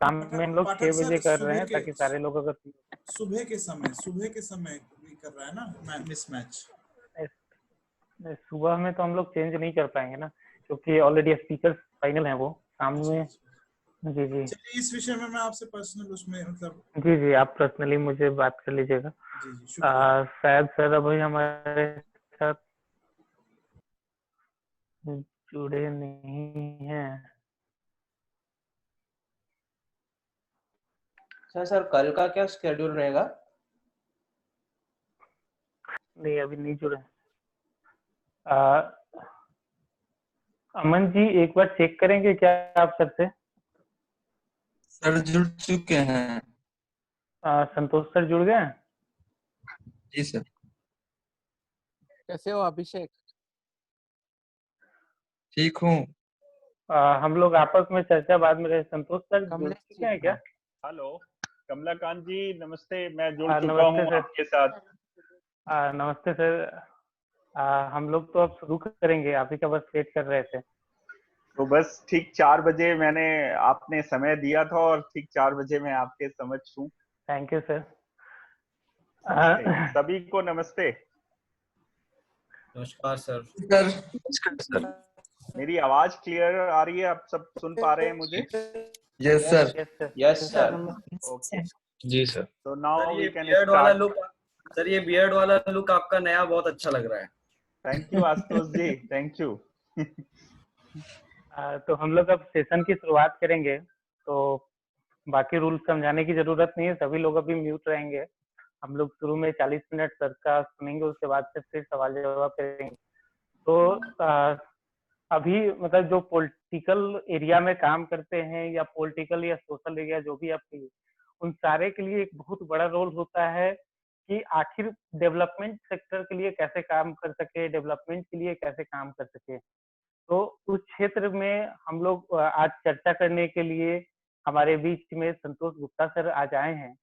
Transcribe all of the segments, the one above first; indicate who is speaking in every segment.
Speaker 1: शाम में हम लोग 6
Speaker 2: पाठक
Speaker 1: बजे
Speaker 2: सर
Speaker 1: कर रहे हैं ताकि सारे लोग अगर
Speaker 2: सुबह के समय भी कर रहा है ना मिसमैच।
Speaker 1: सुबह में तो हम लोग चेंज नहीं कर पाएंगे ना, क्योंकि ऑलरेडी स्पीकर फाइनल है वो शाम
Speaker 2: अच्छा
Speaker 1: में।
Speaker 2: अच्छा,
Speaker 1: जी जी
Speaker 2: चलिए इस विषय में मैं आपसे पर्सनल उसमें मतलब
Speaker 1: जी जी, आप पर्सनली मुझे बात कर लीजिएगा।
Speaker 2: जी जी शुक्रिया।
Speaker 1: शायद सर अभी हमारे साथ जुड़े नहीं हैं।
Speaker 3: सर कल का क्या शेड्यूल रहेगा?
Speaker 1: नहीं, अभी नहीं जुड़े। अमन जी एक बार चेक करेंगे क्या आप सर से?
Speaker 4: सर जुड़ चुके हैं।
Speaker 1: संतोष सर जुड़ गए हैं?
Speaker 4: जी सर।
Speaker 5: कैसे हो अभिषेक?
Speaker 4: ठीक हूँ।
Speaker 1: हम लोग आपस में चर्चा बाद में रहे। संतोष सर जुड़
Speaker 5: कमलेश
Speaker 1: चुके
Speaker 5: जी,
Speaker 1: हैं क्या?
Speaker 6: हेलो कमलाकांत जी, नमस्ते। मैं जुड़ चुका
Speaker 1: नमस्ते
Speaker 6: हूँ
Speaker 1: सर।
Speaker 6: आपके साथ।
Speaker 1: नमस्ते सर। हम लोग तो अब शुरू करेंगे, आप ही का बस वेट कर रहे थे।
Speaker 6: तो बस ठीक 4 बजे आपने समय दिया था और ठीक 4 बजे मैं आपके समक्ष हूँ।
Speaker 1: Thank you sir.
Speaker 6: सभी को नमस्ते।
Speaker 3: नमस्कार सर।
Speaker 4: सर
Speaker 6: मेरी आवाज क्लियर आ रही है? आप सब सुन पा रहे हैं मुझे?
Speaker 4: Yes sir.
Speaker 1: Yes sir.
Speaker 3: Yes sir.
Speaker 6: Okay,
Speaker 4: जी सर।
Speaker 6: तो नाउ
Speaker 7: सर
Speaker 6: वी
Speaker 7: ये
Speaker 6: कैन
Speaker 7: बियर्ड वाला
Speaker 6: स्टार्ट।
Speaker 7: लुक, सर ये बियर्ड वाला लुक आपका नया बहुत अच्छा लग रहा है।
Speaker 6: Thank you Ashutosh ji, thank you.
Speaker 1: तो हम लोग अब सेशन की शुरुआत करेंगे, तो बाकी रूल समझाने की जरूरत नहीं है, सभी लोग अभी म्यूट रहेंगे। हम लोग शुरू में 40 मिनट सर का सुनेंगे, उसके बाद से फिर सवाल जवाब करेंगे। तो अभी मतलब जो पॉलिटिकल एरिया में काम करते हैं या पॉलिटिकल या सोशल एरिया जो भी आपकी, उन सारे के लिए एक बहुत बड़ा रोल होता है कि आखिर डेवलपमेंट सेक्टर के लिए कैसे काम कर सके, डेवलपमेंट के लिए कैसे काम कर सके। तो उस क्षेत्र में हम लोग आज चर्चा करने के लिए हमारे बीच में संतोष गुप्ता सर आज आए हैं,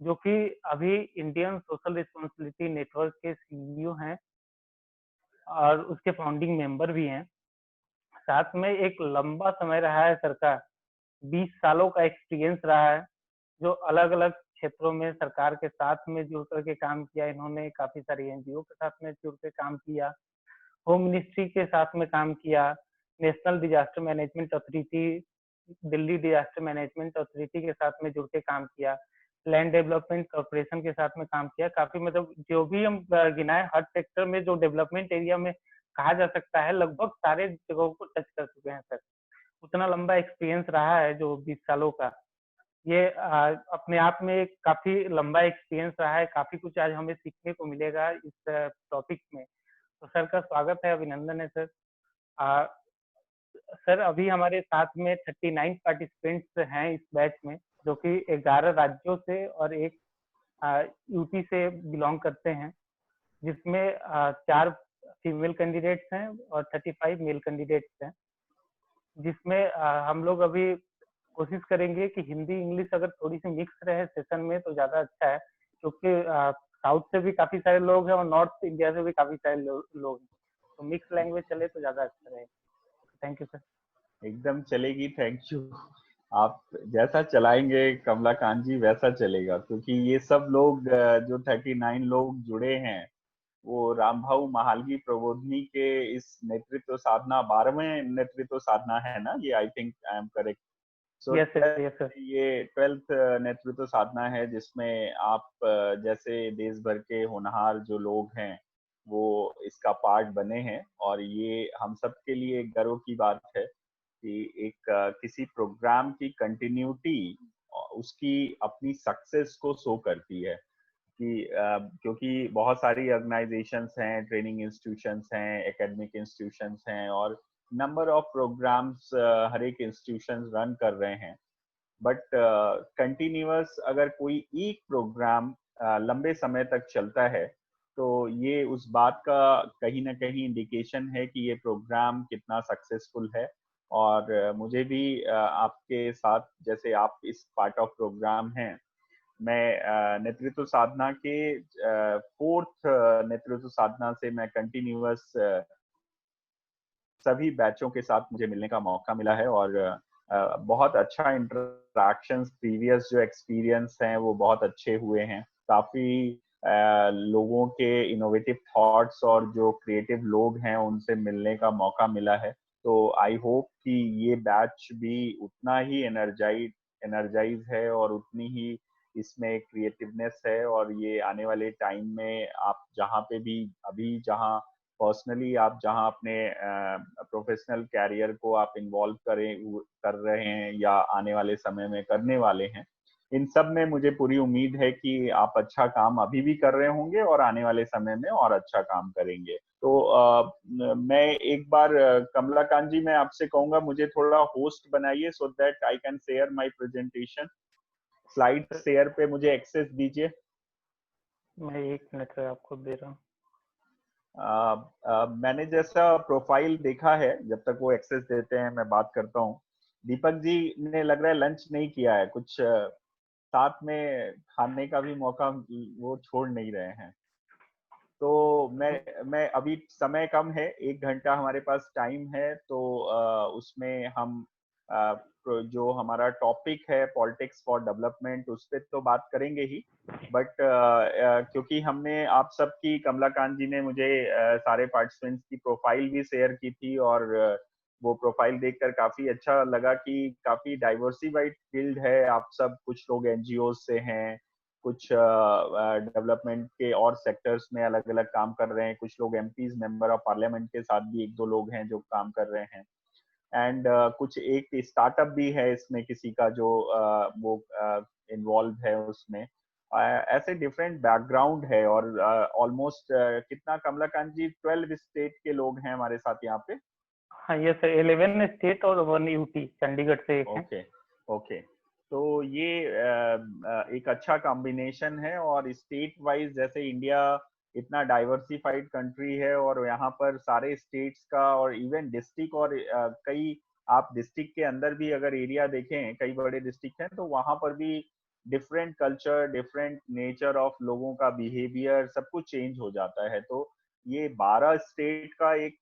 Speaker 1: जो कि अभी इंडियन सोशल रिस्पॉन्सिबिलिटी नेटवर्क के सीईओ हैं और उसके फाउंडिंग मेंबर भी हैं। साथ में एक लंबा समय रहा है सर का, 20 सालों का एक्सपीरियंस रहा है, जो अलग अलग क्षेत्रों में सरकार के साथ में जुड़ करके काम किया। इन्होंने काफी सारी एनजीओ के साथ में जुड़ के काम किया, होम मिनिस्ट्री के साथ में काम किया, national disaster management authority, Delhi disaster management authority के साथ में जुड़ के काम किया, लैंड डेवलपमेंट कॉर्पोरेशन के साथ में काम किया। काफी मतलब जो भी हम गिनाए, हर सेक्टर में जो डेवलपमेंट एरिया में कहा जा सकता है, लगभग सारे जगहों को टच कर चुके हैं सर। उतना लंबा एक्सपीरियंस रहा है जो 20 सालों का, ये अपने आप में एक काफी लंबा एक्सपीरियंस रहा है। काफी कुछ आज हमें सीखने को मिलेगा इस टॉपिक में। तो सर का स्वागत है, अभिनंदन है सर। सर अभी हमारे साथ में 39 पार्टिसिपेंट्स हैं इस बैच में, जो कि 11 राज्यों से और एक यूपी से बिलोंग करते हैं, जिसमें 4 फीमेल कैंडिडेट्स हैं और 35 मेल कैंडिडेट्स हैं। जिसमें हम लोग अभी कोशिश करेंगे कि हिंदी इंग्लिश अगर थोड़ी सी मिक्स रहे सेशन में तो ज्यादा अच्छा है, क्योंकि साउथ से भी काफी सारे लोग हैं और नॉर्थ इंडिया से भी काफी सारे लोग हैं, तो मिक्स लैंग्वेज चले तो ज्यादा अच्छा रहेगा। Thank you sir.
Speaker 6: एकदम चलेगी, थैंक यू। आप जैसा चलाएंगे कमलाकांत जी वैसा चलेगा, क्योंकि ये सब लोग जो 39 लोग जुड़े हैं वो रामभाऊ महालगी प्रबोधनी के इस नेतृत्व साधना 12वें नेतृत्व साधना है ना, ये I think I am correct. So
Speaker 1: yes sir, yes sir.
Speaker 6: ये 12th नेतृत्व साधना है, जिसमें आप जैसे देश भर के होनहार जो लोग हैं वो इसका पार्ट बने हैं। और ये हम सब के लिए एक गर्व की बात है कि एक किसी प्रोग्राम की कंटिन्यूटी उसकी अपनी सक्सेस को शो करती है। कि क्योंकि बहुत सारी ऑर्गेनाइजेशंस हैं, ट्रेनिंग इंस्टीट्यूशंस हैं, एकेडमिक इंस्टीट्यूशंस हैं और नंबर ऑफ प्रोग्राम्स हर एक इंस्टीट्यूशन रन कर रहे हैं। बट कंटिन्यूअस अगर कोई एक प्रोग्राम लंबे समय तक चलता है तो ये उस बात का कहीं ना कहीं इंडिकेशन है कि ये प्रोग्राम कितना सक्सेसफुल है। और मुझे भी आपके साथ, जैसे आप इस पार्ट ऑफ प्रोग्राम हैं, मैं नेतृत्व साधना के 4th नेतृत्व साधना से मैं कंटिन्यूअस सभी बैचों के साथ मुझे मिलने का मौका मिला है। और बहुत अच्छा इंटरेक्शंस, प्रीवियस जो एक्सपीरियंस हैं वो बहुत अच्छे हुए हैं। काफी लोगों के इनोवेटिव थॉट्स और जो क्रिएटिव लोग हैं उनसे मिलने का मौका मिला है। तो आई होप कि ये बैच भी उतना ही एनर्जाइज है और उतनी ही इसमें क्रिएटिवनेस है, और ये आने वाले टाइम में आप जहाँ पे भी अभी जहाँ पर्सनली आप जहाँ अपने प्रोफेशनल कैरियर को आप इन्वॉल्व कर रहे हैं या आने वाले समय में करने वाले हैं, इन सब में मुझे पूरी उम्मीद है कि आप अच्छा काम अभी भी कर रहे होंगे और आने वाले समय में और अच्छा काम करेंगे। तो मैं एक बार कमलाकांत जी, मैं आपसे कहूंगा मुझे थोड़ा होस्ट बनाइए so that I can share my presentation. Slide share पे मुझे एक्सेस दीजिए।
Speaker 1: मैं 1 मिनट से आपको दे रहा हूँ।
Speaker 6: मैंने जैसा प्रोफाइल देखा है, जब तक वो एक्सेस देते हैं मैं बात करता हूँ। दीपक जी ने लग रहा है लंच नहीं किया है, कुछ साथ में खाने का भी मौका वो छोड़ नहीं रहे हैं। तो मैं अभी समय कम है, 1 घंटा हमारे पास टाइम है, तो उसमें हम जो हमारा टॉपिक है पॉलिटिक्स फॉर डेवलपमेंट, उस पर तो बात करेंगे ही, बट क्योंकि हमने आप सबकी, कमलाकांत जी ने मुझे सारे पार्टिसिपेंट्स की प्रोफाइल भी शेयर की थी, और वो प्रोफाइल देखकर काफी अच्छा लगा कि काफी डाइवर्सिफाइड फील्ड है आप सब। कुछ लोग एनजीओ से हैं, कुछ डेवलपमेंट के और सेक्टर्स में अलग अलग काम कर रहे हैं, कुछ लोग एमपीज मेंबर ऑफ पार्लियामेंट के साथ भी 1-2 लोग हैं जो काम कर रहे हैं, एंड कुछ एक स्टार्टअप भी है इसमें किसी का जो वो इन्वॉल्व है उसमें। ऐसे डिफरेंट बैकग्राउंड है, और ऑलमोस्ट कितना कमलाकांत जी 12 स्टेट के लोग हैं हमारे साथ यहाँ पे।
Speaker 1: हाँ ये सर, 11 स्टेट और 1 यूटी, चंडीगढ़ से एक है।
Speaker 6: ओके ओके, तो ये एक अच्छा कॉम्बिनेशन है। और स्टेट वाइज जैसे इंडिया इतना डाइवर्सिफाइड कंट्री है, और यहाँ पर सारे स्टेट्स का और इवन डिस्ट्रिक्ट और कई, आप डिस्ट्रिक्ट के अंदर भी अगर एरिया देखें, कई बड़े डिस्ट्रिक्ट हैं, तो वहां पर भी different culture, different nature of लोगों का बिहेवियर, सब कुछ चेंज हो जाता है। तो ये 12 स्टेट का एक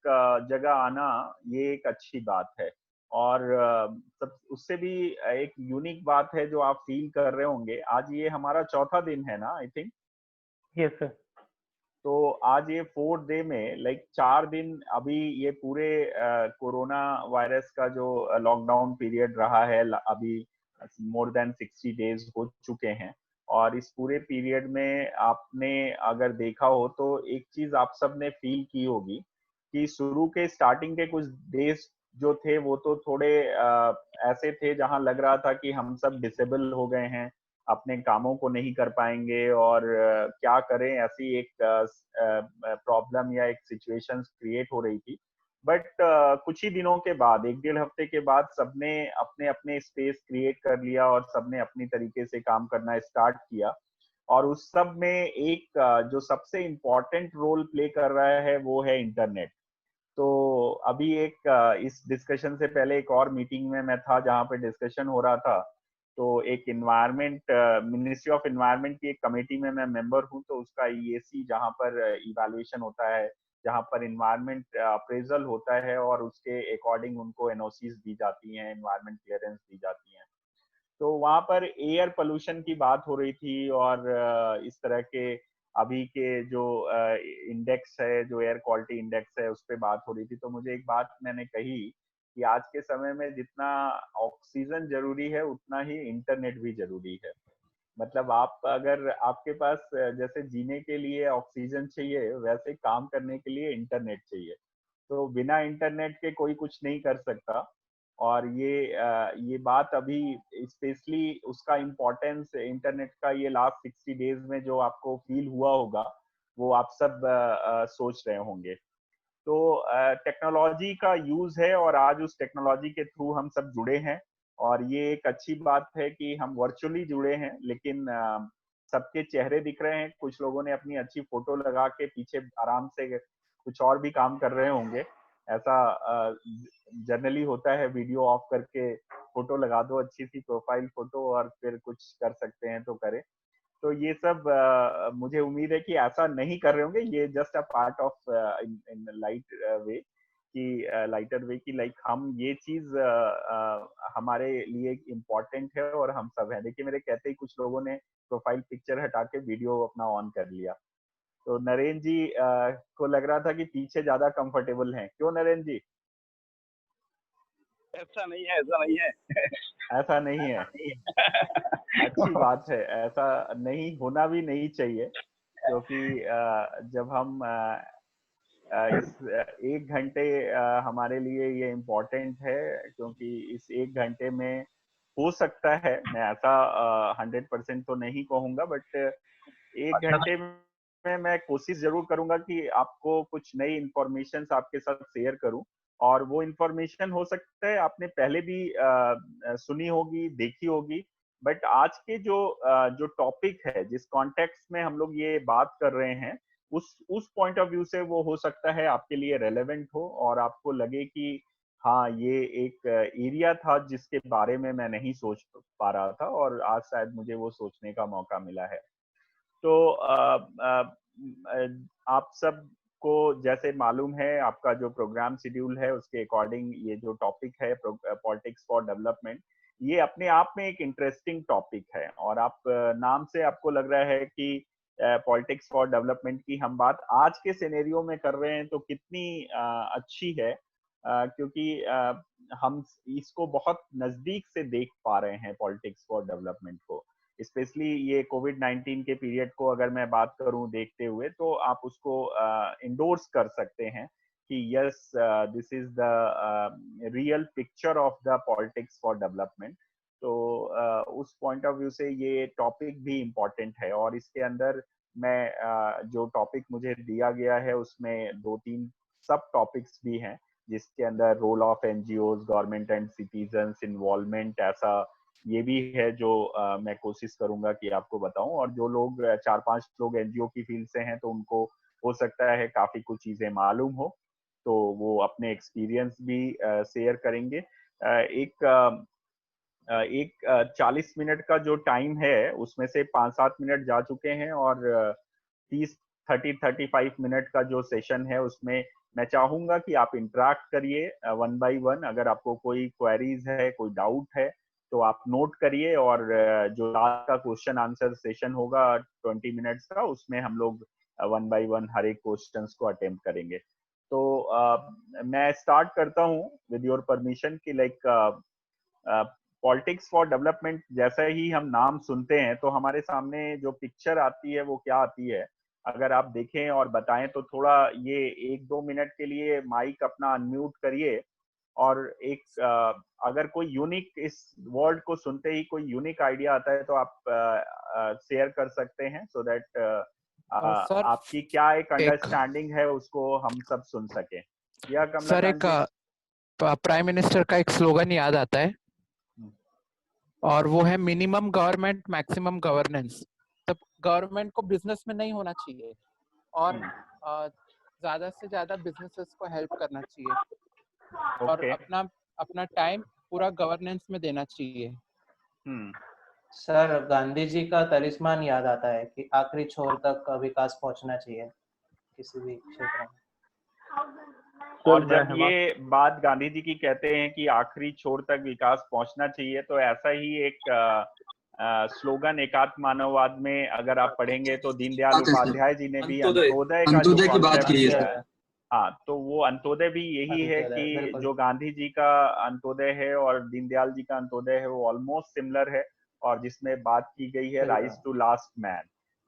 Speaker 6: जगह आना, ये एक अच्छी बात है। और सब उससे भी एक यूनिक बात है जो आप फील कर रहे होंगे, आज ये हमारा चौथा दिन है ना, आई थिंक।
Speaker 1: Yes sir.
Speaker 6: तो आज ये 4th डे में, लाइक 4 दिन अभी ये पूरे कोरोना वायरस का जो लॉकडाउन पीरियड रहा है, अभी मोर देन 60 डेज हो चुके हैं। और इस पूरे पीरियड में आपने अगर देखा हो तो एक चीज आप सब ने फील की होगी कि शुरू के स्टार्टिंग के कुछ डेज जो थे वो तो थोड़े ऐसे थे जहां लग रहा था कि हम सब डिसेबल हो गए हैं, अपने कामों को नहीं कर पाएंगे, और क्या करें, ऐसी एक प्रॉब्लम या एक सिचुएशन क्रिएट हो रही थी। बट कुछ ही दिनों के बाद, 1-1.5 हफ्ते के बाद, सबने अपने अपने स्पेस क्रिएट कर लिया और सबने अपनी तरीके से काम करना स्टार्ट किया। और उस सब में एक जो सबसे इम्पोर्टेंट रोल प्ले कर रहा है वो है इंटरनेट। तो अभी एक इस डिस्कशन से पहले एक और मीटिंग में मैं था जहाँ पे डिस्कशन हो रहा था। तो एक इन्वायरमेंट, मिनिस्ट्री ऑफ इन्वायरमेंट की एक कमेटी में मैं मेंबर हूँ, तो उसका ईएसी जहाँ पर इवैल्यूएशन होता है, जहाँ पर इन्वायरमेंट अप्रेजल होता है, और उसके अकॉर्डिंग उनको एनओसीज दी जाती हैं, इन्वायरमेंट क्लियरेंस दी जाती हैं। तो वहां पर एयर पोल्यूशन की बात हो रही थी, और इस तरह के अभी के जो इंडेक्स है, जो एयर क्वालिटी इंडेक्स है, उस पर बात हो रही थी। तो मुझे एक बात मैंने कही कि आज के समय में जितना ऑक्सीजन जरूरी है उतना ही इंटरनेट भी जरूरी है। मतलब आप अगर, आपके पास जैसे जीने के लिए ऑक्सीजन चाहिए, वैसे काम करने के लिए इंटरनेट चाहिए। तो बिना इंटरनेट के कोई कुछ नहीं कर सकता। और ये बात अभी स्पेशली उसका इम्पोर्टेंस इंटरनेट का ये लास्ट 60 डेज में जो आपको फील हुआ होगा, वो आप सब सोच रहे होंगे। तो टेक्नोलॉजी का यूज है, और आज उस टेक्नोलॉजी के थ्रू हम सब जुड़े हैं। और ये एक अच्छी बात है कि हम वर्चुअली जुड़े हैं, लेकिन सबके चेहरे दिख रहे हैं। कुछ लोगों ने अपनी अच्छी फोटो लगा के पीछे आराम से कुछ और भी काम कर रहे होंगे। ऐसा जनरली होता है, वीडियो ऑफ करके फोटो लगा दो, अच्छी सी प्रोफाइल फोटो, और फिर कुछ कर सकते हैं तो करें। तो ये सब मुझे उम्मीद है कि ऐसा नहीं कर रहे होंगे, ये just a part of in light way, कि लाइटर वे की लाइक हम ये चीज हमारे लिए इम्पोर्टेंट है और हम सब हैं। देखिए मेरे कहते ही कुछ लोगों ने प्रोफाइल पिक्चर हटा के वीडियो अपना ऑन कर लिया। तो नरेंद्र जी को लग रहा था कि पीछे ज्यादा कंफर्टेबल हैं, क्यों नरेंद्र जी?
Speaker 5: ऐसा नहीं है, ऐसा नहीं है।
Speaker 6: ऐसा नहीं है, अच्छी बात है, ऐसा नहीं होना भी नहीं चाहिए, क्योंकि जब हम इस 1 घंटे हमारे लिए ये इम्पोर्टेंट है, क्योंकि इस 1 घंटे में हो सकता है, मैं ऐसा 100% तो नहीं कहूंगा, बट 1 घंटे में मैं कोशिश जरूर करूंगा कि आपको कुछ नई इंफॉर्मेशन आपके साथ शेयर करूं। और वो इंफॉर्मेशन हो सकता है आपने पहले भी सुनी होगी, देखी होगी, बट आज के जो टॉपिक है, जिस कॉन्टेक्स्ट में हम लोग ये बात कर रहे हैं, उस पॉइंट ऑफ व्यू से वो हो सकता है आपके लिए रेलेवेंट हो और आपको लगे कि हाँ, ये एक एरिया था जिसके बारे में मैं नहीं सोच पा रहा था और आज शायद मुझे वो सोचने का मौका मिला है। तो आप सब को जैसे मालूम है, आपका जो प्रोग्राम शेड्यूल है उसके अकॉर्डिंग ये जो टॉपिक है पॉलिटिक्स फॉर डेवलपमेंट, ये अपने आप में एक इंटरेस्टिंग टॉपिक है। और आप नाम से आपको लग रहा है कि पॉलिटिक्स फॉर डेवलपमेंट की हम बात आज के सिनेरियो में कर रहे हैं, तो कितनी अच्छी है, क्योंकि हम इसको बहुत नजदीक से देख पा रहे हैं पॉलिटिक्स फॉर डेवलपमेंट को। स्पेशली ये कोविड-19 के पीरियड को अगर मैं बात करूं देखते हुए, तो आप उसको इंडोर्स कर सकते हैं कि yes, this is the real picture of the politics for development. तो उस पॉइंट ऑफ व्यू से ये टॉपिक भी इम्पोर्टेंट है। और इसके अंदर मैं जो टॉपिक मुझे दिया गया है उसमें 2-3 सब टॉपिक्स भी हैं, जिसके अंदर role of NGOs, government and citizens involvement, ऐसा ये भी है जो मैं कोशिश करूंगा कि आपको बताऊं। और जो लोग 4-5 लोग एनजीओ की फील्ड से हैं, तो उनको हो सकता है काफी कुछ चीजें मालूम हो, तो वो अपने एक्सपीरियंस भी शेयर करेंगे। एक 40 मिनट का जो टाइम है उसमें से 5-7 मिनट जा चुके हैं और 30-35 मिनट का जो सेशन है उसमें मैं चाहूंगा कि आप इंटरेक्ट करिए 1 by 1। अगर आपको कोई क्वेरीज है, कोई डाउट है, तो आप नोट करिए। और जो लास्ट का क्वेश्चन आंसर सेशन होगा 20 मिनट्स का, उसमें हम लोग 1 by 1 हर एक क्वेश्चंस को अटेम्प्ट करेंगे। तो मैं स्टार्ट करता हूँ विद योर परमिशन कि लाइक पॉलिटिक्स फॉर डेवलपमेंट जैसा ही हम नाम सुनते हैं, तो हमारे सामने जो पिक्चर आती है वो क्या आती है, अगर आप देखें और बताएं तो थोड़ा ये 1-2 मिनट के लिए माइक अपना अनम्यूट करिए। और एक अगर कोई यूनिक, इस वर्ड को सुनते ही कोई यूनिक आइडिया आता है, तो आप शेयर कर सकते हैं, सो दैट आपकी क्या एक अंडरस्टैंडिंग है उसको हम सब सुन सके। या
Speaker 8: सर, एक प्राइम मिनिस्टर का एक स्लोगन याद आता है, और वो है मिनिमम गवर्नमेंट मैक्सिमम गवर्नेंस। तब गवर्नमेंट को बिजनेस में नहीं होना चाहिए और ज्यादा से ज्यादा बिजनेसेस को हेल्प करना चाहिए और अपना टाइम पूरा गवर्नेंस में देना चाहिए।
Speaker 3: सर, गांधी जी का तलिस्मान याद आता है कि आखिरी छोर तक विकास पहुंचना चाहिए किसी भी क्षेत्र में।
Speaker 6: और जब ये बात गांधी जी की कहते हैं कि आखिरी छोर तक विकास पहुंचना चाहिए, तो ऐसा ही एक स्लोगन एकात्म मानववाद में अगर आप पढ़ेंगे तो दीनदयाल उपाध्याय जी ने भी अंत्योदय का जो कॉन्सेप्ट दिया है, हाँ, तो वो अंत्योदय भी यही है कि जो गांधी जी का अंत्योदय है और दीनदयाल जी का अंत्योदय है वो ऑलमोस्ट सिमिलर है, और जिसमें बात की गई है राइज टू लास्ट मैन,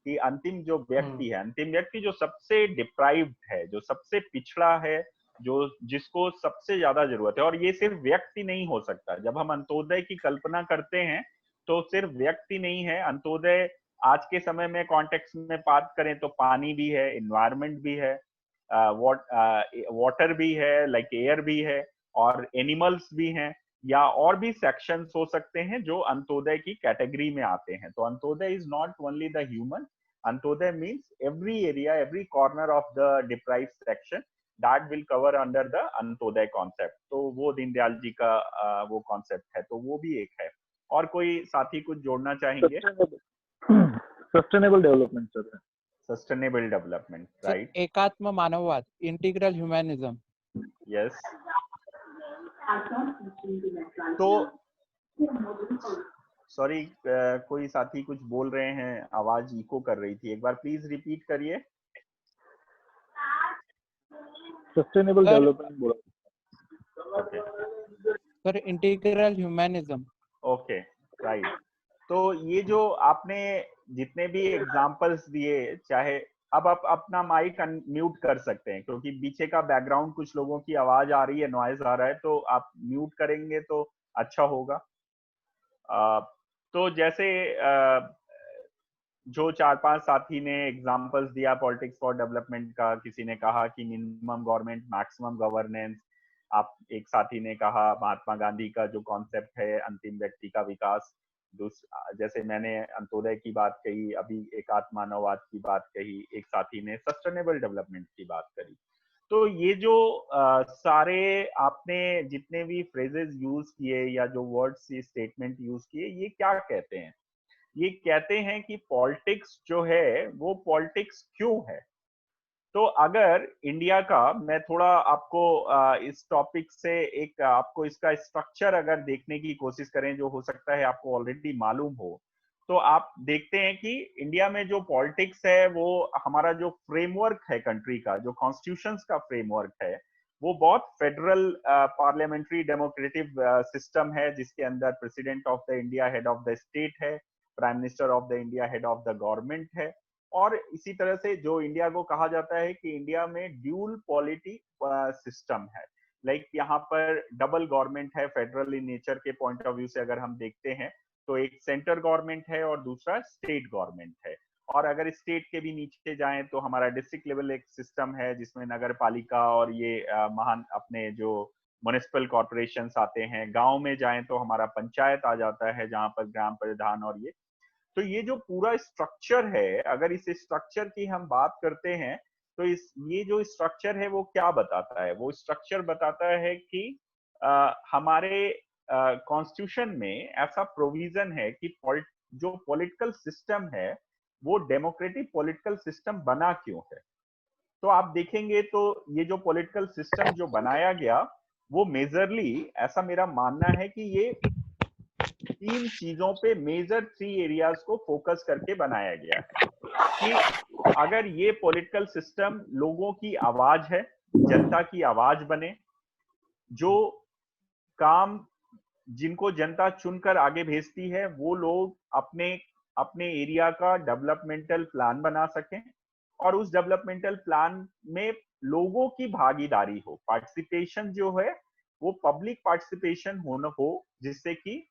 Speaker 6: कि अंतिम जो व्यक्ति है, अंतिम व्यक्ति जो सबसे डिप्राइव्ड है, जो सबसे पिछड़ा है, जो जिसको सबसे ज्यादा जरूरत है। और ये सिर्फ व्यक्ति नहीं हो सकता। जब हम अंत्योदय की कल्पना करते हैं तो सिर्फ व्यक्ति नहीं है अंत्योदय। आज के समय में कॉन्टेक्स्ट में बात करें तो पानी भी है, एनवायरनमेंट भी है, वाटर भी है, लाइक एयर भी है, और एनिमल्स भी हैं, या और भी सेक्शंस हो सकते हैं जो अंत्योदय की कैटेगरी में आते हैं। तो Antyodaya is not only the human, Antyodaya means every area, every corner of the deprived section that will cover under the Antyodaya concept. तो वो दीनदयाल जी का वो कॉन्सेप्ट है, तो वो भी एक है। और कोई साथी कुछ जोड़ना चाहेंगे?
Speaker 5: Sustainable development sir,
Speaker 6: sustainable development, right.
Speaker 8: एकात्म मानववाद, इंटीग्रल ह्यूमनिज्म,
Speaker 6: यस तो सॉरी, कोई साथी कुछ बोल रहे हैं, आवाज इको कर रही थी, एक बार प्लीज रिपीट करिए।
Speaker 5: सस्टेनेबल डेवलपमेंट बोला।
Speaker 6: Okay
Speaker 8: sir integral humanism.
Speaker 6: Okay right. तो ये जो आपने जितने भी एग्जांपल्स दिए, चाहे अब आप अपना माइक म्यूट कर सकते हैं क्योंकि पीछे का बैकग्राउंड कुछ लोगों की आवाज आ रही है, नॉइज आ रहा है, तो आप म्यूट करेंगे तो अच्छा होगा। तो जैसे जो 4-5 साथी ने एग्जांपल्स दिया पॉलिटिक्स फॉर डेवलपमेंट का, किसी ने कहा कि मिनिमम गवर्नमेंट मैक्सिमम गवर्नेंस, आप एक साथी ने कहा महात्मा गांधी का जो कॉन्सेप्ट है अंतिम व्यक्ति का विकास, जैसे मैंने अंत्योदय की बात कही, अभी एकात्म मानववाद की बात कही, एक साथी ने सस्टेनेबल डेवलपमेंट की बात करी। तो ये जो सारे आपने जितने भी फ्रेजेस यूज किए या जो वर्ड्स स्टेटमेंट यूज किए, ये क्या कहते हैं? ये कहते हैं कि पॉलिटिक्स जो है वो पॉलिटिक्स क्यों है। तो अगर इंडिया का, मैं थोड़ा आपको इस टॉपिक से एक आपको इसका स्ट्रक्चर अगर देखने की कोशिश करें, जो हो सकता है आपको ऑलरेडी मालूम हो, तो आप देखते हैं कि इंडिया में जो पॉलिटिक्स है वो हमारा जो फ्रेमवर्क है कंट्री का, जो कॉन्स्टिट्यूशंस का फ्रेमवर्क है, वो बहुत फेडरल पार्लियामेंट्री डेमोक्रेटिक सिस्टम है, जिसके अंदर president of the India head of the state है, prime minister of the India head of the government है। और इसी तरह से जो इंडिया को कहा जाता है कि इंडिया में ड्यूल पॉलिटी सिस्टम है, लाइक यहाँ पर डबल गवर्नमेंट है फेडरल इन नेचर के पॉइंट ऑफ व्यू से अगर हम देखते हैं, तो एक सेंटर गवर्नमेंट है और दूसरा स्टेट गवर्नमेंट है। और अगर स्टेट के भी नीचे जाएं तो हमारा डिस्ट्रिक्ट लेवल एक सिस्टम है जिसमें नगर पालिका और ये महान अपने जो म्युनिसिपल कॉर्पोरेशंस आते हैं। गांव में जाएं तो हमारा पंचायत आ जाता है, जहां पर ग्राम प्रधान और ये, तो ये जो पूरा स्ट्रक्चर है, अगर इस स्ट्रक्चर की हम बात करते हैं तो ये जो स्ट्रक्चर है वो क्या बताता है? वो स्ट्रक्चर बताता है कि हमारे कॉन्स्टिट्यूशन में ऐसा प्रोविजन है कि जो पॉलिटिकल सिस्टम है वो डेमोक्रेटिक पॉलिटिकल सिस्टम बना क्यों है। तो आप देखेंगे तो ये जो पॉलिटिकल सिस्टम जो बनाया गया वो मेजरली, ऐसा मेरा मानना है कि ये 3 चीजों पे, मेजर 3 एरियाज को फोकस करके बनाया गया है कि अगर ये पॉलिटिकल सिस्टम लोगों की आवाज है, जनता की आवाज बने, जो काम जिनको जनता चुनकर आगे भेजती है वो लोग अपने अपने एरिया का डेवलपमेंटल प्लान बना सकें और उस डेवलपमेंटल प्लान में लोगों की भागीदारी हो, पार्टिसिपेशन जो है वो पब्लिक पार्टिसिपेशन होना हो, जिससे कि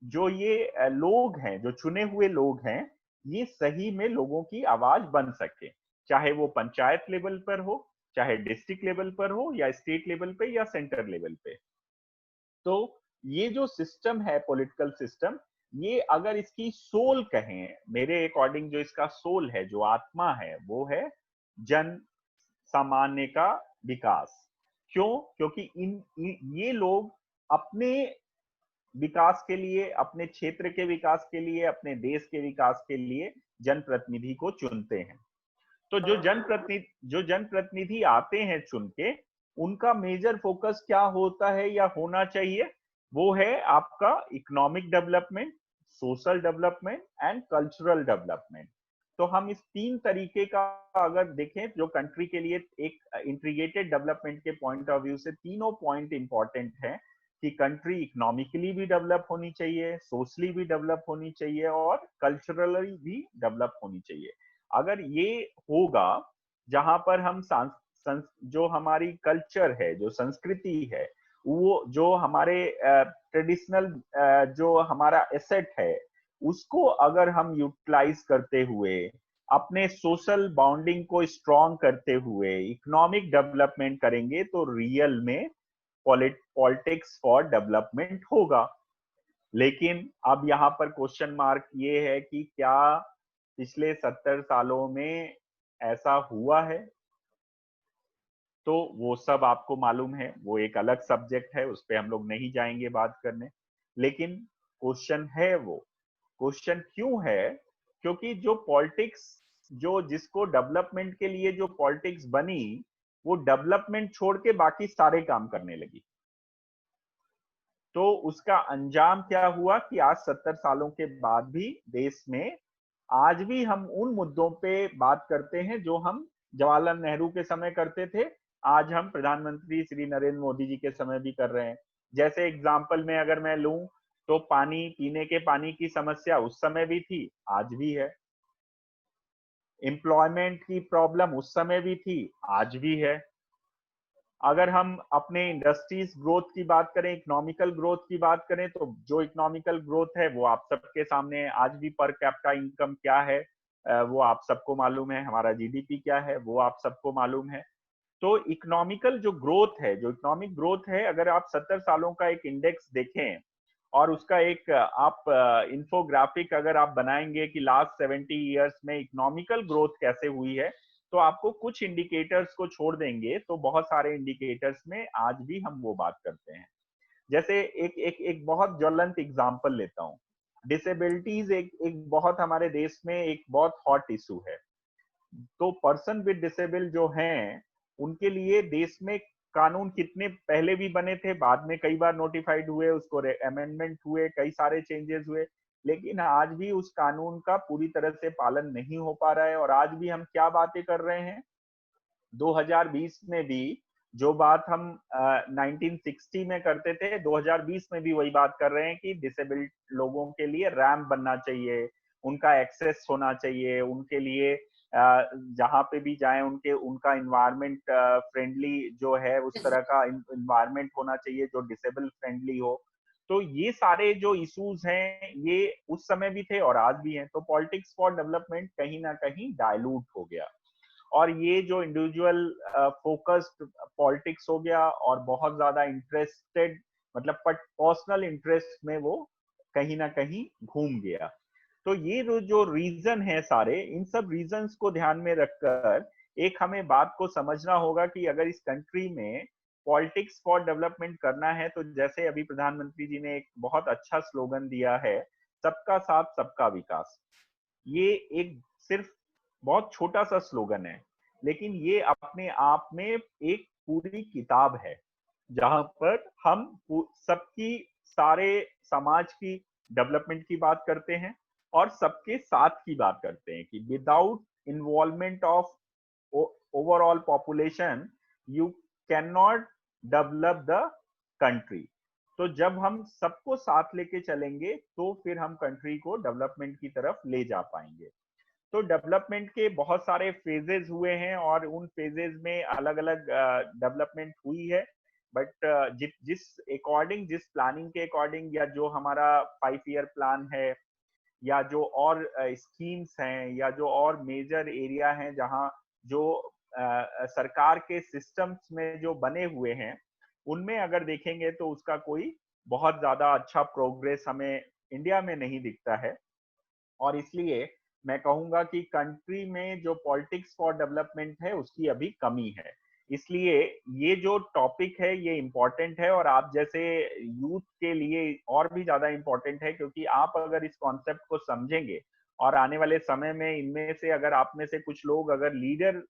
Speaker 6: जो ये लोग हैं, जो चुने हुए लोग हैं, ये सही में लोगों की आवाज बन सके, चाहे वो पंचायत लेवल पर हो, चाहे डिस्ट्रिक्ट लेवल पर हो, या स्टेट लेवल पे या सेंटर लेवल पे। तो ये जो सिस्टम है पॉलिटिकल सिस्टम, ये अगर इसकी सोल कहें, मेरे अकॉर्डिंग जो इसका सोल है, जो आत्मा है, वो है जन सामान्य का विकास। क्यों? क्योंकि ये लोग अपने विकास के लिए, अपने क्षेत्र के विकास के लिए, अपने देश के विकास के लिए जनप्रतिनिधि को चुनते हैं। तो जो जनप्रतिनिधि आते हैं चुन के, उनका मेजर फोकस क्या होता है या होना चाहिए? वो है आपका economic development, social development and cultural development. तो हम इस 3 तरीके का अगर देखें, जो कंट्री के लिए एक इंटीग्रेटेड डेवलपमेंट के पॉइंट ऑफ व्यू से तीनों पॉइंट इंपॉर्टेंट हैं कि कंट्री इकोनॉमिकली भी डेवलप होनी चाहिए, सोशली भी डेवलप होनी चाहिए और कल्चरली भी डेवलप होनी चाहिए। अगर ये होगा, जहां पर हम जो हमारी कल्चर है, जो संस्कृति है, वो जो हमारे ट्रेडिशनल जो हमारा एसेट है, उसको अगर हम यूटिलाइज करते हुए, अपने सोशल बॉन्डिंग को स्ट्रॉन्ग करते हुए इकोनॉमिक डेवलपमेंट करेंगे, तो रियल में पॉलिटिक्स फॉर डेवलपमेंट होगा। लेकिन अब यहाँ पर क्वेश्चन मार्क ये है कि क्या पिछले 70 सालों में ऐसा हुआ है? तो वो सब आपको मालूम है, वो एक अलग सब्जेक्ट है, उस पर हम लोग नहीं जाएंगे बात करने। लेकिन क्वेश्चन है, वो क्वेश्चन क्यों है? क्योंकि जो पॉलिटिक्स, जो जिसको डेवलपमेंट के लिए जो पॉलिटिक्स बनी, वो डेवलपमेंट छोड़ के बाकी सारे काम करने लगी। तो उसका अंजाम क्या हुआ कि आज 70 सालों के बाद भी देश में आज भी हम उन मुद्दों पे बात करते हैं जो हम जवाहरलाल नेहरू के समय करते थे, आज हम प्रधानमंत्री श्री नरेंद्र मोदी जी के समय भी कर रहे हैं। जैसे एग्जाम्पल में अगर मैं लूं तो पानी, पीने के पानी की समस्या उस समय भी थी, आज भी है। एम्प्लॉयमेंट की प्रॉब्लम उस समय भी थी, आज भी है। अगर हम अपने इंडस्ट्रीज ग्रोथ की बात करें, इकोनॉमिकल ग्रोथ की बात करें, तो जो इकोनॉमिकल ग्रोथ है वो आप सबके सामने है। आज भी पर कैपिटा इनकम क्या है वो आप सबको मालूम है, हमारा जीडीपी क्या है वो आप सबको मालूम है। तो इकोनॉमिकल जो ग्रोथ है, जो इकोनॉमिक ग्रोथ है, अगर आप 70 सालों का एक इंडेक्स देखें और उसका एक आप इंफोग्राफिक अगर आप बनाएंगे कि लास्ट 70 इयर्स में इकोनॉमिकल ग्रोथ कैसे हुई है, तो आपको कुछ इंडिकेटर्स को छोड़ देंगे तो बहुत सारे इंडिकेटर्स में आज भी हम वो बात करते हैं। जैसे एक बहुत ज्वलंत एग्जांपल लेता हूं, डिसेबिलिटीज एक बहुत हमारे देश में एक बहुत हॉट इशू है। तो पर्सन विद डिसेबल जो हैं उनके लिए देश में कानून कितने पहले भी बने थे, बाद में कई बार नोटिफाइड हुए, उसको अमेंडमेंट हुए, कई सारे चेंजेस हुए, लेकिन आज भी उस कानून का पूरी तरह से पालन नहीं हो पा रहा है। और आज भी हम क्या बातें कर रहे हैं, 2020 में भी जो बात हम 1960 में करते थे, 2020 में भी वही बात कर रहे हैं कि डिसेबल्ड लोगों के लिए रैंप बनना चाहिए, उनका एक्सेस होना चाहिए, उनके लिए जहां पे भी जाएं उनका इन्वायरमेंट फ्रेंडली जो है उस तरह का इन्वायरमेंट होना चाहिए जो डिसेबल फ्रेंडली हो। तो ये सारे जो इश्यूज हैं ये उस समय भी थे और आज भी हैं। तो पॉलिटिक्स फॉर डेवलपमेंट कहीं ना कहीं डायलूट हो गया और ये जो इंडिविजुअल फोकस्ड पॉलिटिक्स हो गया और बहुत ज्यादा इंटरेस्टेड मतलब पर्सनल इंटरेस्ट में वो कहीं ना कहीं घूम गया। तो ये जो रीजन है सारे, इन सब रीजंस को ध्यान में रखकर एक हमें बात को समझना होगा कि अगर इस कंट्री में पॉलिटिक्स फॉर डेवलपमेंट करना है तो जैसे अभी प्रधानमंत्री जी ने एक बहुत अच्छा स्लोगन दिया है, सबका साथ सबका विकास। ये एक सिर्फ बहुत छोटा सा स्लोगन है, लेकिन ये अपने आप में एक पूरी किताब है जहां पर हम सबकी सारे समाज की डेवलपमेंट की बात करते हैं और सबके साथ की बात करते हैं कि without involvement of overall population you can not develop the country. तो जब हम सबको साथ लेके चलेंगे तो फिर हम कंट्री को डेवलपमेंट की तरफ ले जा पाएंगे। तो डेवलपमेंट के बहुत सारे फेजेस हुए हैं और उन फेजेस में अलग अलग डेवलपमेंट हुई है, बट जिस जिस प्लानिंग के अकॉर्डिंग या जो हमारा 5 ईयर प्लान है या जो और स्कीम्स हैं या जो और मेजर एरिया हैं जहां जो सरकार के सिस्टम्स में जो बने हुए हैं उनमें अगर देखेंगे तो उसका कोई बहुत ज्यादा अच्छा प्रोग्रेस हमें इंडिया में नहीं दिखता है। और इसलिए मैं कहूंगा कि कंट्री में जो पॉलिटिक्स फॉर डेवलपमेंट है उसकी अभी कमी है। इसलिए ये जो टॉपिक है ये इम्पोर्टेंट है और आप जैसे यूथ के लिए और भी ज्यादा इम्पोर्टेंट है, क्योंकि आप अगर इस कॉन्सेप्ट को समझेंगे और आने वाले समय में इनमें से अगर आप में से कुछ लोग अगर लीडर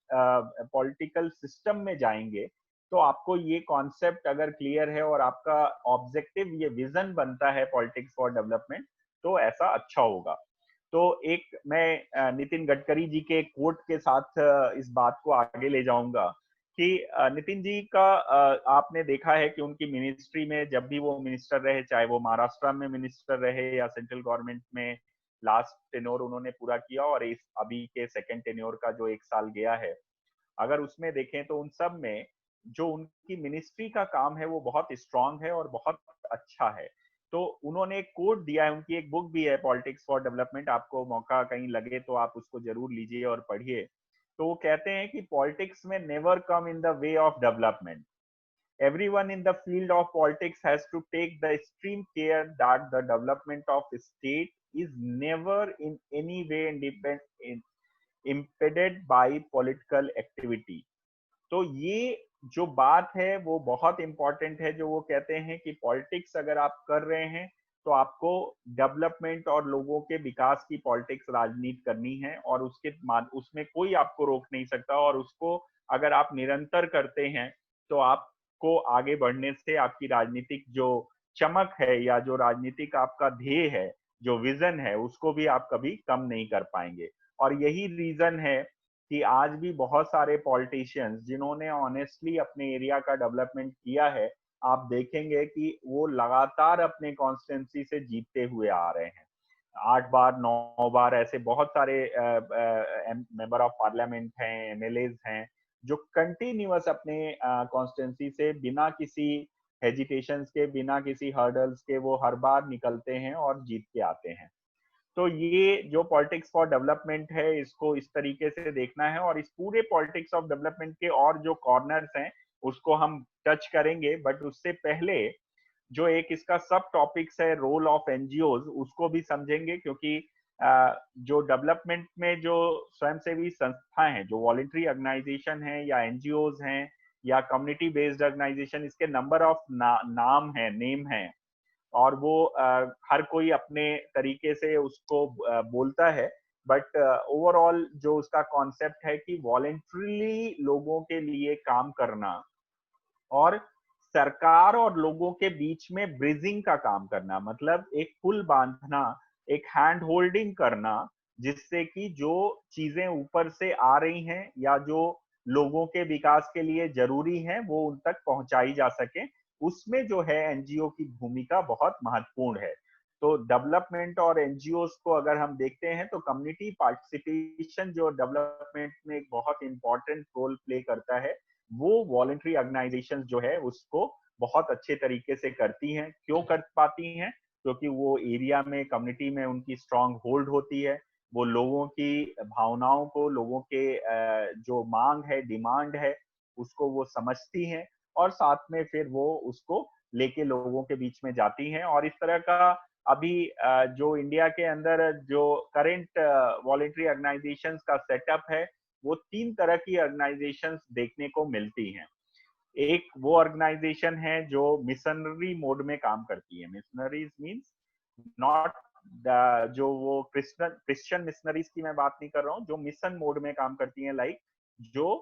Speaker 6: पॉलिटिकल सिस्टम में जाएंगे तो आपको ये कॉन्सेप्ट अगर क्लियर है और आपका ऑब्जेक्टिव ये विजन बनता है पॉलिटिक्स फॉर डेवलपमेंट, तो ऐसा अच्छा होगा। तो एक मैं नितिन गडकरी जी के कोट के साथ इस बात को आगे ले जाऊंगा कि नितिन जी का आपने देखा है कि उनकी मिनिस्ट्री में जब भी वो मिनिस्टर रहे, चाहे वो महाराष्ट्र में मिनिस्टर रहे या सेंट्रल गवर्नमेंट में, लास्ट टेन्योर उन्होंने पूरा किया और इस अभी के सेकंड टेन्योर का जो 1 साल गया है, अगर उसमें देखें तो उन सब में जो उनकी मिनिस्ट्री का काम है वो बहुत स्ट्रांग है और बहुत अच्छा है। तो उन्होंने एक कोट दिया है, उनकी एक बुक भी है पॉलिटिक्स फॉर डेवलपमेंट, आपको मौका कहीं लगे तो आप उसको जरूर लीजिए और पढ़िए। तो वो कहते हैं कि पॉलिटिक्स में never come in the way of development. Everyone in the field of politics has to take the extreme care that the development of a state is never in any way impeded by political activity। तो ये जो बात है वो बहुत important है, जो वो कहते हैं कि पॉलिटिक्स अगर आप कर रहे हैं तो आपको डेवलपमेंट और लोगों के विकास की पॉलिटिक्स राजनीति करनी है और उसमें कोई आपको रोक नहीं सकता और उसको अगर आप निरंतर करते हैं तो आपको आगे बढ़ने से आपकी राजनीतिक जो चमक है या जो राजनीतिक आपका ध्येय है, जो विजन है, उसको भी आप कभी कम नहीं कर पाएंगे। और यही रीजन है कि आज भी बहुत सारे पॉलिटिशियंस जिन्होंने ऑनेस्टली अपने एरिया का डेवलपमेंट किया है, आप देखेंगे कि वो लगातार अपने कॉन्स्टिट्यूंसी से जीतते हुए आ रहे हैं। 8 बार 9 बार ऐसे बहुत सारे मेंबर ऑफ पार्लियामेंट हैं, एमएलएज हैं, जो कंटिन्यूअस अपने कॉन्स्टिट्यूंसी से बिना किसी हेजिटेशंस के, बिना किसी हर्डल्स के वो हर बार निकलते हैं और जीत के आते हैं। तो ये जो पॉलिटिक्स फॉर डेवलपमेंट है, इसको इस तरीके से देखना है। और इस पूरे पॉलिटिक्स ऑफ डेवलपमेंट के और जो कॉर्नर्स हैं उसको हम टच करेंगे, बट उससे पहले जो एक इसका सब टॉपिक्स है रोल ऑफ एनजीओज, उसको भी समझेंगे। क्योंकि जो डेवलपमेंट में जो स्वयंसेवी संस्थाएं हैं, जो वॉलंटरी ऑर्गेनाइजेशन है या एनजीओज हैं या कम्युनिटी बेस्ड ऑर्गेनाइजेशन, इसके नंबर ऑफ नाम है, नेम है, और वो हर कोई अपने तरीके से उसको बोलता है। बट ओवरऑल जो उसका कॉन्सेप्ट है कि वॉलंटरीली लोगों के लिए काम करना और सरकार और लोगों के बीच में ब्रिजिंग का काम करना, मतलब एक पुल बांधना, एक हैंड होल्डिंग करना, जिससे कि जो चीजें ऊपर से आ रही हैं या जो लोगों के विकास के लिए जरूरी है वो उन तक पहुंचाई जा सके, उसमें जो है एनजीओ की भूमिका बहुत महत्वपूर्ण है। तो डेवलपमेंट और एनजीओ को अगर हम देखते हैं तो कम्युनिटी पार्टिसिपेशन जो डेवलपमेंट में एक बहुत इंपॉर्टेंट रोल प्ले करता है, वो वॉलंटरी ऑर्गेनाइजेशंस जो है उसको बहुत अच्छे तरीके से करती हैं। क्यों कर पाती हैं? क्योंकि वो एरिया में, कम्युनिटी में उनकी स्ट्रांग होल्ड होती है। वो लोगों की भावनाओं को, लोगों के जो मांग है, डिमांड है, उसको वो समझती हैं और साथ में फिर वो उसको लेके लोगों के बीच में जाती हैं। और इस तरह का अभी जो इंडिया के अंदर जो करंट वॉलंटरी ऑर्गेनाइजेशंस का सेटअप है, वो 3 तरह की ऑर्गेनाइजेशंस देखने को मिलती हैं। एक वो ऑर्गेनाइजेशन है जो मिशनरी मोड में काम करती है। मिशनरीज मींस नॉट जो वो क्रिश्चियन मिशनरीज की मैं बात नहीं कर रहा हूँ, जो मिशन मोड में काम करती हैं, लाइक जो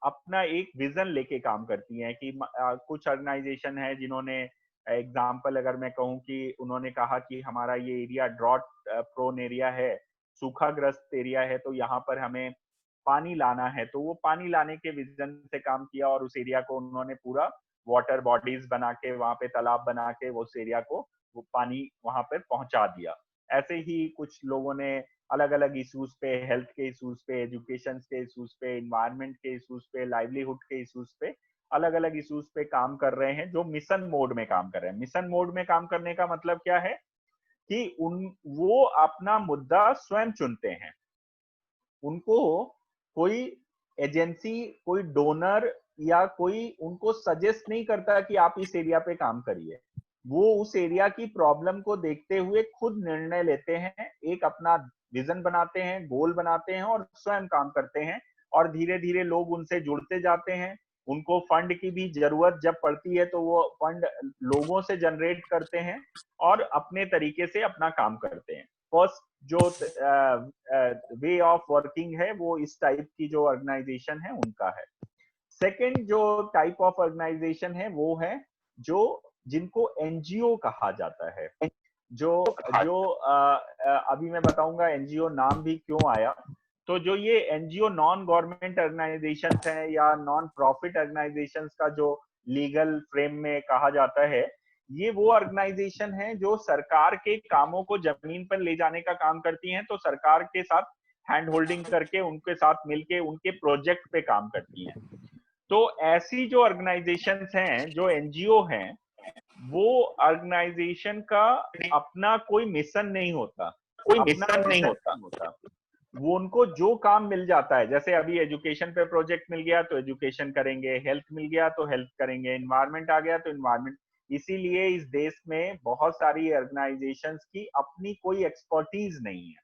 Speaker 6: अपना एक विजन लेके काम करती हैं। कि कुछ ऑर्गेनाइजेशन है जिन्होंने, एग्जाम्पल अगर मैं कहूँ कि उन्होंने कहा कि हमारा ये एरिया ड्रॉट प्रोन एरिया है, सूखाग्रस्त एरिया है, तो यहाँ पर हमें पानी लाना है। तो वो पानी लाने के विजन से काम किया और उस एरिया को उन्होंने पूरा वाटर बॉडीज बना के, वहां पे तालाब बना के वो उस एरिया को वो पानी वहां पर पहुंचा दिया। ऐसे ही कुछ लोगों ने अलग अलग इश्यूज पे, हेल्थ के इश्यूज पे, एजुकेशन के इश्यूज पे, इन्वायरमेंट के इश्यूज पे, लाइवलीहुड के इश्यूज पे, अलग अलग इश्यूज पे काम कर रहे हैं, जो मिशन मोड में काम कर रहे हैं। मिशन मोड में काम करने का मतलब क्या है कि वो अपना मुद्दा स्वयं चुनते हैं। उनको कोई एजेंसी, कोई डोनर या कोई उनको सजेस्ट नहीं करता कि आप इस एरिया पे काम करिए। वो उस एरिया की प्रॉब्लम को देखते हुए खुद निर्णय लेते हैं, एक अपना विजन बनाते हैं, गोल बनाते हैं और स्वयं काम करते हैं। और धीरे धीरे लोग उनसे जुड़ते जाते हैं। उनको फंड की भी जरूरत जब पड़ती है तो वो फंड लोगों से जनरेट करते हैं और अपने तरीके से अपना काम करते हैं। फर्स्ट जो वे ऑफ वर्किंग है वो इस टाइप की जो ऑर्गेनाइजेशन है उनका है। सेकंड जो टाइप ऑफ ऑर्गेनाइजेशन है वो है जो जिनको एनजीओ कहा जाता है। जो अभी मैं बताऊंगा एनजीओ नाम भी क्यों आया। तो जो ये एनजीओ नॉन गवर्नमेंट ऑर्गेनाइजेशन है या नॉन प्रॉफिट ऑर्गेनाइजेशन का जो लीगल फ्रेम में कहा जाता है, ये वो ऑर्गेनाइजेशन है जो सरकार के कामों को जमीन पर ले जाने का काम करती हैं। तो सरकार के साथ हैंड होल्डिंग करके उनके साथ मिलके उनके प्रोजेक्ट पे काम करती हैं। तो ऐसी जो ऑर्गेनाइजेशंस हैं, जो एनजीओ हैं, वो ऑर्गेनाइजेशन का अपना कोई मिशन नहीं होता, वो उनको जो काम मिल जाता है, जैसे अभी एजुकेशन पे प्रोजेक्ट मिल गया तो एजुकेशन करेंगे, हेल्थ मिल गया तो हेल्थ करेंगे, इन्वायरमेंट आ गया तो इन्वायरमेंट। इसीलिए इस देश में बहुत सारी ऑर्गेनाइजेशंस की अपनी कोई एक्सपर्टीज नहीं है।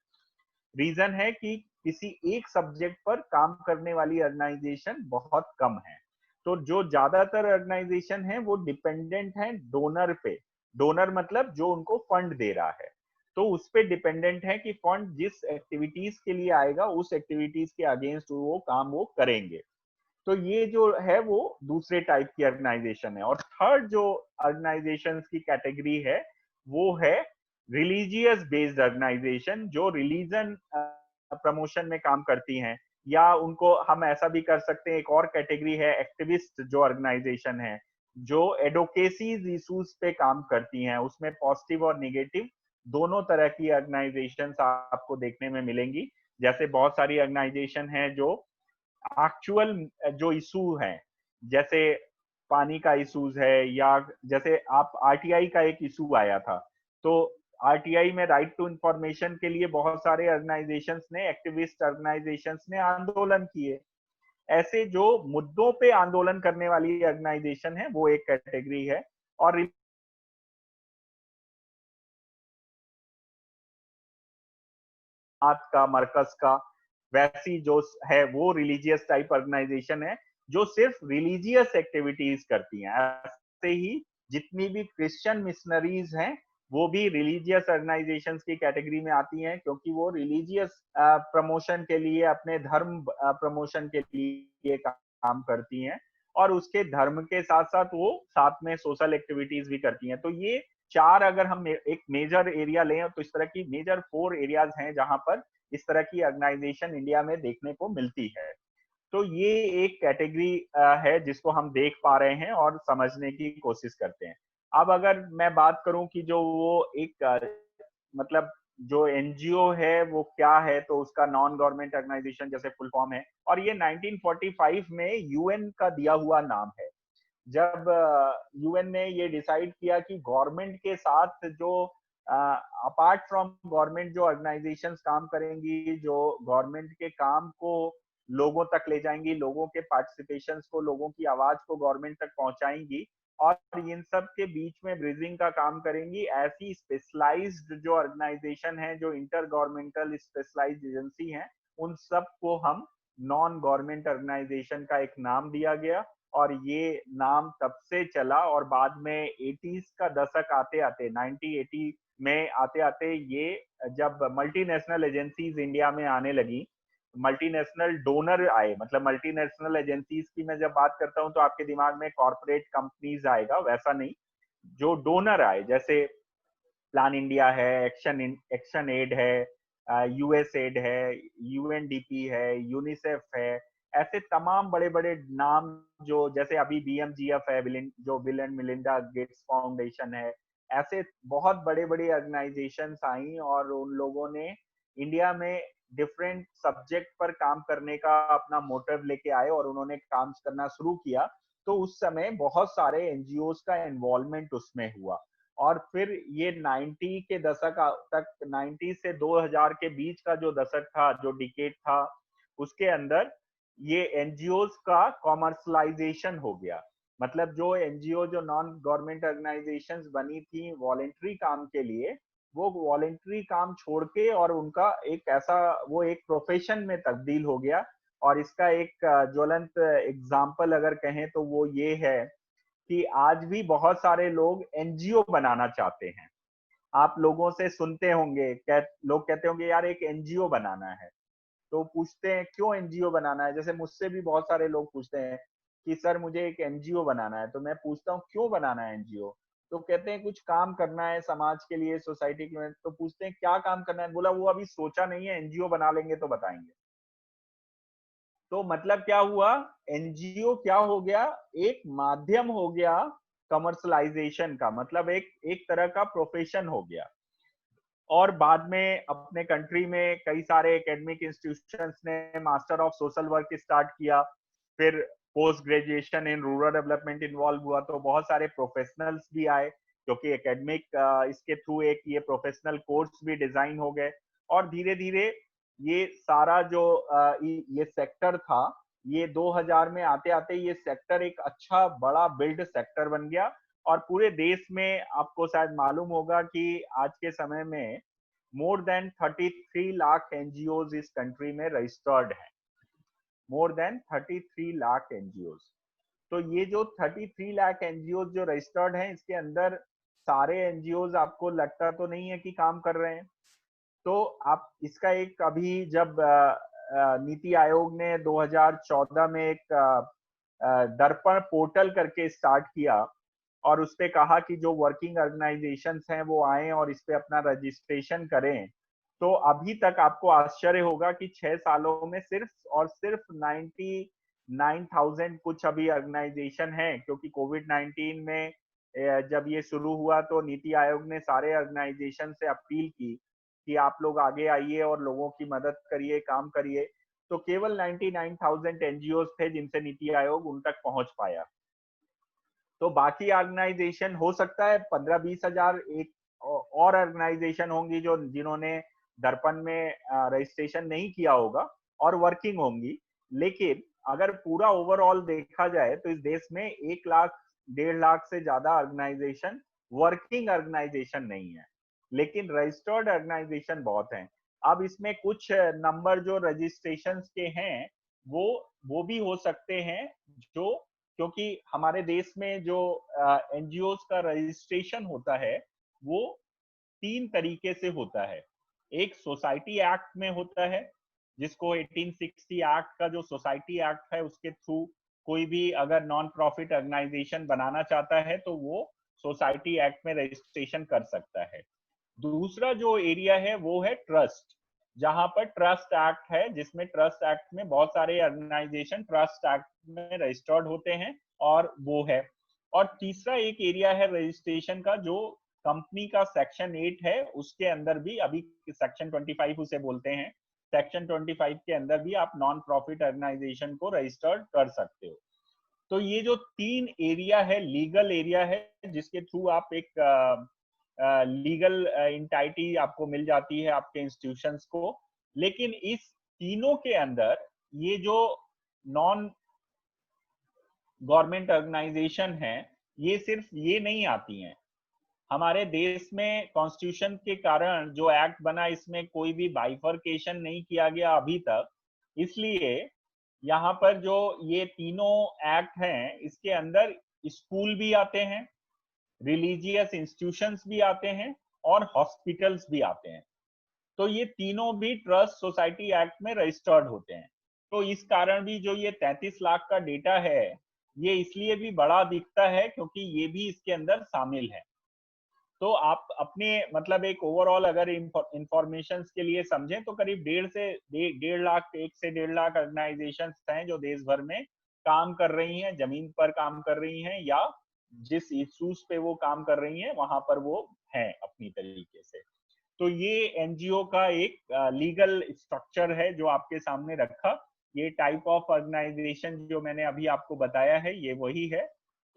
Speaker 6: रीजन है कि किसी एक सब्जेक्ट पर काम करने वाली ऑर्गेनाइजेशन बहुत कम है। तो जो ज्यादातर ऑर्गेनाइजेशन है वो डिपेंडेंट है डोनर पे। डोनर मतलब जो उनको फंड दे रहा है, तो उस पे डिपेंडेंट है कि फंड जिस एक्टिविटीज के लिए आएगा उस एक्टिविटीज के अगेंस्ट वो काम वो करेंगे। तो ये जो है वो दूसरे टाइप की ऑर्गेनाइजेशन है। और थर्ड जो ऑर्गेनाइजेशन की कैटेगरी है वो है रिलीजियस बेस्ड ऑर्गेनाइजेशन, जो रिलीजन प्रमोशन में काम करती हैं, या उनको हम ऐसा भी कर सकते हैं, एक और कैटेगरी है एक्टिविस्ट जो ऑर्गेनाइजेशन है, जो एडवोकेसी इशूज पे काम करती हैं। उसमें पॉजिटिव और निगेटिव दोनों तरह की ऑर्गेनाइजेशन आपको देखने में मिलेंगी। जैसे बहुत सारी ऑर्गेनाइजेशन है जो एक्चुअल जो इशू है, जैसे पानी का इशूज है, या जैसे आप आरटीआई का एक इशू आया था, तो आरटीआई में राइट टू इंफॉर्मेशन के लिए बहुत सारे ऑर्गेनाइजेशंस ने, एक्टिविस्ट ऑर्गेनाइजेशंस ने आंदोलन किए। ऐसे जो मुद्दों पे आंदोलन करने वाली ऑर्गेनाइजेशन है वो एक कैटेगरी है। और का मरकज का वैसी जो है वो रिलीजियस टाइप ऑर्गेनाइजेशन है जो सिर्फ रिलीजियस एक्टिविटीज करती हैं। ऐसे ही जितनी भी क्रिश्चियन मिशनरीज हैं वो भी रिलीजियस ऑर्गेनाइजेशंस की कैटेगरी में आती हैं, क्योंकि वो रिलीजियस प्रमोशन के लिए, अपने धर्म प्रमोशन के लिए काम करती हैं, और उसके धर्म के साथ साथ वो साथ में सोशल एक्टिविटीज भी करती हैं। तो ये चार, अगर हम एक मेजर एरिया लें तो इस तरह की मेजर 4 एरियाज हैं जहां पर इस तरह की ऑर्गेनाइजेशन इंडिया में देखने को मिलती है। तो ये एक कैटेगरी है जिसको हम देख पा रहे हैं और समझने की कोशिश करते हैं। अब अगर मैं बात करूं कि जो वो एक मतलब जो एनजीओ है वो क्या है, तो उसका नॉन गवर्नमेंट ऑर्गेनाइजेशन जैसे फुल फॉर्म है, और ये 1945 में यूएन का दिया हुआ नाम है। जब यूएन ने ये डिसाइड किया कि गवर्नमेंट के साथ जो अपार्ट फ्रॉम गवर्नमेंट जो ऑर्गेनाइजेशंस काम करेंगी, जो गवर्नमेंट के काम को लोगों तक ले जाएंगी, लोगों के पार्टिसिपेशंस को, लोगों की आवाज को गवर्नमेंट तक पहुंचाएंगी, और इन सब के बीच में ब्रिजिंग का काम करेंगी, ऐसी स्पेशलाइज्ड जो ऑर्गेनाइजेशन है, जो इंटर गवर्नमेंटल स्पेशलाइज्ड एजेंसी हैं, उन सब को हम नॉन गवर्नमेंट ऑर्गेनाइजेशन का एक नाम दिया गया। और ये नाम तब से चला, और बाद में 80s का दशक आते आते 1980 में आते आते ये जब मल्टीनेशनल एजेंसीज इंडिया में आने लगी, मल्टीनेशनल डोनर आए, मतलब मल्टीनेशनल एजेंसीज की मैं जब बात करता हूं तो आपके दिमाग में कॉर्पोरेट कंपनीज आएगा, वैसा नहीं। जो डोनर आए, जैसे प्लान इंडिया है, एक्शन एड है, यूएसएड है, यूएनडीपी है, यूनिसेफ है, ऐसे तमाम बड़े बड़े नाम, जो जैसे अभी बीएमजीएफ है, जो bill and Melinda Gates foundation है, ऐसे बहुत बड़े बड़े ऑर्गेनाइजेशंस आई, और उन लोगों ने इंडिया में डिफरेंट सब्जेक्ट पर काम करने का अपना मोटिव लेके आए, और उन्होंने काम करना शुरू किया। तो उस समय बहुत सारे एनजीओज का इन्वॉल्वमेंट उसमें हुआ, और फिर ये 90 के दशक तक, 90 से 2000 के बीच का जो दशक था, जो डिकेड था, उसके अंदर ये एनजीओज का कॉमर्शलाइजेशन हो गया। मतलब जो एनजीओ, जो नॉन गवर्नमेंट ऑर्गेनाइजेशंस बनी थी वॉलेंट्री काम के लिए, वो वॉलेंट्री काम छोड़ के और उनका एक ऐसा, वो एक प्रोफेशन में तब्दील हो गया। और इसका एक ज्वलंत एग्जाम्पल अगर कहें तो वो ये है कि आज भी बहुत सारे लोग एनजीओ बनाना चाहते हैं। आप लोगों से सुनते होंगे, लोग कहते होंगे यार एक एनजीओ बनाना है, तो पूछते हैं क्यों एनजीओ बनाना है। जैसे मुझसे भी बहुत सारे लोग पूछते हैं कि सर मुझे एक एनजीओ बनाना है, तो मैं पूछता हूँ क्यों बनाना है एनजीओ, तो कहते हैं कुछ काम करना है समाज के लिए, सोसाइटी के लिए। तो पूछते हैं क्या काम करना है, बोला वो अभी सोचा नहीं है, एनजीओ बना लेंगे तो बताएंगे। तो मतलब क्या हुआ, एनजीओ क्या हो गया, एक माध्यम हो गया कमर्शलाइजेशन का, मतलब एक तरह का प्रोफेशन हो गया। और बाद में अपने कंट्री में कई सारे एकेडमिक इंस्टीट्यूशंस ने master of social work start किया, फिर post graduation in rural development involve हुआ, तो बहुत सारे प्रोफेशनल्स भी आए, क्योंकि एकेडमिक इसके थ्रू एक ये प्रोफेशनल कोर्स भी डिजाइन हो गए। और धीरे धीरे ये सारा जो ये सेक्टर था, ये 2000 में आते आते ये सेक्टर एक अच्छा बड़ा बिल्ड सेक्टर बन गया। और पूरे देश में आपको शायद मालूम होगा कि आज के समय में मोर देन 33 लाख एनजीओज इस कंट्री में रजिस्टर्ड हैं, मोर देन 33 लाख एनजीओज। तो ये जो 33 लाख एनजीओज जो रजिस्टर्ड हैं, इसके अंदर सारे एनजीओज आपको लगता तो नहीं है कि काम कर रहे हैं। तो आप इसका एक, अभी जब नीति आयोग ने 2014 में एक दर्पण पोर्टल करके स्टार्ट किया और उस पे कहा कि जो वर्किंग ऑर्गेनाइजेशंस हैं वो आए और इस पे अपना रजिस्ट्रेशन करें। तो अभी तक आपको आश्चर्य होगा कि 6 सालों में सिर्फ और सिर्फ 99,000 कुछ अभी ऑर्गेनाइजेशन हैं, क्योंकि कोविड-19 में जब ये शुरू हुआ तो नीति आयोग ने सारे ऑर्गेनाइजेशन से अपील की कि आप लोग आगे आइए और लोगों की मदद करिए, काम करिए। तो केवल 99,000 एनजीओज थे जिनसे नीति आयोग उन तक पहुंच पाया। तो बाकी ऑर्गेनाइजेशन हो सकता है 15-20 हजार एक और ऑर्गेनाइजेशन होंगी जो जिन्होंने दर्पण में रजिस्ट्रेशन नहीं किया होगा और वर्किंग होंगी। लेकिन अगर पूरा ओवरऑल देखा जाए तो इस देश में 1 लाख 1.5 लाख से ज्यादा ऑर्गेनाइजेशन वर्किंग ऑर्गेनाइजेशन नहीं है, लेकिन रजिस्टर्ड ऑर्गेनाइजेशन बहुत हैं। अब इसमें कुछ नंबर जो रजिस्ट्रेशन के हैं वो भी हो सकते हैं, जो क्योंकि हमारे देश में जो एनजीओज का रजिस्ट्रेशन होता है वो 3 तरीके से होता है। एक सोसाइटी एक्ट में होता है, जिसको 1860 एक्ट का जो सोसाइटी एक्ट है उसके थ्रू कोई भी अगर नॉन प्रॉफिट ऑर्गेनाइजेशन बनाना चाहता है तो वो सोसाइटी एक्ट में रजिस्ट्रेशन कर सकता है। दूसरा जो एरिया है वो है ट्रस्ट, जहां पर ट्रस्ट एक्ट है, जिसमें ट्रस्ट एक्ट में बहुत सारे ऑर्गेनाइजेशन ट्रस्ट एक्ट में रजिस्टर्ड होते हैं और वो है। और तीसरा एक एरिया है रजिस्ट्रेशन का जो कंपनी का सेक्शन 8 है, उसके अंदर भी अभी सेक्शन 25 उसे बोलते हैं, सेक्शन 25 के अंदर भी आप नॉन प्रॉफिट ऑर्गेनाइजेशन को रजिस्टर्ड कर सकते हो। तो ये जो 3 एरिया है, लीगल एरिया है, जिसके थ्रू आप एक लीगल इंटाइटी आपको मिल जाती है आपके इंस्टीट्यूशंस को। लेकिन इस तीनों के अंदर ये जो नॉन गवर्नमेंट ऑर्गेनाइजेशन है ये सिर्फ ये नहीं आती हैं। हमारे देश में कॉन्स्टिट्यूशन के कारण जो एक्ट बना इसमें कोई भी बाइफर्केशन नहीं किया गया अभी तक, इसलिए यहाँ पर जो ये तीनों एक्ट हैं इसके अंदर स्कूल भी आते हैं, रिलीजियस इंस्टीट्यूशंस भी आते हैं और हॉस्पिटल्स भी आते हैं। तो ये तीनों भी ट्रस्ट सोसाइटी एक्ट में रजिस्टर्ड होते हैं। तो इस कारण भी जो ये 33 लाख का डेटा है ये इसलिए भी बड़ा दिखता है क्योंकि ये भी इसके अंदर शामिल है। तो आप अपने मतलब एक ओवरऑल अगर इंफॉर्मेशन के लिए समझें तो करीब 1.5 लाख 1 से 1.5 लाख ऑर्गेनाइजेशन हैं जो देश भर में काम कर रही हैं, जमीन पर काम कर रही हैं या जिस इश्यूज पे वो काम कर रही हैं वहां पर वो हैं अपनी तरीके से। तो ये एनजीओ का एक लीगल स्ट्रक्चर है जो आपके सामने रखा। ये टाइप ऑफ ऑर्गेनाइजेशन जो मैंने अभी आपको बताया है ये वही है,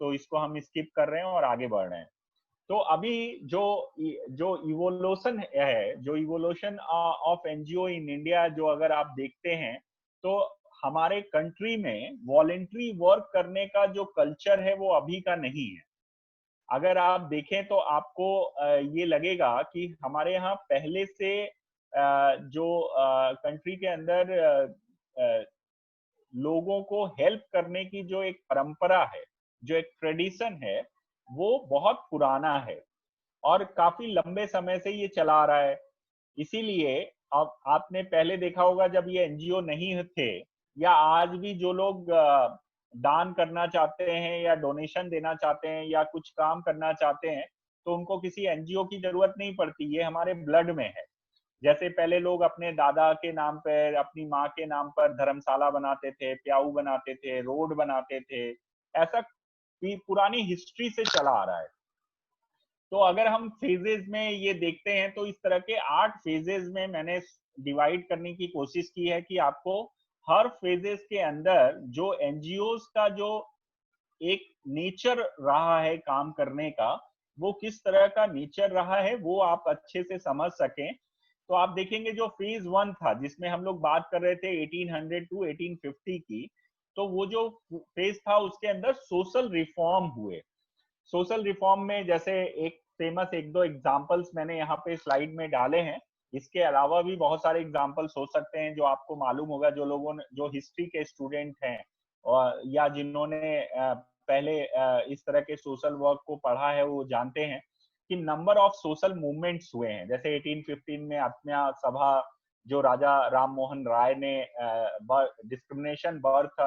Speaker 6: तो इसको हम स्किप कर रहे हैं और आगे बढ़ रहे हैं। तो अभी जो evolution of NGO in India जो अगर आप देखते हैं तो हमारे कंट्री में वॉलेंट्री वर्क करने का जो कल्चर है वो अभी का नहीं है। अगर आप देखें तो आपको ये लगेगा कि हमारे यहाँ पहले से जो कंट्री के अंदर लोगों को हेल्प करने की जो एक परंपरा है, जो एक ट्रेडिशन है, वो बहुत पुराना है और काफी लंबे समय से ये चला आ रहा है। इसीलिए अब आपने पहले देखा होगा जब ये एनजीओ नहीं थे या आज भी जो लोग दान करना चाहते हैं या डोनेशन देना चाहते हैं या कुछ काम करना चाहते हैं तो उनको किसी एनजीओ की जरूरत नहीं पड़ती, ये हमारे ब्लड में है। जैसे पहले लोग अपने दादा के नाम पर, अपनी माँ के नाम पर धर्मशाला बनाते थे, प्याऊ बनाते थे, रोड बनाते थे, ऐसा पुरानी हिस्ट्री से चला आ रहा है। तो अगर हम फेजेस में ये देखते हैं तो इस तरह के 8 फेजेस में मैंने डिवाइड करने की कोशिश की है कि आपको हर फेजेस के अंदर जो एनजीओज का जो एक नेचर रहा है काम करने का, वो किस तरह का नेचर रहा है वो आप अच्छे से समझ सकें। तो आप देखेंगे जो फेज 1 था जिसमें हम लोग बात कर रहे थे 1800 टू 1850 की, तो वो जो फेज था उसके अंदर सोशल रिफॉर्म हुए। सोशल रिफॉर्म में जैसे एक फेमस 1-2 एग्जांपल्स मैंने यहाँ पे स्लाइड में डाले हैं, इसके अलावा भी बहुत सारे एग्जांपल्स हो सकते हैं जो आपको मालूम होगा, जो लोगों ने जो हिस्ट्री के स्टूडेंट हैं और या जिन्होंने पहले इस तरह के सोशल वर्क को पढ़ा है वो जानते हैं कि नंबर ऑफ सोशल मूवमेंट्स हुए हैं। जैसे 1815 में आत्म्या सभा जो राजा राम मोहन राय ने डिस्क्रिमिनेशन बर्थ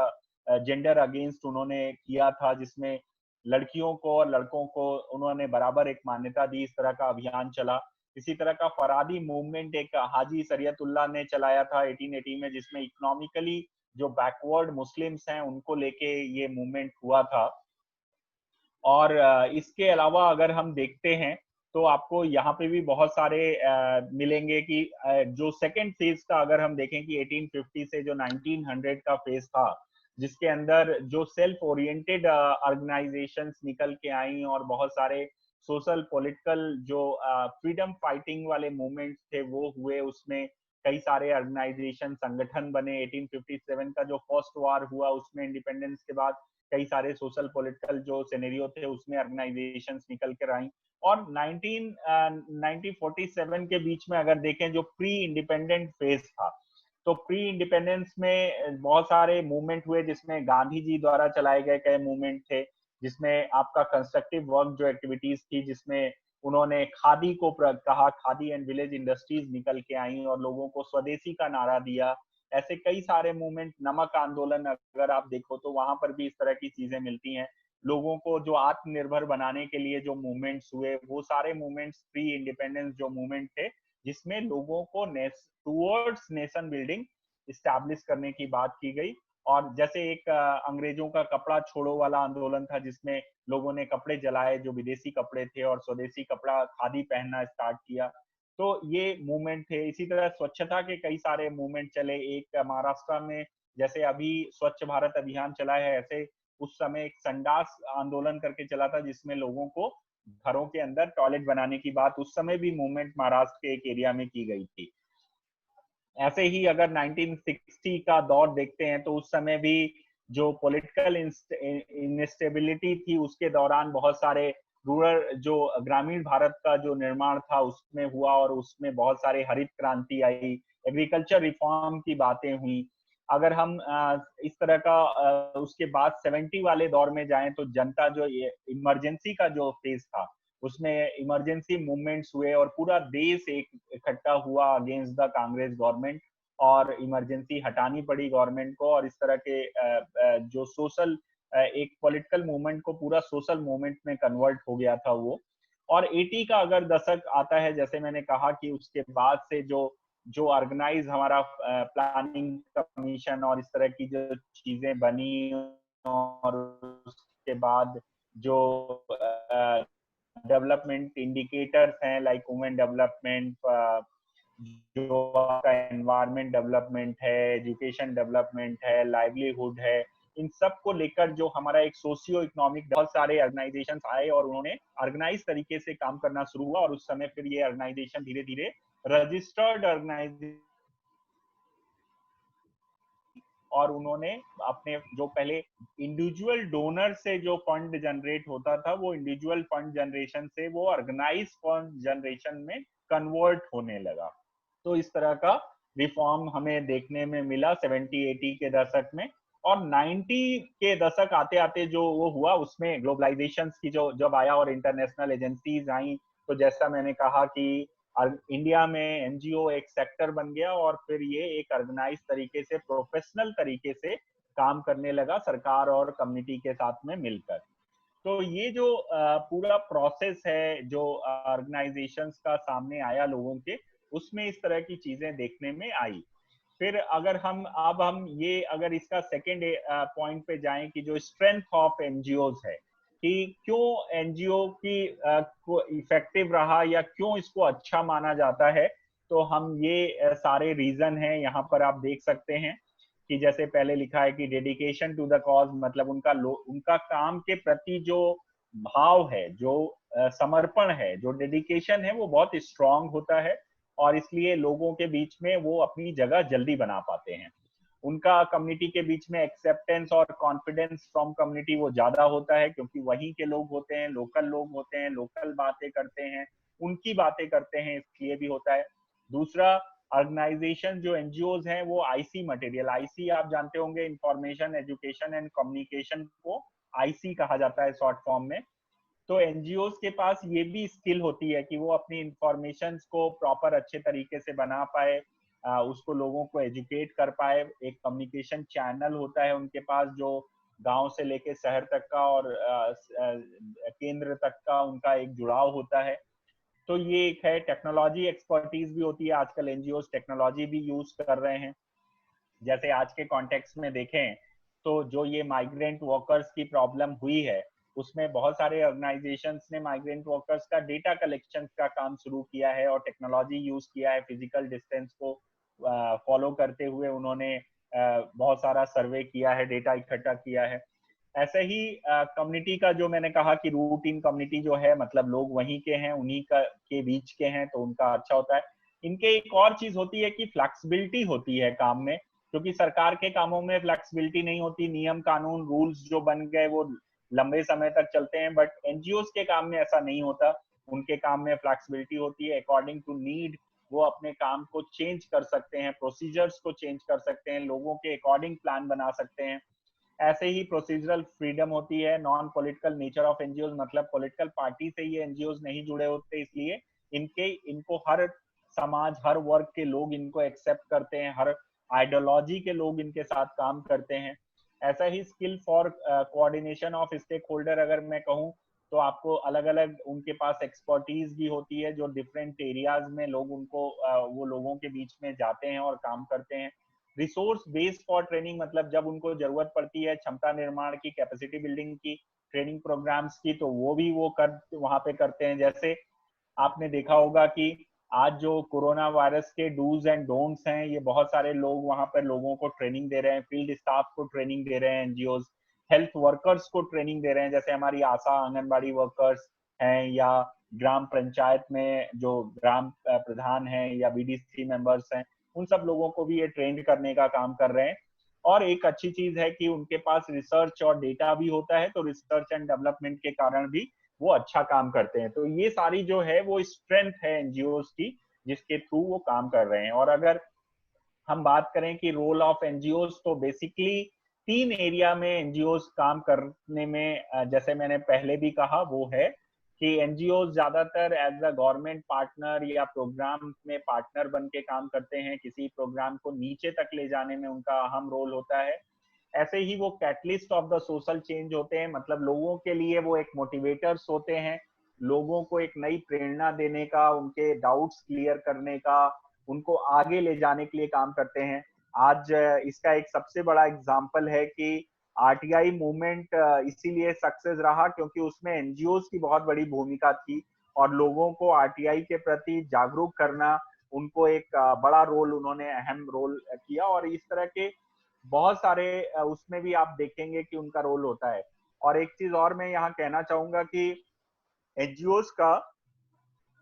Speaker 6: जेंडर अगेंस्ट उन्होंने किया था, जिसमें लड़कियों को और लड़कों को उन्होंने बराबर एक मान्यता दी। इस तरह का अभियान चला। इसी तरह का फरादी मूवमेंट एक हाजी शरीयतुल्लाह ने चलाया था 1880 में, जिसमें इकोनॉमिकली जो बैकवर्ड मुस्लिम्स हैं उनको लेके ये मूवमेंट हुआ था। और इसके अलावा अगर हम देखते हैं तो आपको यहाँ पे भी बहुत सारे मिलेंगे कि जो सेकेंड फेज का अगर हम देखें कि 1850 से जो 1900 का फेज था, जिसके अंदर जो सेल्फ ओरिएंटेड ऑर्गेनाइजेशंस निकल के आई और बहुत सारे सोशल पॉलिटिकल जो फ्रीडम फाइटिंग वाले मूवमेंट्स थे वो हुए। उसमें कई सारे ऑर्गेनाइजेशन संगठन बने। 1857 का जो फर्स्ट वॉर हुआ उसमें इंडिपेंडेंस के बाद कई सारे सोशल पॉलिटिकल जो सिनेरियो थे उसमें ऑर्गेनाइजेशंस निकल कर आई। और 1947 के बीच में अगर देखें जो प्री इंडिपेंडेंट फेज था, तो प्री इंडिपेंडेंस में बहुत सारे मूवमेंट हुए, जिसमें गांधी जी द्वारा चलाए गए कई मूवमेंट थे, जिसमें आपका कंस्ट्रक्टिव वर्क जो एक्टिविटीज थी, जिसमें उन्होंने खादी को कहा, खादी एंड विलेज इंडस्ट्रीज निकल के आई और लोगों को स्वदेशी का नारा दिया। ऐसे कई सारे मूवमेंट, नमक आंदोलन अगर आप देखो तो वहां पर भी इस तरह की चीजें मिलती हैं। लोगों को जो आत्मनिर्भर बनाने के लिए जो मूवमेंट्स हुए, वो सारे मूवमेंट्स प्री इंडिपेंडेंस जो मूवमेंट थे, जिसमें लोगों को टुवर्ड्स नेशन बिल्डिंग इस्टेब्लिश करने की बात की गई। और जैसे एक अंग्रेजों का कपड़ा छोड़ो वाला आंदोलन था, जिसमें लोगों ने कपड़े जलाए जो विदेशी कपड़े थे और स्वदेशी कपड़ा खादी पहनना स्टार्ट किया। तो ये मूवमेंट थे। इसी तरह स्वच्छता के कई सारे मूवमेंट चले। एक महाराष्ट्र में जैसे अभी स्वच्छ भारत अभियान चला है, ऐसे उस समय एक संडास आंदोलन करके चला था, जिसमें लोगों को घरों के अंदर टॉयलेट बनाने की बात उस समय भी मूवमेंट महाराष्ट्र के एक एरिया में की गई थी। ऐसे ही अगर 1960 का दौर देखते हैं तो उस समय भी जो पॉलिटिकल इंस्टेबिलिटी थी उसके दौरान बहुत सारे रूरल जो ग्रामीण भारत का जो निर्माण था उसमें हुआ और उसमें बहुत सारे हरित क्रांति आई, एग्रीकल्चर रिफॉर्म की बातें हुई। अगर हम इस तरह का उसके बाद 70 वाले दौर में जाएं तो जनता जो इमरजेंसी का जो फेज था उसमें इमरजेंसी मूवमेंट्स हुए और पूरा देश एक इकट्ठा हुआ अगेंस्ट द कांग्रेस गवर्नमेंट और इमरजेंसी हटानी पड़ी गवर्नमेंट को। और इस तरह के जो सोशल एक पॉलिटिकल मूवमेंट को पूरा सोशल मूवमेंट में कन्वर्ट हो गया था वो। और 80 का अगर दशक आता है, जैसे मैंने कहा कि उसके बाद से जो ऑर्गेनाइज हमारा प्लानिंग कमीशन और इस तरह की जो चीजें बनी, और उसके बाद जो डेवलपमेंट इंडिकेटर्स हैं लाइक वुमेन डेवलपमेंट, जो आपका एनवायरमेंट डेवलपमेंट है, एजुकेशन डेवलपमेंट है, लाइवलीहुड है, इन सब को लेकर जो हमारा एक सोशियो इकोनॉमिक बहुत सारे ऑर्गेनाइजेशन आए और उन्होंने ऑर्गेनाइज तरीके से काम करना शुरू हुआ। और उस समय फिर ये ऑर्गेनाइजेशन धीरे धीरे रजिस्टर्ड ऑर्गेनाइजेशन और उन्होंने अपने जो पहले इंडिविजुअल डोनर से जो फंड जनरेट होता था वो इंडिविजुअल फंड जनरेशन से वो ऑर्गेनाइज फंड जनरेशन में कन्वर्ट होने लगा। तो इस तरह का रिफॉर्म हमें देखने में मिला 70-80 के दशक में। और 90 के दशक आते आते जो वो हुआ उसमें ग्लोबलाइजेशन की जो जब आया और इंटरनेशनल एजेंसीज आई, तो जैसा मैंने कहा कि इंडिया में एनजीओ एक सेक्टर बन गया और फिर ये एक ऑर्गेनाइज तरीके से प्रोफेशनल तरीके से काम करने लगा सरकार और कम्युनिटी के साथ में मिलकर। तो ये जो पूरा प्रोसेस है जो ऑर्गेनाइजेशंस का सामने आया लोगों के, उसमें इस तरह की चीजें देखने में आई। फिर अगर हम ये अगर इसका सेकेंड पॉइंट पे जाएं कि जो स्ट्रेंथ ऑफ एनजीओज है कि क्यों एनजीओ की को इफेक्टिव रहा या क्यों इसको अच्छा माना जाता है, तो हम ये सारे रीजन हैं यहाँ पर आप देख सकते हैं कि जैसे पहले लिखा है कि डेडिकेशन टू द कॉज, मतलब उनका काम के प्रति जो भाव है, जो समर्पण है, जो डेडिकेशन है वो बहुत स्ट्रांग होता है और इसलिए लोगों के बीच में वो अपनी जगह जल्दी बना पाते हैं। उनका कम्युनिटी के बीच में एक्सेप्टेंस और कॉन्फिडेंस फ्रॉम कम्युनिटी वो ज्यादा होता है क्योंकि वहीं के लोग होते हैं, लोकल लोग होते हैं, लोकल बातें करते हैं, उनकी बातें करते हैं, इसलिए भी होता है। दूसरा, ऑर्गेनाइजेशन जो एनजीओज हैं वो आईसी मटेरियल, आईसी आप जानते होंगे, इंफॉर्मेशन एजुकेशन एंड कम्युनिकेशन को आईसी कहा जाता है शॉर्ट फॉर्म में। तो एनजीओज के पास ये भी स्किल होती है कि वो अपनी इंफॉर्मेशन को प्रॉपर अच्छे तरीके से बना पाए उसको लोगों को एजुकेट कर पाए। एक कम्युनिकेशन चैनल होता है उनके पास जो गांव से लेके शहर तक का और केंद्र तक का उनका एक जुड़ाव होता है। तो ये एक है। टेक्नोलॉजी एक्सपर्टीज भी होती है, आजकल एनजीओ टेक्नोलॉजी भी यूज कर रहे हैं। जैसे आज के कॉन्टेक्स्ट में देखें तो जो ये माइग्रेंट वर्कर्स की प्रॉब्लम हुई है, उसमें बहुत सारे ऑर्गेनाइजेशंस ने माइग्रेंट वर्कर्स का डेटा कलेक्शन का काम शुरू किया है और टेक्नोलॉजी यूज किया है। फिजिकल डिस्टेंस को फॉलो करते हुए उन्होंने बहुत सारा सर्वे किया है, डेटा इकट्ठा किया है। ऐसे ही कम्युनिटी का जो मैंने कहा कि रूटीन कम्युनिटी जो है, मतलब लोग वहीं के हैं, उन्हीं का के बीच के हैं, तो उनका अच्छा होता है। इनके एक और चीज होती है कि फ्लेक्सिबिलिटी होती है काम में, क्योंकि सरकार के कामों में फ्लेक्सिबिलिटी नहीं होती। नियम कानून रूल्स जो बन गए वो लंबे समय तक चलते हैं, बट एनजीओस के काम में ऐसा नहीं होता। उनके काम में फ्लेक्सिबिलिटी होती है। अकॉर्डिंग टू नीड वो अपने काम को चेंज कर सकते हैं, प्रोसीजर्स को चेंज कर सकते हैं, लोगों के अकॉर्डिंग प्लान बना सकते हैं। ऐसे ही प्रोसीजरल फ्रीडम होती है। Non political nature of NGO, मतलब पॉलिटिकल पार्टी से ये एनजीओ नहीं जुड़े होते, इसलिए इनको हर समाज, हर वर्ग के लोग इनको एक्सेप्ट करते हैं, हर आइडियोलॉजी के लोग इनके साथ काम करते हैं। ऐसा ही skill for coordination of stakeholder, अगर मैं कहूँ तो आपको अलग अलग उनके पास एक्सपर्टीज भी होती है, जो डिफरेंट एरियाज में लोग उनको वो लोगों के बीच में जाते हैं और काम करते हैं। रिसोर्स बेस्ड फॉर ट्रेनिंग, मतलब जब उनको जरूरत पड़ती है क्षमता निर्माण की, कैपेसिटी बिल्डिंग की, ट्रेनिंग प्रोग्राम्स की, तो वो भी वो वहां पे करते हैं। जैसे आपने देखा होगा कि आज जो कोरोना वायरस के डूज एंड डोंट्स हैं, ये बहुत सारे लोग वहां पर लोगों को ट्रेनिंग दे रहे हैं, फील्ड स्टाफ को ट्रेनिंग दे रहे हैं एनजीओज, हेल्थ वर्कर्स को ट्रेनिंग दे रहे हैं, जैसे हमारी आशा आंगनबाड़ी वर्कर्स हैं, या ग्राम पंचायत में जो ग्राम प्रधान हैं या बीडीसी मेंबर्स हैं, उन सब लोगों को भी ये ट्रेन करने का काम कर रहे हैं। और एक अच्छी चीज है कि उनके पास रिसर्च और डेटा भी होता है, तो रिसर्च एंड डेवलपमेंट के कारण भी वो अच्छा काम करते हैं। तो ये सारी जो है वो स्ट्रेंथ है एनजीओज की, जिसके थ्रू वो काम कर रहे हैं। और अगर हम बात करें कि रोल ऑफ एनजीओज, तो बेसिकली 3 एरिया में एनजीओज काम करने में, जैसे मैंने पहले भी कहा, वो है कि एनजीओ ज्यादातर एज अ गवर्नमेंट पार्टनर या प्रोग्राम में पार्टनर बन के काम करते हैं। किसी प्रोग्राम को नीचे तक ले जाने में उनका अहम रोल होता है। ऐसे ही वो catalyst of the social change होते हैं, मतलब लोगों के लिए वो एक मोटिवेटर्स होते हैं, लोगों को एक नई प्रेरणा देने का, उनके डाउट्स क्लियर करने का, उनको आगे ले जाने के लिए काम करते हैं। आज इसका एक सबसे बड़ा एग्जाम्पल है कि आरटीआई मूवमेंट इसीलिए सक्सेस रहा क्योंकि उसमें एनजीओज की बहुत बड़ी भूमिका थी, और लोगों को आरटीआई के प्रति जागरूक करना, उनको एक बड़ा रोल, उन्होंने अहम रोल किया। और इस तरह के बहुत सारे उसमें भी आप देखेंगे कि उनका रोल होता है। और एक चीज और मैं यहाँ कहना चाहूंगा कि एनजीओज का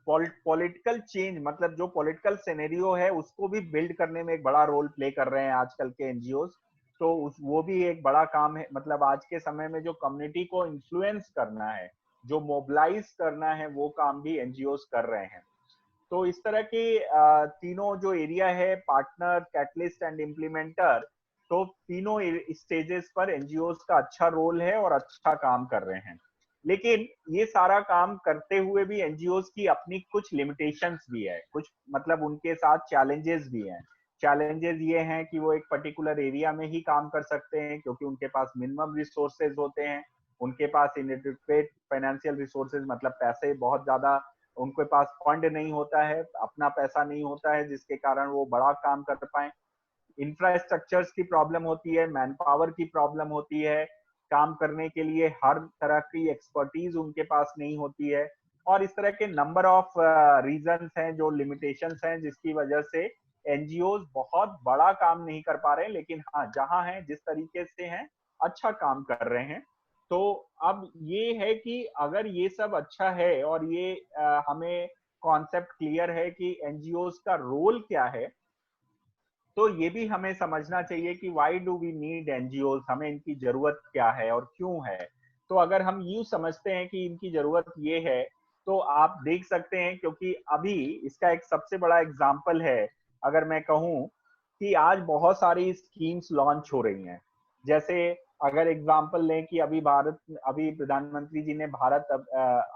Speaker 6: पॉलिटिकल चेंज, मतलब जो पॉलिटिकल सिनेरियो है उसको भी बिल्ड करने में एक बड़ा रोल प्ले कर रहे हैं आजकल के एनजीओज। तो वो भी एक बड़ा काम है, मतलब आज के समय में जो कम्युनिटी को इन्फ्लुएंस करना है, जो मोबिलाइज करना है, वो काम भी एनजीओज कर रहे हैं। तो इस तरह के तीनों जो एरिया है, पार्टनर, कैटलिस्ट एंड इम्प्लीमेंटर, तो तीनों स्टेजेस पर एनजीओज का अच्छा रोल है और अच्छा काम कर रहे हैं। लेकिन ये सारा काम करते हुए भी एनजीओज की अपनी कुछ लिमिटेशंस भी है, कुछ मतलब उनके साथ चैलेंजेस भी हैं। चैलेंजेस ये हैं कि वो एक पर्टिकुलर एरिया में ही काम कर सकते हैं क्योंकि उनके पास मिनिमम रिसोर्सेज होते हैं, उनके पास इनएडिक्वेट फाइनेंशियल रिसोर्सेज, मतलब पैसे बहुत ज्यादा, उनके पास फंड नहीं होता है, अपना पैसा नहीं होता है, जिसके कारण वो बड़ा काम कर पाए। इंफ्रास्ट्रक्चर्स की प्रॉब्लम होती है, मैन पावर की प्रॉब्लम होती है, काम करने के लिए हर तरह की एक्सपर्टीज उनके पास नहीं होती है, और इस तरह के नंबर ऑफ रीजंस हैं, जो लिमिटेशंस हैं, जिसकी वजह से एनजीओज बहुत बड़ा काम नहीं कर पा रहे हैं। लेकिन हाँ, जहां हैं, जिस तरीके से हैं, अच्छा काम कर रहे हैं। तो अब ये है कि अगर ये सब अच्छा है और ये हमें कॉन्सेप्ट क्लियर है कि एनजीओज का रोल क्या है, तो ये भी हमें समझना चाहिए कि why do we need NGOs, हमें इनकी जरूरत क्या है और क्यों है। तो अगर हम यूं समझते हैं कि इनकी जरूरत ये है, तो आप देख सकते हैं, क्योंकि अभी इसका एक सबसे बड़ा एग्जाम्पल है, अगर मैं कहूं कि आज बहुत सारी स्कीम्स लॉन्च हो रही हैं। जैसे अगर एग्जाम्पल लें कि अभी प्रधानमंत्री जी ने भारत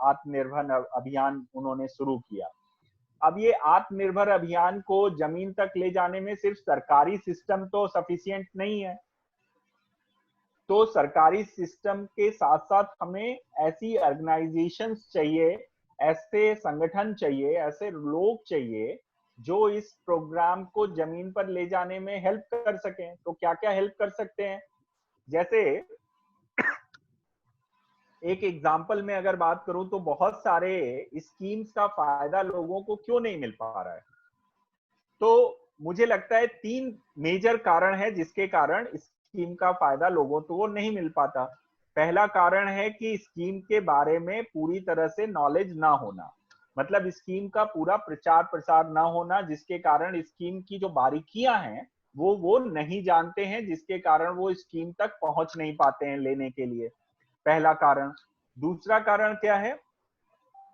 Speaker 6: आत्मनिर्भर अभियान उन्होंने शुरू किया, अब ये आत्मनिर्भर अभियान को जमीन तक ले जाने में सिर्फ सरकारी सिस्टम तो सफिशिएंट नहीं है, तो सरकारी सिस्टम के साथ साथ हमें ऐसी ऑर्गेनाइजेशंस चाहिए, ऐसे संगठन चाहिए, ऐसे लोग चाहिए जो इस प्रोग्राम को जमीन पर ले जाने में हेल्प कर सकें। तो क्या क्या हेल्प कर सकते हैं? जैसे एक एग्जांपल में अगर बात करूं तो बहुत सारे स्कीम्स का फायदा लोगों को क्यों नहीं मिल पा रहा है, तो मुझे लगता है 3 मेजर कारण है जिसके कारण स्कीम का फायदा लोगों को नहीं मिल पाता। पहला कारण है कि स्कीम के बारे में पूरी तरह से नॉलेज ना होना, मतलब स्कीम का पूरा प्रचार प्रसार ना होना, जिसके कारण स्कीम की जो बारीकियां हैं वो नहीं जानते हैं, जिसके कारण वो स्कीम तक पहुंच नहीं पाते हैं लेने के लिए। पहला कारण। दूसरा कारण क्या है?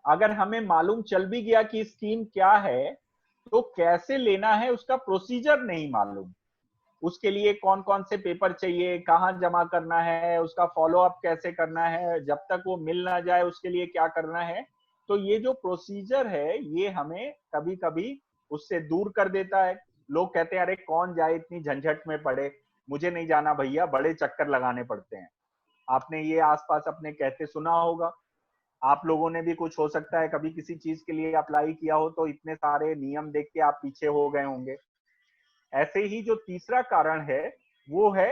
Speaker 6: अगर हमें मालूम चल भी गया कि स्कीम क्या है, तो कैसे लेना है उसका प्रोसीजर नहीं मालूम, उसके लिए कौन कौन से पेपर चाहिए, कहाँ जमा करना है, उसका फॉलो अप कैसे करना है, जब तक वो मिल ना जाए उसके लिए क्या करना है। तो ये जो प्रोसीजर है ये हमें कभी कभी उससे दूर कर देता है। लोग कहते हैं अरे कौन जाए इतनी झंझट में पड़े, मुझे नहीं जाना भैया, बड़े चक्कर लगाने पड़ते हैं। आपने ये आसपास अपने कहते सुना होगा, आप लोगों ने भी कुछ हो सकता है कभी किसी चीज के लिए अप्लाई किया हो तो इतने सारे नियम देख के आप पीछे हो गए होंगे। ऐसे ही जो तीसरा कारण है वो है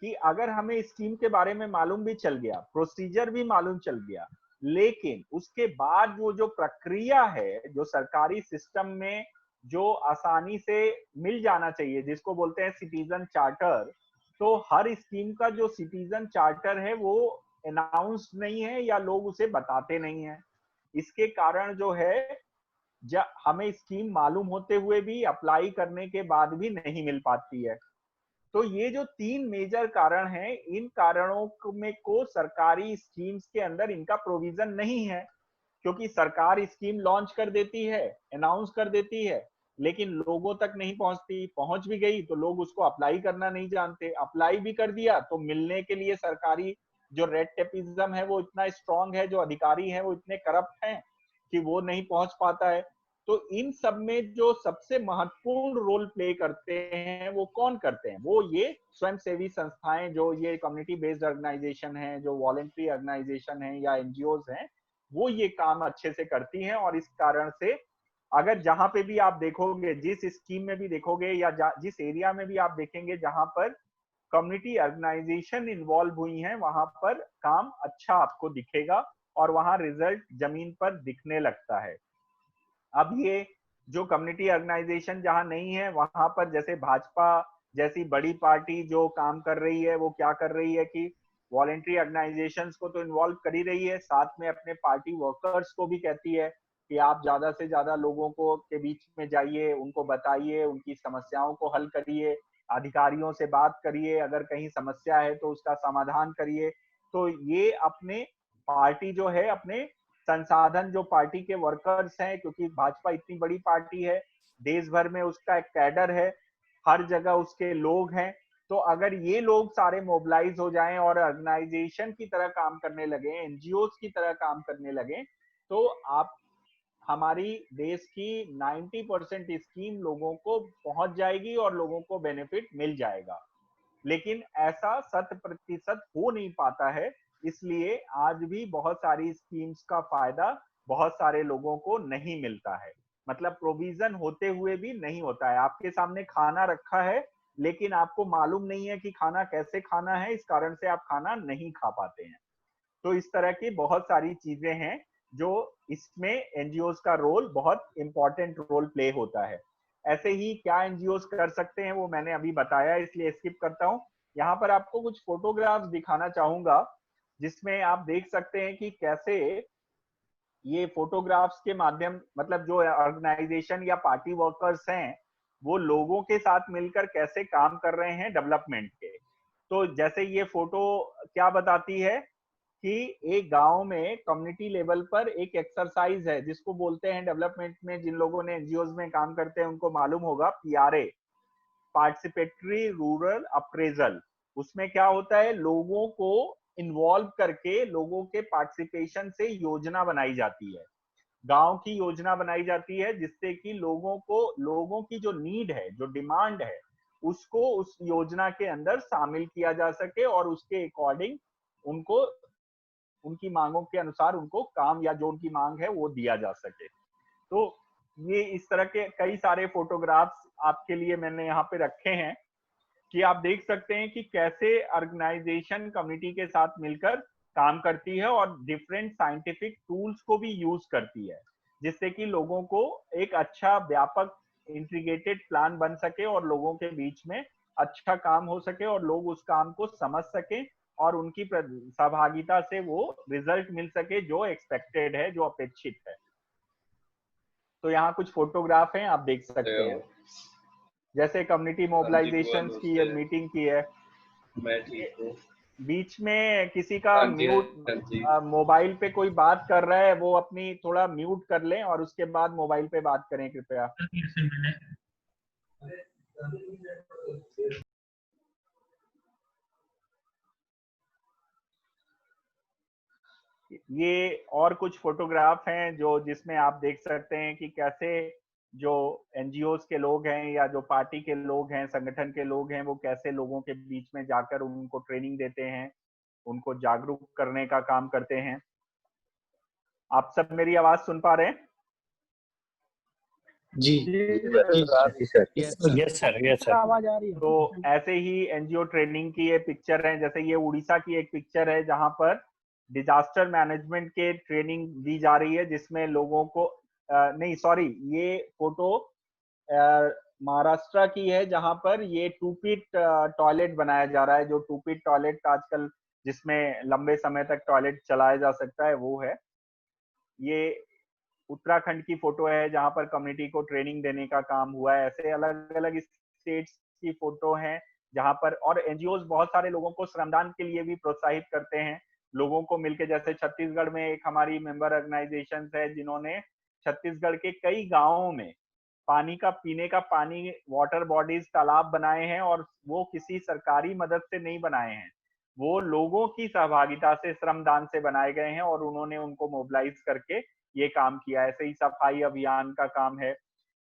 Speaker 6: कि अगर हमें स्कीम के बारे में मालूम भी चल गया, प्रोसीजर भी मालूम चल गया, लेकिन उसके बाद वो जो प्रक्रिया है जो सरकारी सिस्टम में जो आसानी से मिल जाना चाहिए, जिसको बोलते हैं सिटीजन चार्टर, तो हर स्कीम का जो सिटीजन चार्टर है वो अनाउंस नहीं है या लोग उसे बताते नहीं है। इसके कारण जो है हमें स्कीम मालूम होते हुए भी अप्लाई करने के बाद भी नहीं मिल पाती है। तो ये जो 3 मेजर कारण हैं, इन कारणों में को सरकारी स्कीम्स के अंदर इनका प्रोविजन नहीं है, क्योंकि सरकार स्कीम लॉन्च कर देती है, अनाउंस कर देती है, लेकिन लोगों तक नहीं पहुंचती, पहुंच भी गई तो लोग उसको अप्लाई करना नहीं जानते, अप्लाई भी कर दिया तो मिलने के लिए सरकारी जो रेड टेपिज्म है वो इतना स्ट्रांग है, जो अधिकारी हैं वो इतने करप्ट हैं कि वो नहीं पहुंच पाता है। तो इन सब में जो सबसे महत्वपूर्ण रोल प्ले करते हैं वो कौन करते हैं? वो ये स्वयंसेवी संस्थाएं, जो ये कम्युनिटी बेस्ड ऑर्गेनाइजेशन है, जो वॉलेंट्री ऑर्गेनाइजेशन है या एनजीओज हैं, वो ये काम अच्छे से करती हैं। और इस कारण से अगर जहां पे भी आप देखोगे, जिस स्कीम में भी देखोगे या जिस एरिया में भी आप देखेंगे जहां पर कम्युनिटी ऑर्गेनाइजेशन इन्वॉल्व हुई हैं, वहां पर काम अच्छा आपको दिखेगा और वहां रिजल्ट जमीन पर दिखने लगता है। अब ये जो कम्युनिटी ऑर्गेनाइजेशन जहां नहीं है, वहां पर जैसे भाजपा जैसी बड़ी पार्टी जो काम कर रही है, वो क्या कर रही है कि वॉलेंट्री ऑर्गेनाइजेशंस को तो इन्वॉल्व कर ही रही है, साथ में अपने पार्टी वर्कर्स को भी कहती है कि आप ज्यादा से ज्यादा लोगों को के बीच में जाइए, उनको बताइए, उनकी समस्याओं को हल करिए, अधिकारियों से बात करिए, अगर कहीं समस्या है तो उसका समाधान करिए। तो ये अपने पार्टी जो है, अपने संसाधन जो पार्टी के वर्कर्स हैं, क्योंकि भाजपा इतनी बड़ी पार्टी है, देश भर में उसका एक कैडर है, हर जगह उसके लोग हैं, तो अगर ये लोग सारे मोबिलाइज हो जाएं और ऑर्गेनाइजेशन की तरह काम करने लगे, एनजीओज की तरह काम करने लगे, तो आप हमारी देश की 90% स्कीम लोगों को पहुंच जाएगी और लोगों को बेनिफिट मिल जाएगा। लेकिन ऐसा 100% हो नहीं पाता है, इसलिए आज भी बहुत सारी स्कीम्स का फायदा बहुत सारे लोगों को नहीं मिलता है। मतलब प्रोविजन होते हुए भी नहीं होता है, आपके सामने खाना रखा है लेकिन आपको मालूम नहीं है कि खाना कैसे खाना है, इस कारण से आप खाना नहीं खा पाते हैं। तो इस तरह की बहुत सारी चीजें हैं जो इसमें एनजीओज का रोल बहुत इंपॉर्टेंट रोल प्ले होता है। ऐसे ही क्या एनजीओज कर सकते हैं वो मैंने अभी बताया, इसलिए स्किप करता हूं। यहाँ पर आपको कुछ फोटोग्राफ्स दिखाना चाहूंगा जिसमें आप देख सकते हैं कि कैसे ये फोटोग्राफ्स के माध्यम, मतलब जो ऑर्गेनाइजेशन या पार्टी वर्कर्स हैं वो लोगों के साथ मिलकर कैसे काम कर रहे हैं डेवलपमेंट के। तो जैसे ये फोटो क्या बताती है कि एक गांव में कम्युनिटी लेवल पर एक एक्सरसाइज है जिसको बोलते हैं डेवलपमेंट में, जिन लोगों ने एनजीओज में काम करते हैं उनको मालूम होगा, पीआरए, पार्टिसिपेटरी रूरल अप्रेजल। उसमें क्या होता है, लोगों को इन्वॉल्व करके लोगों के पार्टिसिपेशन से योजना बनाई जाती है। गांव की योजना बनाई जाती है जिससे कि लोगों की जो नीड है, जो डिमांड है, उसको उस योजना के अंदर शामिल किया जा सके और उसके अकॉर्डिंग उनको उनकी मांगों के अनुसार उनको काम या जो उनकी मांग है वो दिया जा सके। तो ये इस तरह के कई सारे फोटोग्राफ्स आपके लिए मैंने यहाँ पे रखे हैं कि आप देख सकते हैं कि कैसे ऑर्गेनाइजेशन कम्युनिटी के साथ मिलकर काम करती है और डिफरेंट साइंटिफिक टूल्स को भी यूज करती है, जिससे कि लोगों को एक अच्छा व्यापक इंटीग्रेटेड प्लान बन सके और लोगों के बीच में अच्छा काम हो सके और लोग उस काम को समझ सके और उनकी सहभागिता से वो रिजल्ट मिल सके जो एक्सपेक्टेड है, जो अपेक्षित है। तो यहाँ कुछ फोटोग्राफ हैं, आप देख सकते हैं। जैसे कम्युनिटी मोबिलाइजेशन की मीटिंग की है,
Speaker 9: मैं ठीक हूँ।
Speaker 6: बीच में किसी का
Speaker 9: हाँ जी,
Speaker 6: म्यूट,
Speaker 9: हाँ जी।
Speaker 6: मोबाइल पे कोई बात कर रहा है, वो अपनी थोड़ा म्यूट कर लें और उसके बाद मोबाइल पे बात करें कृपया। ये और कुछ फोटोग्राफ हैं जो जिसमें आप देख सकते हैं कि कैसे जो एनजीओस के लोग हैं या जो पार्टी के लोग हैं, संगठन के लोग हैं, वो कैसे लोगों के बीच में जाकर उनको ट्रेनिंग देते हैं, उनको जागरूक करने का काम करते हैं। आप सब मेरी आवाज सुन पा रहे हैं?
Speaker 9: जी
Speaker 4: सर।
Speaker 9: Yes sir.
Speaker 5: आवाज आ रही है।
Speaker 6: तो ऐसे ही एनजीओ ट्रेनिंग की ये पिक्चर है, जैसे ये उड़ीसा की एक पिक्चर है जहां पर डिजास्टर मैनेजमेंट के ट्रेनिंग दी जा रही है, जिसमें लोगों को नहीं सॉरी, ये फोटो महाराष्ट्र की है जहां पर ये 2 फीट टॉयलेट बनाया जा रहा है। जो 2 फीट टॉयलेट आजकल जिसमें लंबे समय तक टॉयलेट चलाया जा सकता है, वो है। ये उत्तराखंड की फोटो है जहां पर कम्युनिटी को ट्रेनिंग देने का काम हुआ है। ऐसे अलग अलग स्टेट्स की फोटो है जहां पर, और एनजीओ बहुत सारे लोगों को श्रमदान के लिए भी प्रोत्साहित करते हैं, लोगों को मिलके। जैसे छत्तीसगढ़ में एक हमारी मेंबर ऑर्गेनाइजेशन है जिन्होंने छत्तीसगढ़ के कई गांवों में पानी का, पीने का पानी, वाटर बॉडीज, तालाब बनाए हैं, और वो किसी सरकारी मदद से नहीं बनाए हैं, वो लोगों की सहभागिता से, श्रमदान से बनाए गए हैं और उन्होंने उनको मोबिलाइज करके ये काम किया। ऐसे ही सफाई अभियान का काम है।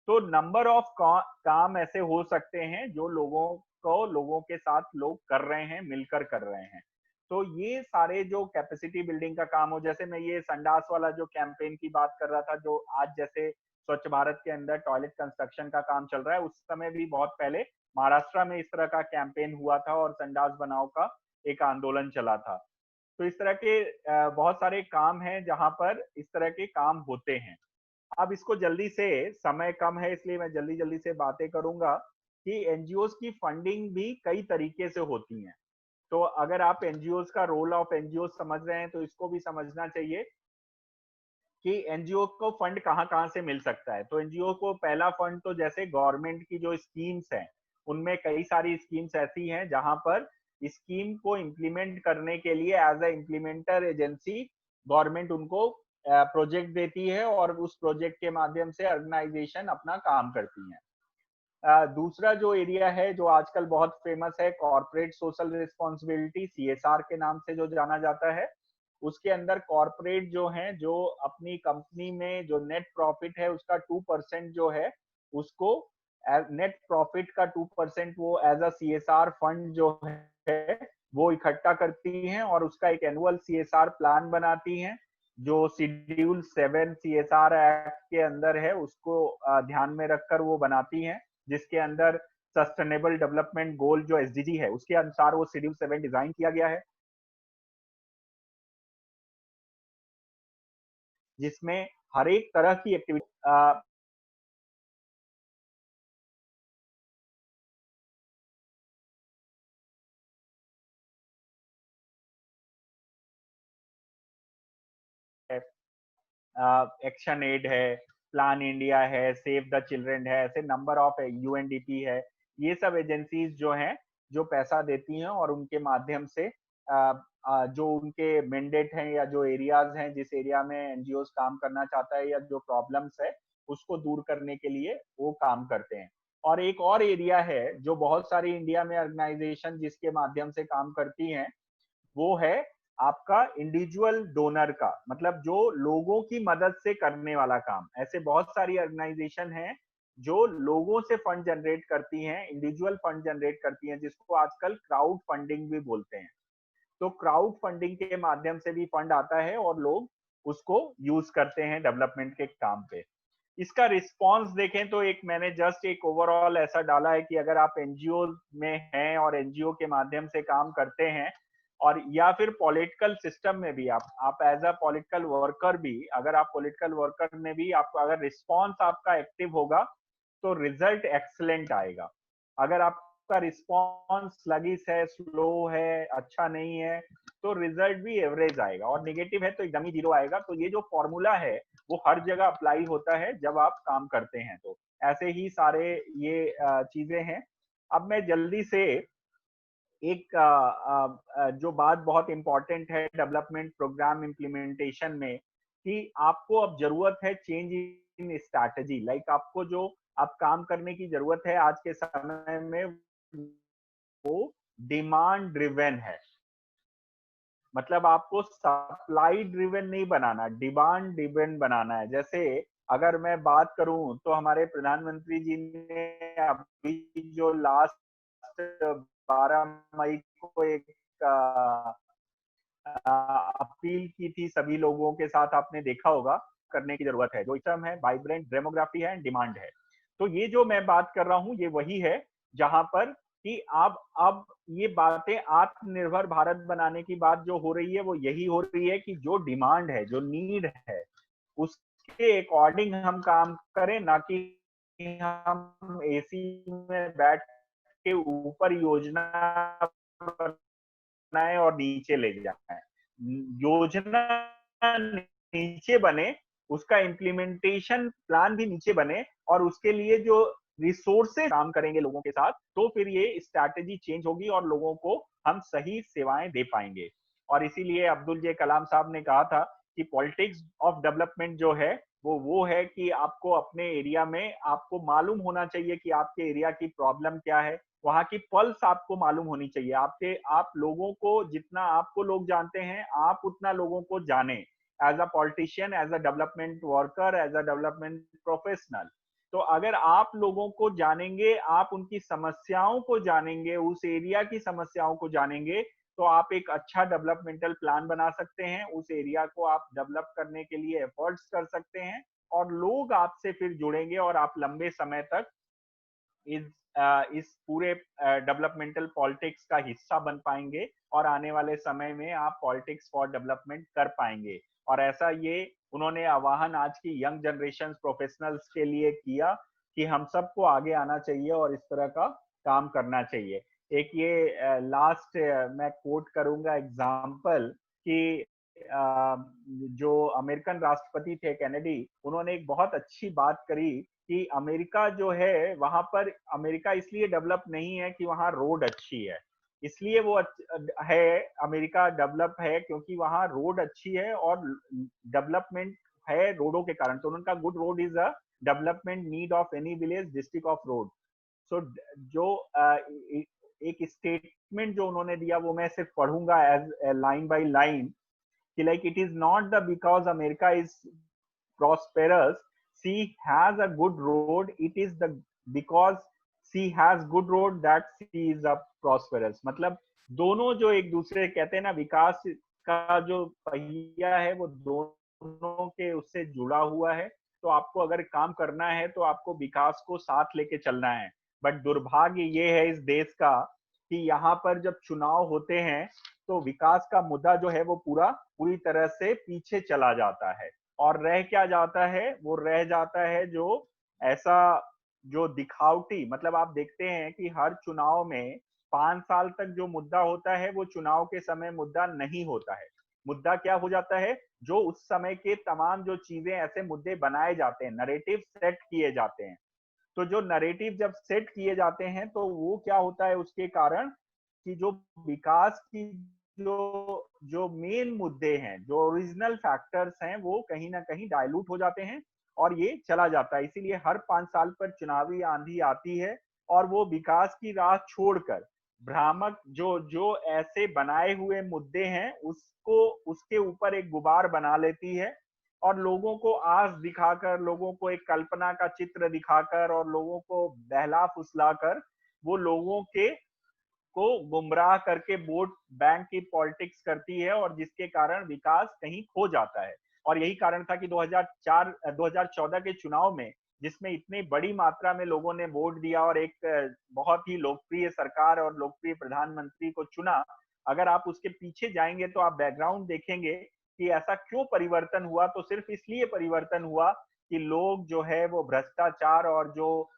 Speaker 6: तो नंबर ऑफ काम ऐसे हो सकते हैं जो लोगों के साथ लोग कर रहे हैं, मिलकर कर रहे हैं। तो ये सारे जो कैपेसिटी बिल्डिंग का काम हो, जैसे मैं ये संडास वाला जो कैंपेन की बात कर रहा था, जो आज जैसे स्वच्छ भारत के अंदर टॉयलेट कंस्ट्रक्शन का काम चल रहा है, उस समय भी बहुत पहले महाराष्ट्र में इस तरह का कैंपेन हुआ था और संडास बनाओ का एक आंदोलन चला था। तो इस तरह के बहुत सारे काम हैं जहां पर इस तरह के काम होते हैं। अब इसको जल्दी से, समय कम है इसलिए मैं जल्दी जल्दी से बातें करूंगा कि एनजीओस की फंडिंग भी कई तरीके से होती है। तो अगर आप एनजीओस का रोल ऑफ एनजीओ समझ रहे हैं तो इसको भी समझना चाहिए कि एनजीओ को फंड कहाँ कहाँ से मिल सकता है। तो एनजीओ को पहला फंड, तो जैसे गवर्नमेंट की जो स्कीम्स हैं, उनमें कई सारी स्कीम्स ऐसी हैं जहां पर स्कीम को इम्प्लीमेंट करने के लिए as a implementer agency government उनको प्रोजेक्ट देती है और उस प्रोजेक्ट के माध्यम से ऑर्गेनाइजेशन अपना काम करती है। दूसरा जो एरिया है जो आजकल बहुत फेमस है, कॉर्पोरेट सोशल रिस्पॉन्सिबिलिटी, सीएसआर के नाम से जो जाना जाता है। उसके अंदर कॉर्पोरेट जो हैं, जो अपनी कंपनी में जो नेट प्रॉफिट है उसका 2% जो है, उसको नेट प्रॉफिट का 2% वो एज अ सीएसआर फंड जो है वो इकट्ठा करती हैं और उसका एक एनुअल सीएसआर प्लान बनाती हैं, जो शेड्यूल 7 सीएसआर एक्ट के अंदर है, उसको ध्यान में रखकर वो बनाती हैं, जिसके अंदर सस्टेनेबल डेवलपमेंट गोल जो एसडीजी है उसके अनुसार वो शेड्यूल 7 डिजाइन किया गया है, जिसमें हर एक तरह की एक्टिविटी एक्शन एड है, प्लान इंडिया है, सेव द चिल्ड्रन है, ऐसे नंबर ऑफ यूएनडीपी है। ये सब एजेंसीज जो हैं जो पैसा देती हैं और उनके माध्यम से जो उनके मैंडेट हैं या जो एरियाज हैं, जिस एरिया में एनजीओ काम करना चाहता है या जो प्रॉब्लम्स है उसको दूर करने के लिए वो काम करते हैं। और एक और एरिया है जो बहुत सारी इंडिया में ऑर्गेनाइजेशन जिसके माध्यम से काम करती हैं, वो है आपका इंडिविजुअल डोनर का, मतलब जो लोगों की मदद से करने वाला काम। ऐसे बहुत सारी ऑर्गेनाइजेशन हैं जो लोगों से फंड जनरेट करती हैं, इंडिविजुअल फंड जनरेट करती हैं, जिसको आजकल क्राउड फंडिंग भी बोलते हैं। तो क्राउड फंडिंग के माध्यम से भी फंड आता है और लोग उसको यूज करते हैं डेवलपमेंट के काम पे। इसका रिस्पांस देखें तो एक मैंने जस्ट एक ओवरऑल ऐसा डाला है कि अगर आप एनजीओ में हैं और एनजीओ के माध्यम से काम करते हैं, और या फिर पॉलिटिकल सिस्टम में भी आप एज अ पॉलिटिकल वर्कर भी, अगर आप पॉलिटिकल वर्कर में भी आपका अगर रिस्पांस आपका एक्टिव होगा तो रिजल्ट एक्सलेंट आएगा। अगर आपका रिस्पांस स्लगिश है, स्लो है, अच्छा नहीं है, तो रिजल्ट भी एवरेज आएगा, और नेगेटिव है तो एकदम ही जीरो आएगा। तो ये जो फॉर्मूला है वो हर जगह अप्लाई होता है जब आप काम करते हैं। तो ऐसे ही सारे ये चीजें हैं। अब मैं जल्दी से एक जो बात बहुत इंपॉर्टेंट है डेवलपमेंट प्रोग्राम इम्प्लीमेंटेशन में, कि आपको अब जरूरत है चेंज इन स्ट्रैटेजी। लाइक आपको जो अब काम करने की जरूरत है आज के समय में, वो डिमांड ड्रिवन है। मतलब आपको सप्लाई ड्रिवन नहीं बनाना, डिमांड ड्रिवन बनाना है। जैसे अगर मैं बात करूं तो हमारे प्रधानमंत्री जी ने अभी जो लास्ट 12 मई को एक अपील की थी सभी लोगों के साथ, आपने देखा होगा, करने की जरूरत है। जो इटम है वाइब्रेंट डेमोग्राफी है, डिमांड है। तो ये जो मैं बात कर रहा हूं ये वही है जहां पर कि आप अब ये बातें आत्मनिर्भर भारत बनाने की बात जो हो रही है वो यही हो रही है कि जो डिमांड है, जो नीड है, उसके अकॉर्डिंग हम काम करें, ना कि हम एसी में बैठ के ऊपर योजना बनाए और नीचे ले जाए। योजना नीचे बने, उसका इम्प्लीमेंटेशन प्लान भी नीचे बने, और उसके लिए जो रिसोर्सेज काम करेंगे लोगों के साथ, तो फिर ये स्ट्रैटेजी चेंज होगी और लोगों को हम सही सेवाएं दे पाएंगे। और इसीलिए अब्दुल जे कलाम साहब ने कहा था कि पॉलिटिक्स ऑफ डेवलपमेंट जो है वो है कि आपको अपने एरिया में आपको मालूम होना चाहिए कि आपके एरिया की प्रॉब्लम क्या है, वहां की पल्स आपको मालूम होनी चाहिए। आप लोगों को, जितना आपको लोग जानते हैं, आप उतना लोगों को जाने, as a politician, as a development worker, as a development professional. तो अगर आप लोगों को जानेंगे, आप उनकी समस्याओं को जानेंगे, उस एरिया की समस्याओं को जानेंगे, तो आप एक अच्छा डेवलपमेंटल प्लान बना सकते हैं, उस एरिया को आप डेवलप करने के लिए एफर्ट्स कर सकते हैं, और लोग आपसे फिर जुड़ेंगे और आप लंबे समय तक इस पूरे डेवलपमेंटल पॉलिटिक्स का हिस्सा बन पाएंगे, और आने वाले समय में आप पॉलिटिक्स फॉर डेवलपमेंट कर पाएंगे। और ऐसा ये उन्होंने आह्वान आज की यंग जनरेशन प्रोफेशनल्स के लिए किया कि हम सबको आगे आना चाहिए और इस तरह का काम करना चाहिए। एक ये लास्ट मैं कोट करूंगा एग्जाम्पल कि जो अमेरिकन राष्ट्रपति थे कैनेडी, उन्होंने एक बहुत अच्छी बात करी कि अमेरिका जो है, वहां पर अमेरिका इसलिए डेवलप नहीं है कि वहां रोड अच्छी है, इसलिए वो है, अमेरिका डेवलप है क्योंकि वहां रोड अच्छी है और डेवलपमेंट है रोडों के कारण। तो उनका good road is a development need of any village, district of road. So जो एक स्टेटमेंट जो उन्होंने दिया वो मैं सिर्फ पढ़ूंगा एज लाइन बाय लाइन, कि like it is not the because America is prosperous she has a good road, it is the because she has good road that she is a prosperous। मतलब दोनों जो एक दूसरे कहते हैं ना, विकास का जो पहिया है वो दोनों के उससे जुड़ा हुआ है। तो आपको अगर काम करना है तो आपको विकास को साथ लेके चलना है। बट दुर्भाग्य ये है इस देश का कि यहाँ पर जब चुनाव होते हैं तो विकास का मुद्दा जो है वो पूरी तरह से पीछे चला जाता है, और रह क्या जाता है, वो रह जाता है जो ऐसा जो दिखावटी, मतलब आप देखते हैं कि हर चुनाव में 5 साल तक जो मुद्दा होता है वो चुनाव के समय मुद्दा नहीं होता है। मुद्दा क्या हो जाता है, जो उस समय के तमाम जो चीजें ऐसे मुद्दे बनाए जाते हैं, नरेटिव सेट किए जाते हैं। तो जो नरेटिव जब सेट किए जाते हैं तो वो क्या होता है, उसके कारण कि जो विकास की जो मेन मुद्दे हैं, जो ओरिजिनल फैक्टर्स हैं, वो कहीं ना कहीं डाइल्यूट हो जाते हैं और ये चला जाता है। इसीलिए हर 5 साल पर चुनावी आंधी आती है और वो विकास की राह छोड़कर भ्रामक जो ऐसे बनाए हुए मुद्दे हैं उसको उसके ऊपर एक गुबार बना लेती है और लोगों को आस दिखाकर, लोगों को एक कल्पना का चित्र दिखाकर और लोगों को बहला फुसलाकर वो लोगों के को गुमराह करके वोट बैंक की पॉलिटिक्स करती है और जिसके कारण विकास कहीं खो जाता है। और यही कारण था कि 2014 के चुनाव में, जिसमें इतनी बड़ी मात्रा में लोगों ने वोट दिया और एक बहुत ही लोकप्रिय सरकार और लोकप्रिय प्रधानमंत्री को चुना, अगर आप उसके पीछे जाएंगे तो आप बैकग्राउंड देखेंगे कि ऐसा क्यों परिवर्तन हुआ। तो सिर्फ इसलिए परिवर्तन हुआ कि लोग जो है वो भ्रष्टाचार और जो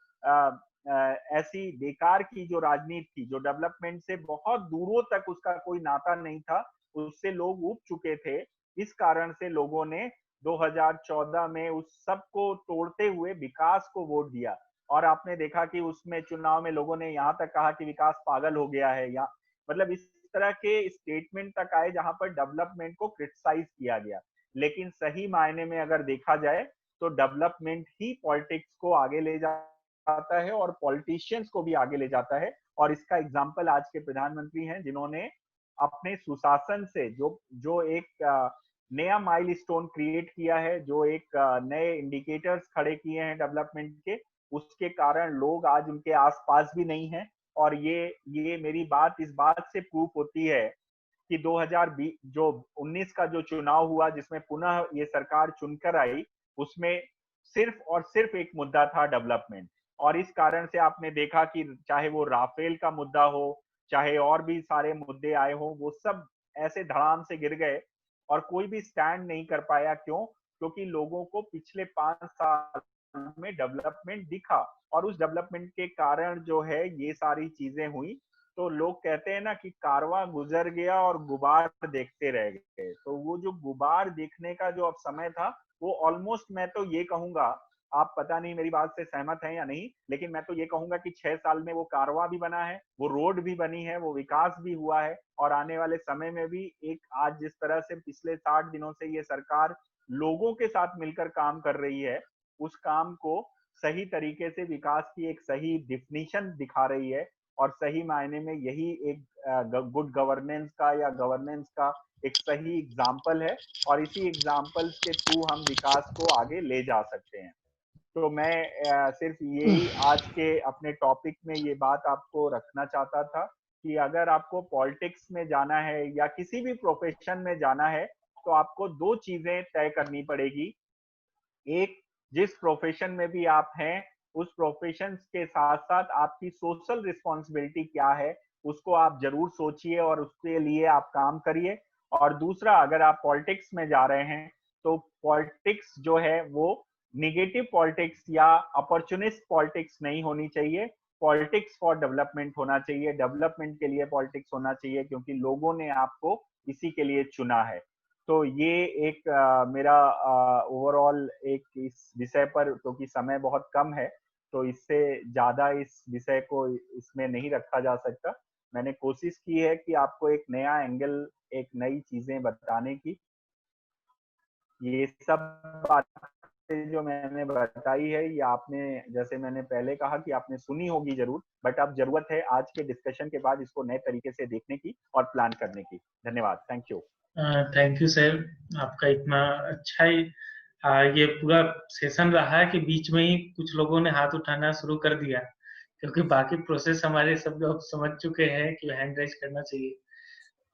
Speaker 6: ऐसी बेकार की जो राजनीति थी, जो डेवलपमेंट से बहुत दूरों तक उसका कोई नाता नहीं था, उससे लोग ऊब चुके थे। इस कारण से लोगों ने 2014 में उस सब को तोड़ते हुए विकास को वोट दिया। और आपने देखा कि उसमें चुनाव में लोगों ने यहाँ तक कहा कि विकास पागल हो गया है, या मतलब इस तरह के स्टेटमेंट तक आए जहां पर डेवलपमेंट को क्रिटिसाइज किया गया। लेकिन सही मायने में अगर देखा जाए तो डेवलपमेंट ही पॉलिटिक्स को आगे ले जाता है और पॉलिटिशियंस को भी आगे ले जाता है। और इसका एग्जाम्पल आज के प्रधानमंत्री हैं, जिन्होंने अपने सुशासन से जो एक नया माइलस्टोन क्रिएट किया है, जो एक नए इंडिकेटर्स खड़े किए हैं डेवलपमेंट के, उसके कारण लोग आज उनके आसपास भी नहीं हैं। और ये मेरी बात इस बात से प्रूफ होती है कि 2019 का जो चुनाव हुआ, जिसमें पुनः ये सरकार चुनकर आई, उसमें सिर्फ और सिर्फ एक मुद्दा था डेवलपमेंट। और इस कारण से आपने देखा कि चाहे वो राफेल का मुद्दा हो, चाहे और भी सारे मुद्दे आए हो, वो सब ऐसे धड़ाम से गिर गए और कोई भी स्टैंड नहीं कर पाया। क्यों? क्योंकि लोगों को पिछले 5 साल में डेवलपमेंट दिखा और उस डेवलपमेंट के कारण जो है ये सारी चीजें हुई। तो लोग कहते हैं ना कि कारवां गुजर गया और गुबार देखते रह गए। तो वो जो गुबार देखने का जो अब समय था, वो ऑलमोस्ट, मैं तो ये कहूंगा, आप पता नहीं मेरी बात से सहमत हैं या नहीं, लेकिन मैं तो ये कहूंगा कि 6 साल में वो कारवां भी बना है, वो रोड भी बनी है, वो विकास भी हुआ है। और आने वाले समय में भी एक आज जिस तरह से पिछले 60 दिनों से ये सरकार लोगों के साथ मिलकर काम कर रही है, उस काम को सही तरीके से विकास की एक सही डिफिनीशन दिखा रही है। और सही मायने में यही एक गुड गवर्नेंस का या गवर्नेंस का एक सही एग्जाम्पल है और इसी एग्जाम्पल्स के थ्रू हम विकास को आगे ले जा सकते हैं। तो मैं सिर्फ यही आज के अपने टॉपिक में ये बात आपको रखना चाहता था कि अगर आपको पॉलिटिक्स में जाना है या किसी भी प्रोफेशन में जाना है तो आपको 2 चीजें तय करनी पड़ेगी। एक, जिस प्रोफेशन में भी आप हैं, उस प्रोफेशन के साथ साथ आपकी सोशल रिस्पॉन्सिबिलिटी क्या है, उसको आप जरूर सोचिए और उसके लिए आप काम करिए। और दूसरा, अगर आप पॉलिटिक्स में जा रहे हैं तो पॉलिटिक्स जो है वो निगेटिव पॉलिटिक्स या अपॉर्चुनिस्ट पॉलिटिक्स नहीं होनी चाहिए। पॉलिटिक्स फॉर डेवलपमेंट होना चाहिए, डेवलपमेंट के लिए पॉलिटिक्स होना चाहिए, क्योंकि लोगों ने आपको इसी के लिए चुना है। तो ये एक मेरा ओवरऑल एक इस विषय पर, क्योंकि समय बहुत कम है तो इससे ज्यादा इस विषय को इसमें नहीं रखा जा सकता। मैंने कोशिश की है कि आपको एक नया एंगल, एक नई चीजें बताने की। ये सब बातें जो मैंने बताई है, ये आपने, जैसे मैंने पहले कहा कि आपने सुनी होगी जरूर, बट अब जरूरत है आज के डिस्कशन के बाद इसको नए तरीके से देखने की और प्लान करने की। धन्यवाद। Thank you.
Speaker 10: Thank you sir, आपका इतना अच्छा ही ये पूरा सेशन रहा है कि बीच में ही कुछ लोगों ने हाथ उठाना शुरू कर दिया, क्योंकि बाकी प्रोसेस हमारे सब लोग समझ चुके हैं कि हैंड राइज करना चाहिए।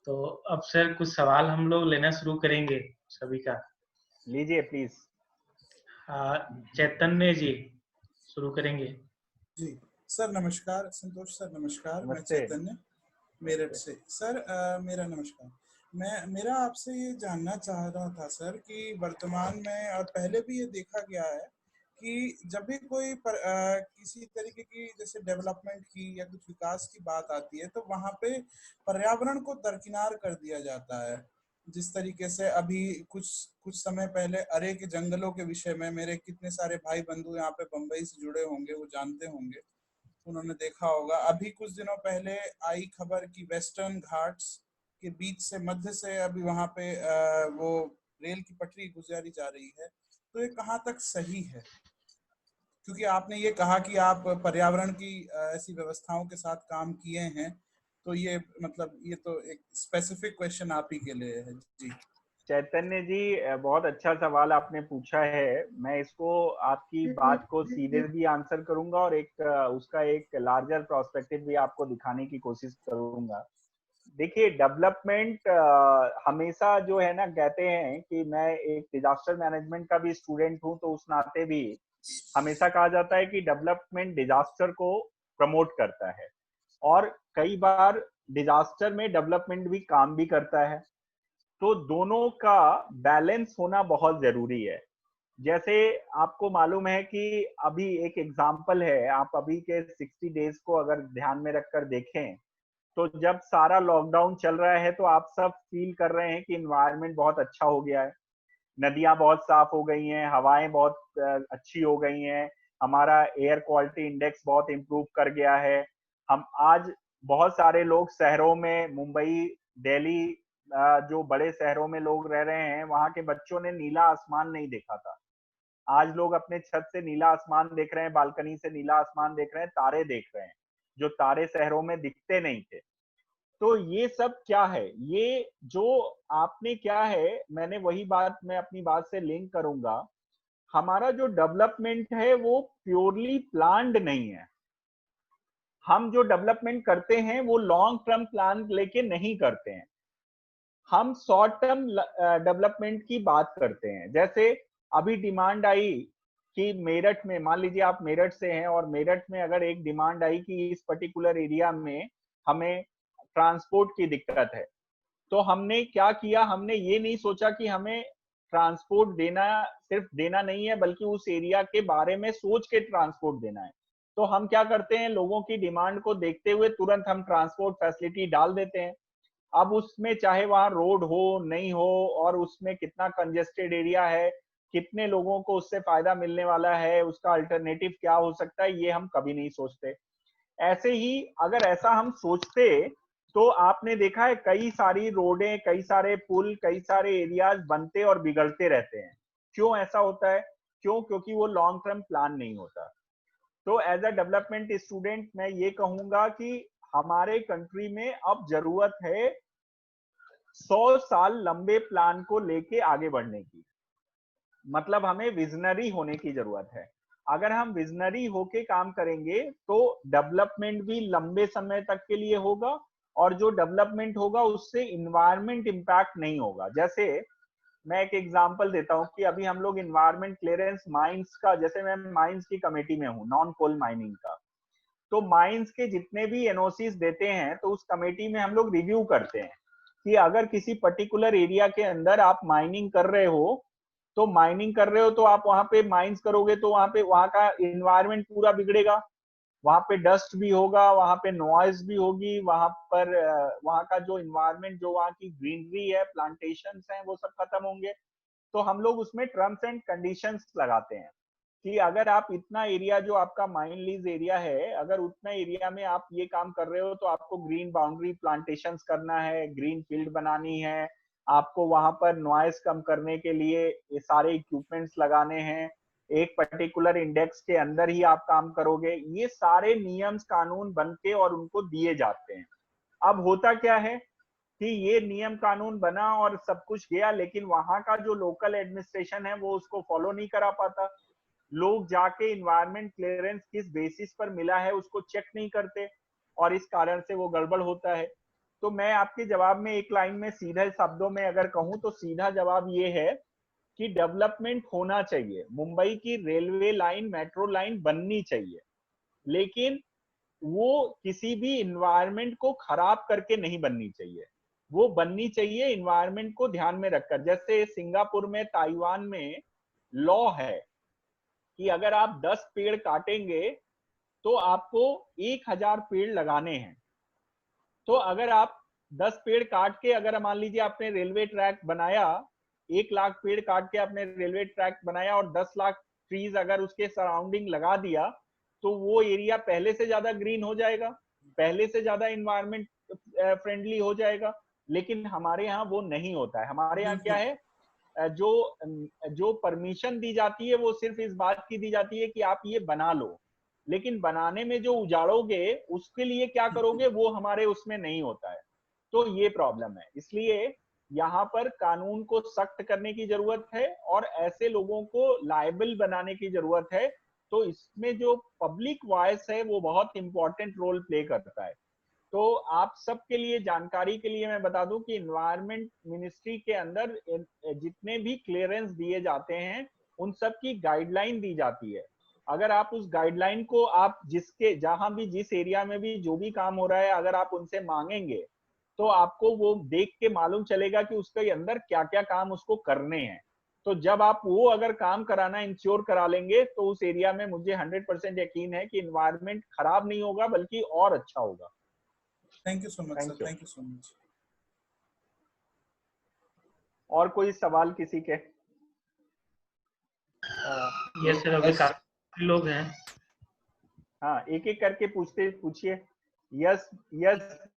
Speaker 10: तो अब सर कुछ सवाल हम लोग लेना शुरू करेंगे सभी का।
Speaker 6: लीजिए प्लीज।
Speaker 10: चैतन्य जी शुरू करेंगे।
Speaker 2: जी सर नमस्कार। संतोष सर नमस्कार। मैं
Speaker 6: नमस्ते।
Speaker 2: चैतन्य मेरठ से। सर मेरा नमस्कार। मेरा आपसे ये जानना चाह रहा था सर कि वर्तमान में और पहले भी ये देखा गया है कि जब भी कोई किसी तरीके की जैसे डेवलपमेंट की या कुछ विकास की बात आती है तो वहाँ पे पर्यावरण को दरकिनार कर दिया जाता है। जिस तरीके से अभी कुछ समय पहले अरे के जंगलों के विषय में मेरे कितने सारे भाई बंधु यहाँ पे बम्बई से जुड़े होंगे, वो जानते होंगे, उन्होंने देखा होगा। अभी कुछ दिनों पहले आई खबर कि वेस्टर्न घाट्स के बीच से मध्य से अभी वहां पे वो रेल की पटरी गुजारी जा रही है। तो ये कहाँ तक सही है? क्योंकि आपने ये कहा कि आप पर्यावरण की ऐसी व्यवस्थाओं के साथ काम किए हैं, तो ये मतलब ये तो एक स्पेसिफिक क्वेश्चन आप ही के लिए है जी।
Speaker 6: चैतन्य जी, बहुत अच्छा सवाल आपने पूछा है। मैं इसको आपकी बात को सीधे भी आंसर करूंगा और एक उसका एक लार्जर प्रोस्पेक्टिव भी आपको दिखाने की कोशिश करूंगा। देखिए, डेवलपमेंट हमेशा जो है ना, कहते हैं कि मैं एक डिजास्टर मैनेजमेंट का भी स्टूडेंट हूं, तो उस नाते भी हमेशा कहा जाता है कि डेवलपमेंट डिजास्टर को प्रमोट करता है, और कई बार डिजास्टर में डेवलपमेंट भी काम भी करता है। तो दोनों का बैलेंस होना बहुत जरूरी है। जैसे आपको मालूम है कि अभी एक एग्जांपल है, आप अभी के 60 डेज को अगर ध्यान में रखकर देखें, तो जब सारा लॉकडाउन चल रहा है तो आप सब फील कर रहे हैं कि इन्वायरमेंट बहुत अच्छा हो गया है, नदियां बहुत साफ हो गई हैं, हवाएं बहुत अच्छी हो गई हैं, हमारा एयर क्वालिटी इंडेक्स बहुत इम्प्रूव कर गया है। हम आज बहुत सारे लोग शहरों में, मुंबई, दिल्ली, जो बड़े शहरों में लोग रह रहे हैं, वहां के बच्चों ने नीला आसमान नहीं देखा था। आज लोग अपने छत से नीला आसमान देख रहे हैं, बालकनी से नीला आसमान देख रहे हैं, तारे देख रहे हैं, जो तारे शहरों में दिखते नहीं थे। तो ये सब क्या है, ये जो आपने क्या है, मैंने वही बात मैं अपनी बात से लिंक करूंगा। हमारा जो डेवलपमेंट है वो प्योरली प्लान्ड नहीं है। हम जो डेवलपमेंट करते हैं वो लॉन्ग टर्म प्लान लेके नहीं करते हैं, हम शॉर्ट टर्म डेवलपमेंट की बात करते हैं। जैसे अभी डिमांड आई कि मेरठ में, मान लीजिए आप मेरठ से हैं, और मेरठ में अगर एक डिमांड आई कि इस पर्टिकुलर एरिया में हमें ट्रांसपोर्ट की दिक्कत है, तो हमने क्या किया, हमने ये नहीं सोचा कि हमें ट्रांसपोर्ट देना, सिर्फ देना नहीं है, बल्कि उस एरिया के बारे में सोच के ट्रांसपोर्ट देना है। तो हम क्या करते हैं, लोगों की डिमांड को देखते हुए तुरंत हम ट्रांसपोर्ट फैसिलिटी डाल देते हैं। अब उसमें चाहे वहां रोड हो नहीं हो, और उसमें कितना कंजेस्टेड एरिया है, कितने लोगों को उससे फायदा मिलने वाला है, उसका अल्टरनेटिव क्या हो सकता है, ये हम कभी नहीं सोचते। ऐसे ही अगर ऐसा हम सोचते तो आपने देखा है कई सारी रोडें, कई सारे पुल, कई सारे एरियाज बनते और बिगड़ते रहते हैं। क्यों ऐसा होता है? क्योंकि वो लॉन्ग टर्म प्लान नहीं होता। तो एज अ डेवलपमेंट स्टूडेंट मैं ये कहूंगा कि हमारे कंट्री में अब जरूरत है 100 साल लंबे प्लान को लेके आगे बढ़ने की। मतलब हमें विजनरी होने की जरूरत है। अगर हम विजनरी होके काम करेंगे तो डेवलपमेंट भी लंबे समय तक के लिए होगा, और जो डेवलपमेंट होगा उससे इन्वायरमेंट इंपैक्ट नहीं होगा। जैसे मैं एक एग्जांपल देता हूं कि अभी हम लोग इन्वायरमेंट क्लियरेंस माइंस का, जैसे मैं माइंस की कमेटी में हूं, नॉन कोल माइनिंग का, तो माइंस के जितने भी एनओसीज देते हैं तो उस कमेटी में हम लोग रिव्यू करते हैं कि अगर किसी पर्टिकुलर एरिया के अंदर आप माइनिंग कर रहे हो, तो माइनिंग कर रहे हो तो आप वहां पे माइंस करोगे तो वहां पे वहां का इन्वायरमेंट पूरा बिगड़ेगा, वहां पे डस्ट भी होगा, वहां पे नॉइज भी होगी, वहां पर वहां का जो इन्वायरमेंट, जो वहां की ग्रीनरी है, प्लांटेशंस हैं, वो सब खत्म होंगे। तो हम लोग उसमें टर्म्स एंड कंडीशंस लगाते हैं कि अगर आप इतना एरिया, जो आपका माइन लीज एरिया है, अगर उतना एरिया में आप ये काम कर रहे हो तो आपको ग्रीन बाउंड्री प्लांटेशंस करना है, ग्रीन फील्ड बनानी है, आपको वहां पर नॉइज कम करने के लिए ये सारे इक्विपमेंट्स लगाने हैं, एक पर्टिकुलर इंडेक्स के अंदर ही आप काम करोगे। ये सारे नियम्स कानून बन के और उनको दिए जाते हैं। अब होता क्या है कि ये नियम कानून बना और सब कुछ गया, लेकिन वहां का जो लोकल एडमिनिस्ट्रेशन है वो उसको फॉलो नहीं करा पाता। लोग जाके इन्वायरमेंट क्लियरेंस किस बेसिस पर मिला है उसको चेक नहीं करते, और इस कारण से वो गड़बड़ होता है। तो मैं आपके जवाब में एक लाइन में सीधे शब्दों में अगर कहूं तो सीधा जवाब ये है कि डेवलपमेंट होना चाहिए, मुंबई की रेलवे लाइन, मेट्रो लाइन बननी चाहिए, लेकिन वो किसी भी इन्वायरमेंट को खराब करके नहीं बननी चाहिए। वो बननी चाहिए इन्वायरमेंट को ध्यान में रखकर। जैसे सिंगापुर में, ताइवान में लॉ है कि अगर आप 10 पेड़ काटेंगे तो आपको 1000 पेड़ लगाने हैं। तो अगर आप 10 पेड़ काट के, अगर मान लीजिए आपने रेलवे ट्रैक बनाया, 1 लाख पेड़ काट के आपने रेलवे ट्रैक बनाया और 10 लाख ट्रीज अगर उसके सराउंडिंग लगा दिया, तो वो एरिया पहले से ज्यादा ग्रीन हो जाएगा, पहले से ज्यादा इन्वायरमेंट फ्रेंडली हो जाएगा। लेकिन हमारे यहाँ वो नहीं होता है। हमारे यहाँ क्या है, जो परमिशन दी जाती है वो सिर्फ इस बात की दी जाती है कि आप ये बना लो, लेकिन बनाने में जो उजाड़ोगे उसके लिए क्या करोगे वो हमारे उसमें नहीं होता है। तो ये प्रॉब्लम है, इसलिए यहाँ पर कानून को सख्त करने की जरूरत है और ऐसे लोगों को लायबल बनाने की जरूरत है। तो इसमें जो पब्लिक वॉइस है वो बहुत इंपॉर्टेंट रोल प्ले करता है। तो आप सबके लिए जानकारी के लिए मैं बता दूं कि एनवायरनमेंट मिनिस्ट्री के अंदर जितने भी क्लियरेंस दिए जाते हैं उन सब की गाइडलाइन दी जाती है। अगर आप उस गाइडलाइन को आप जिसके जहां भी जिस एरिया में भी जो भी काम हो रहा है अगर आप उनसे मांगेंगे तो आपको वो देख के मालूम चलेगा कि उसके अंदर क्या क्या काम उसको करने हैं। तो जब आप वो अगर काम कराना इंश्योर करा लेंगे तो उस एरिया में मुझे 100% यकीन है कि एनवायरनमेंट खराब नहीं होगा बल्कि और अच्छा होगा।
Speaker 2: Thank you so much sir, thank you so much.
Speaker 6: और कोई सवाल किसी के?
Speaker 10: यस सर, अभी काफी लोग हैं।
Speaker 6: हाँ, एक एक करके पूछिए। यस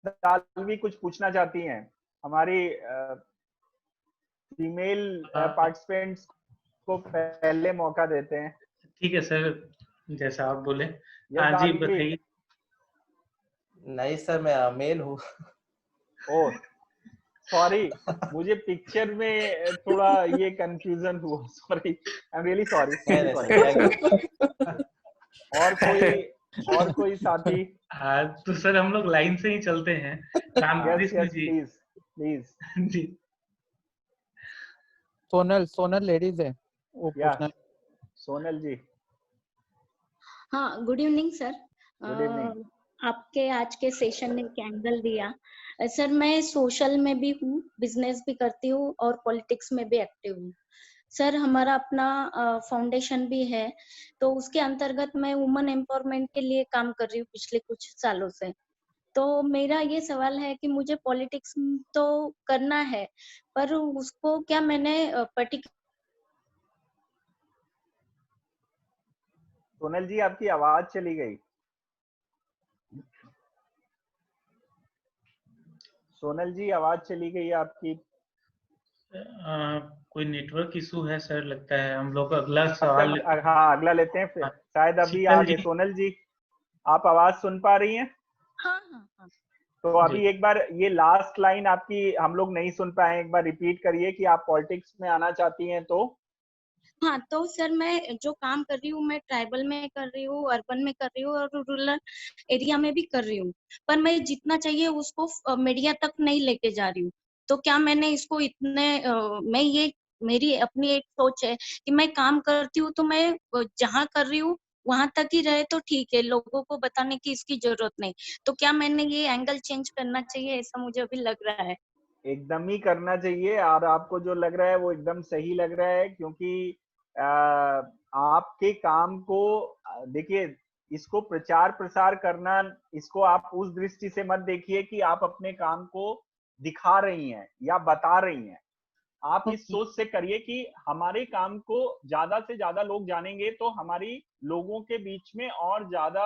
Speaker 6: दालवी कुछ पूछना चाहती हैं, हमारी फीमेल पार्टिसिपेंट्स को पहले मौका देते हैं।
Speaker 10: ठीक है सर, जैसा आप बोले। हाँ जी बताइए।
Speaker 3: नहीं सर, मैं मेल हूँ।
Speaker 6: ओह सॉरी, मुझे पिक्चर में थोड़ा ये कंफ्यूजन हुआ, sorry, I am really sorry. और कोई साथी?
Speaker 10: हाँ तो सर हम लोग लाइन से ही चलते हैं। रामकृष्ण जी
Speaker 6: प्लीज
Speaker 10: जी।
Speaker 8: सोनल लेडीज है वो पूछना।
Speaker 6: सोनल जी।
Speaker 11: हाँ, good evening sir.
Speaker 6: Good evening.
Speaker 11: आपके आज के सेशन ने क्या एंगल दिया सर। मैं सोशल में भी हूँ, बिजनेस भी करती हूँ और पॉलिटिक्स में भी एक्टिव हूँ सर। हमारा अपना फाउंडेशन भी है, तो उसके अंतर्गत मैं वुमेन एम्पावरमेंट के लिए काम कर रही हूँ पिछले कुछ सालों से। तो मेरा ये सवाल है कि मुझे पॉलिटिक्स तो करना है, पर उसको क्या मैंने
Speaker 6: सोनल जी आपकी आवाज चली गई। सोनल जी आवाज चली गई आपकी।
Speaker 10: कोई नेटवर्क इशू है सर, लगता है। हम लोग अगला सवाल
Speaker 6: हाँ अगला लेते हैं फिर। शायद अभी आ गए सोनल जी, आप आवाज सुन पा रही हैं?
Speaker 11: हाँ।
Speaker 6: तो अभी एक बार ये लास्ट लाइन आपकी हम लोग नहीं सुन पाए, एक बार रिपीट करिए कि आप पॉलिटिक्स में आना चाहती हैं। तो
Speaker 11: हाँ, तो सर मैं जो काम कर रही हूँ, मैं ट्राइबल में कर रही हूँ, अर्बन में कर रही हूँ और रूरल एरिया में भी कर रही हूँ, पर मैं जितना चाहिए उसको मीडिया तक नहीं लेके जा रही हूँ। तो क्या मैंने इसको मैं ये मेरी अपनी एक सोच है कि मैं काम करती हूँ तो मैं जहाँ कर रही हूँ वहां तक ही रहे तो ठीक है, लोगों को बताने की इसकी जरूरत नहीं। तो क्या मैंने ये एंगल चेंज करना चाहिए, ऐसा मुझे अभी लग रहा है।
Speaker 6: एकदम ही करना चाहिए, और आपको जो लग रहा है वो एकदम सही लग रहा है, क्योंकि आपके काम को देखिए, इसको प्रचार प्रसार करना, इसको आप उस दृष्टि से मत देखिए कि आप अपने काम को दिखा रही हैं या बता रही हैं। आप इस सोच से करिए कि हमारे काम को ज्यादा से ज्यादा लोग जानेंगे तो हमारी लोगों के बीच में और ज्यादा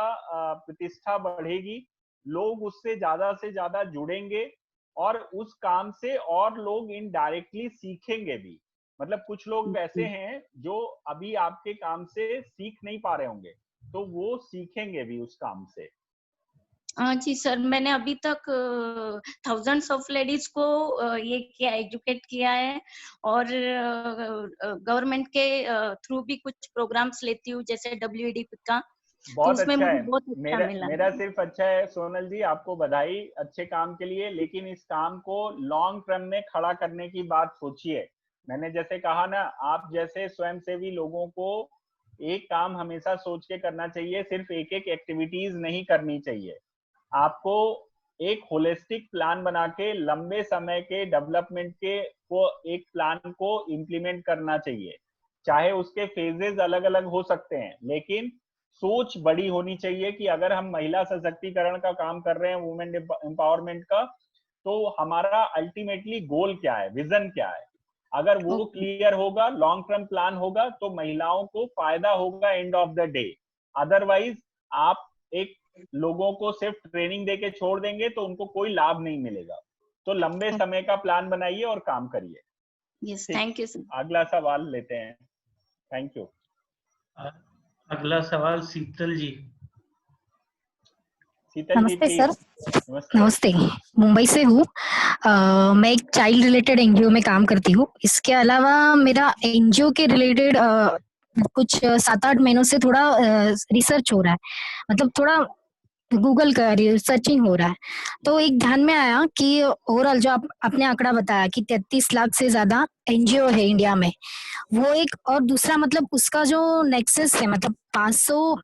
Speaker 6: प्रतिष्ठा बढ़ेगी, लोग उससे ज्यादा जुड़ेंगे और उस काम से और लोग इनडायरेक्टली सीखेंगे भी। मतलब कुछ लोग ऐसे हैं जो अभी आपके काम से सीख नहीं पा रहे होंगे, तो वो सीखेंगे भी उस काम से।
Speaker 11: हाँ जी सर, मैंने अभी तक थाउजेंड्स ऑफ लेडीज को ये किया, एजुकेट किया है, और गवर्नमेंट के थ्रू भी कुछ प्रोग्राम्स लेती हूँ जैसे WEDP का।
Speaker 6: बहुत
Speaker 11: तो उसमें
Speaker 6: अच्छा
Speaker 11: मुझे
Speaker 6: है।
Speaker 11: बहुत अच्छा मिला।
Speaker 6: मेरा सिर्फ अच्छा है सोनल जी, आपको बधाई अच्छे काम के लिए, लेकिन इस काम को लॉन्ग टर्म में खड़ा करने की बात सोचिए। मैंने जैसे कहा ना, आप जैसे स्वयंसेवी लोगों को एक काम हमेशा सोच के करना चाहिए, सिर्फ एक एक एक्टिविटीज नहीं करनी चाहिए। आपको एक होलिस्टिक प्लान बना के लंबे समय के डेवलपमेंट के को एक प्लान को इम्प्लीमेंट करना चाहिए। चाहे उसके फेजेस अलग अलग हो सकते हैं, लेकिन सोच बड़ी होनी चाहिए कि अगर हम महिला सशक्तिकरण का काम कर रहे हैं, वुमेन एम्पावरमेंट का, तो हमारा अल्टीमेटली गोल क्या है, विजन क्या है। अगर वो क्लियर होगा, लॉन्ग टर्म प्लान होगा, तो महिलाओं को फायदा होगा end of the day. Otherwise आप एक लोगों को सिर्फ ट्रेनिंग देके छोड़ देंगे तो उनको कोई लाभ नहीं मिलेगा। तो लंबे समय का प्लान बनाइए और काम करिए।
Speaker 11: Yes, thank you sir.
Speaker 6: अगला सवाल लेते हैं। Thank you.
Speaker 10: अगला सवाल शीतल जी।
Speaker 6: शीतल जी
Speaker 12: नमस्ते
Speaker 6: प्लीज।
Speaker 12: सर। नमस्ते, मुंबई से हूँ। मैं एक चाइल्ड रिलेटेड एनजीओ में काम करती हूँ। इसके अलावा मेरा एनजीओ के रिलेटेड कुछ 7-8 महीनों से थोड़ा रिसर्च हो रहा है, मतलब थोड़ा गूगल का रिसर्चिंग हो रहा है। तो एक ध्यान में आया कि ओवरऑल जो आपने आंकड़ा बताया कि 33 लाख से ज्यादा एनजीओ है इंडिया में, वो एक, और दूसरा मतलब उसका जो नेक्सस है, मतलब 500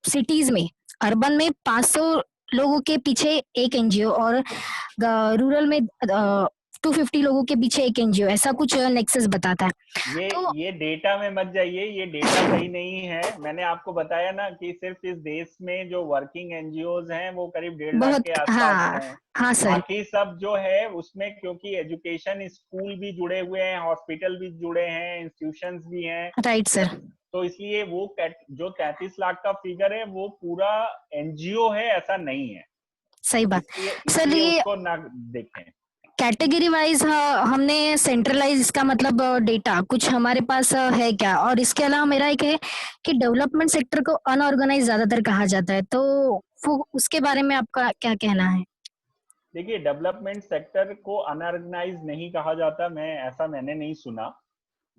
Speaker 12: सिटीज में, अर्बन में 500 लोगों के पीछे एक एनजीओ और रूरल में 250 लोगों के पीछे एक एनजीओ, ऐसा कुछ नेक्सस बताता है।
Speaker 6: ये डेटा में मत जाइए, ये डेटा सही नहीं है। मैंने आपको बताया ना कि सिर्फ इस देश में जो वर्किंग एनजीओज हैं वो करीब 1.5 लाख के आसपास हैं।
Speaker 12: हाँ सर।
Speaker 6: बाकी सब जो है उसमें, क्योंकि एजुकेशन स्कूल भी जुड़े हुए हैं, हॉस्पिटल भी जुड़े हैं, इंस्टीट्यूशंस भी हैं।
Speaker 12: Right sir.
Speaker 6: तो इसलिए वो जो 33 लाख का फिगर है वो पूरा एनजीओ है, ऐसा नहीं है।
Speaker 12: सही बात सर।
Speaker 6: इसलिए उसको ना देखें।
Speaker 12: कैटेगरी वाइज हमने सेंट्रलाइज इसका मतलब डेटा कुछ हमारे पास है क्या? और इसके अलावा मेरा एक है कि डेवलपमेंट सेक्टर को अनऑर्गेनाइज ज्यादातर कहा जाता है, तो वो उसके बारे में आपका क्या कहना है?
Speaker 6: देखिए, डेवलपमेंट सेक्टर को अनऑर्गेनाइज नहीं कहा जाता, मैंने नहीं सुना।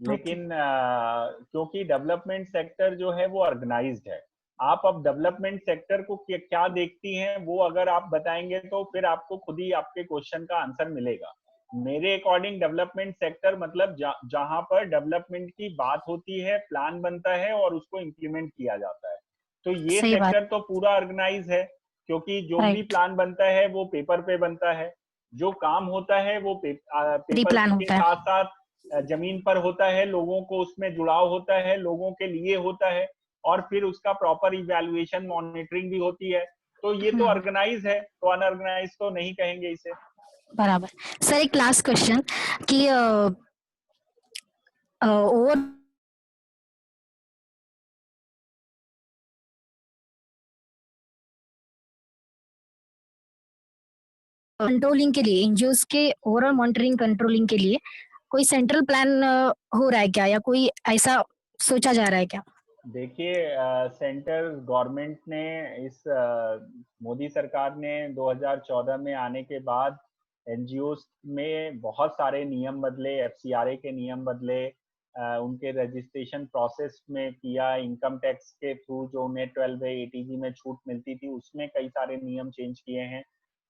Speaker 6: लेकिन क्योंकि डेवलपमेंट सेक्टर जो है वो ऑर्गेनाइज्ड है। आप अब डेवलपमेंट सेक्टर को क्या देखती हैं वो अगर आप बताएंगे तो फिर आपको खुद ही आपके क्वेश्चन का आंसर मिलेगा। मेरे अकॉर्डिंग डेवलपमेंट सेक्टर मतलब जहां पर डेवलपमेंट की बात होती है, प्लान बनता है और उसको इम्प्लीमेंट किया जाता है। तो ये सेक्टर तो पूरा ऑर्गेनाइज है, क्योंकि जो भी प्लान बनता है वो पेपर पे बनता है। जो काम होता है वो पेपर के साथ साथ जमीन पर होता है, लोगों को उसमें जुड़ाव होता है, लोगों के लिए होता है, और फिर उसका प्रॉपर इवैल्यूएशन मॉनिटरिंग भी होती है। तो ये तो ऑर्गेनाइज है, तो अनऑर्गेनाइज तो नहीं कहेंगे इसे।
Speaker 12: बराबर सर। एक लास्ट क्वेश्चन कि ओवर कंट्रोलिंग के लिए, एनजीओस के ओवरऑल मॉनिटरिंग कंट्रोलिंग के लिए कोई सेंट्रल प्लान हो रहा है क्या, या कोई ऐसा सोचा जा रहा है क्या?
Speaker 6: देखिए, सेंट्रल गवर्नमेंट ने इस मोदी सरकार ने 2014 में आने के बाद एनजीओस में बहुत सारे नियम बदले, एफसीआरए के नियम बदले, उनके रजिस्ट्रेशन प्रोसेस में किया, इनकम टैक्स के थ्रू जो उन्हें 12 एटीजी में छूट मिलती थी उसमें कई सारे नियम चेंज किए हैं।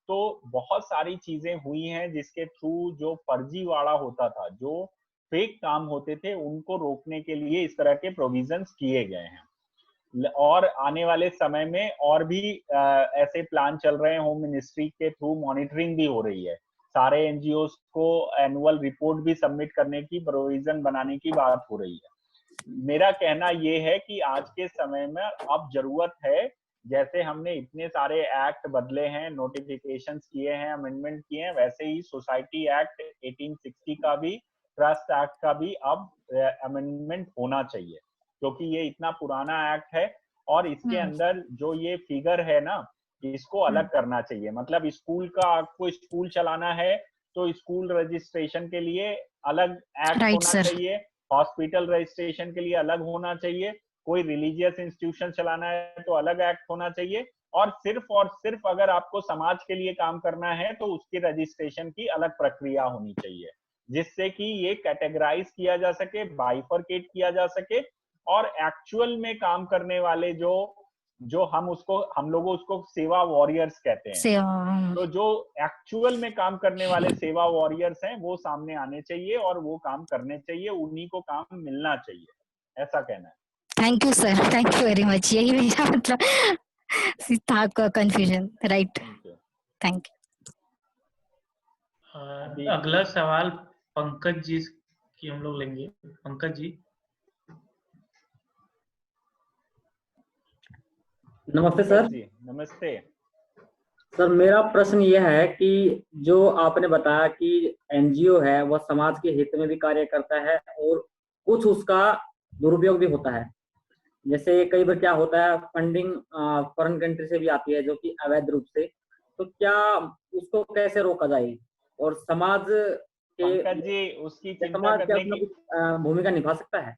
Speaker 6: तो बहुत सारी चीजें हुई हैं जिसके थ्रू जो फर्जीवाड़ा होता था, जो फेक काम होते थे, उनको रोकने के लिए इस तरह के प्रोविजंस किए गए हैं। और आने वाले समय में और भी ऐसे प्लान चल रहे हैं। होम मिनिस्ट्री के थ्रू मॉनिटरिंग भी हो रही है, सारे एनजीओ को एनुअल रिपोर्ट भी सबमिट करने की प्रोविजन बनाने की बात हो रही है। मेरा कहना ये है कि आज के समय में अब जरूरत है, जैसे हमने इतने सारे एक्ट बदले हैं, नोटिफिकेशंस किए हैं, अमेंडमेंट किए हैं, वैसे ही सोसाइटी एक्ट 1860 का भी, ट्रस्ट एक्ट का भी अब अमेंडमेंट होना चाहिए, क्योंकि ये इतना पुराना एक्ट है। और इसके अंदर जो ये फिगर है ना, इसको अलग करना चाहिए। मतलब स्कूल का, आपको स्कूल चलाना है तो स्कूल रजिस्ट्रेशन के लिए अलग एक्ट होना चाहिए, हॉस्पिटल रजिस्ट्रेशन के लिए अलग होना चाहिए, कोई रिलीजियस इंस्टीट्यूशन चलाना है तो अलग एक्ट होना चाहिए, और सिर्फ अगर आपको समाज के लिए काम करना है तो उसकी रजिस्ट्रेशन की अलग प्रक्रिया होनी चाहिए, जिससे कि ये कैटेगराइज किया जा सके, बाइफरकेट किया जा सके, और एक्चुअल में काम करने वाले जो हम लोग उसको सेवा वॉरियर्स कहते हैं, तो जो एक्चुअल में काम करने वाले सेवा वॉरियर्स हैं वो सामने आने चाहिए और वो काम करने चाहिए, उन्हीं को काम मिलना चाहिए, ऐसा कहना है।
Speaker 12: Thank you sir, thank you very much. यही मेरा मतलब था कंफ्यूजन। Right, thank
Speaker 10: you. अगला सवाल पंकज जी की हम लोग लेंगे। पंकज जी।
Speaker 13: नमस्ते सर।
Speaker 6: नमस्ते
Speaker 13: सर, मेरा प्रश्न यह है कि जो आपने बताया कि एनजीओ है वह समाज के हित में भी कार्य करता है और कुछ उसका दुरुपयोग भी होता है। जैसे कई बार क्या होता है, फंडिंग फॉरेन कंट्री से भी आती है जो कि अवैध रूप से, तो क्या उसको कैसे रोका जाए और समाज के,
Speaker 6: पंकज जी उसकी चिंता करने की
Speaker 13: भूमिका निभा सकता है?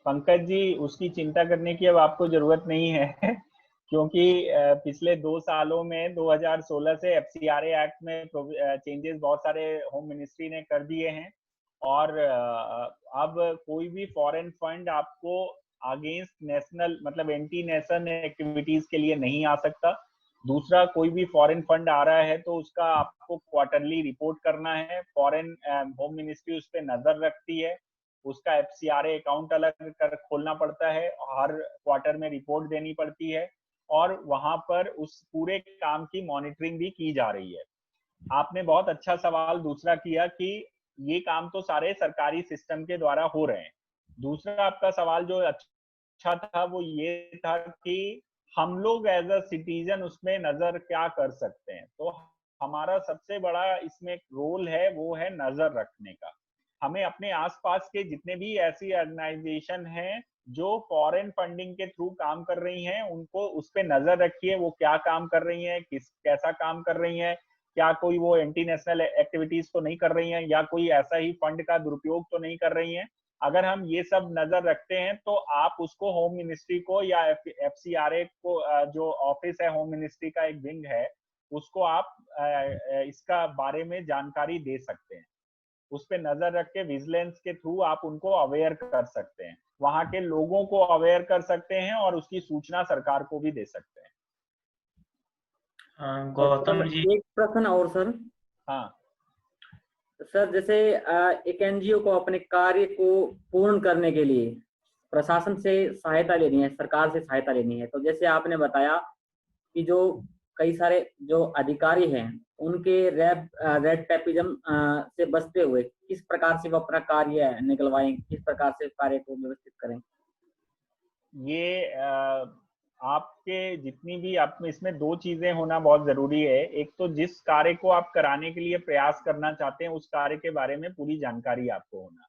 Speaker 6: पंकज जी उसकी चिंता करने की अब आपको जरूरत नहीं है क्योंकि पिछले 2 सालों में 2016 से FCRA एक्ट में चेंजेस बहुत सारे होम मिनिस्ट्री ने कर दिए हैं और अब कोई भी फॉरेन फंड आपको अगेंस्ट नेशनल मतलब एंटी नेशनल एक्टिविटीज के लिए नहीं आ सकता। दूसरा, कोई भी फॉरेन फंड आ रहा है तो उसका आपको क्वार्टरली रिपोर्ट करना है। फॉरेन होम मिनिस्ट्री उस पर नजर रखती है, उसका FCRA अकाउंट अलग कर खोलना पड़ता है, हर क्वार्टर में रिपोर्ट देनी पड़ती है और वहां पर उस पूरे काम की मॉनिटरिंग भी की जा रही है। आपने बहुत अच्छा सवाल दूसरा किया कि ये काम तो सारे सरकारी सिस्टम के द्वारा हो रहे हैं। दूसरा आपका सवाल जो अच्छा था वो ये था कि हम लोग एज अ सिटीजन उसमें नजर क्या कर सकते हैं। तो हमारा सबसे बड़ा इसमें रोल है वो है नजर रखने का। हमें अपने आसपास के जितने भी ऐसी ऑर्गेनाइजेशन हैं जो फॉरेन फंडिंग के थ्रू काम कर रही हैं उनको उस पर नजर रखिए, वो क्या काम कर रही हैं, कैसा काम कर रही हैं, क्या कोई वो एंटी नेशनल एक्टिविटीज तो नहीं कर रही हैं या कोई ऐसा ही फंड का दुरुपयोग तो नहीं कर रही हैं। अगर हम ये सब नजर रखते हैं तो आप उसको होम मिनिस्ट्री को या FCRA को जो ऑफिस है होम मिनिस्ट्री का एक विंग है उसको आप इसका बारे में जानकारी दे सकते हैं। उस पर नजर रख के विजिलेंस के थ्रू आप उनको अवेयर कर सकते हैं, वहां के लोगों को अवेयर कर सकते हैं और उसकी सूचना सरकार को भी दे सकते हैं।
Speaker 10: गौतम जी,
Speaker 13: एक प्रश्न और सर।
Speaker 6: हाँ
Speaker 13: सर, जैसे एक NGO को अपने कार्य को पूर्ण करने के लिए प्रशासन से सहायता लेनी है, सरकार से सहायता लेनी है, तो जैसे आपने बताया कि जो कई सारे जो अधिकारी हैं उनके रेड टेपिज्म से बचते हुए किस प्रकार से वो अपना कार्य निकलवाएं, किस प्रकार से कार्य को व्यवस्थित करें।
Speaker 6: ये आपके जितनी भी आप इसमें दो चीजें होना बहुत जरूरी है। एक तो जिस कार्य को आप कराने के लिए प्रयास करना चाहते हैं उस कार्य के बारे में पूरी जानकारी आपको होना,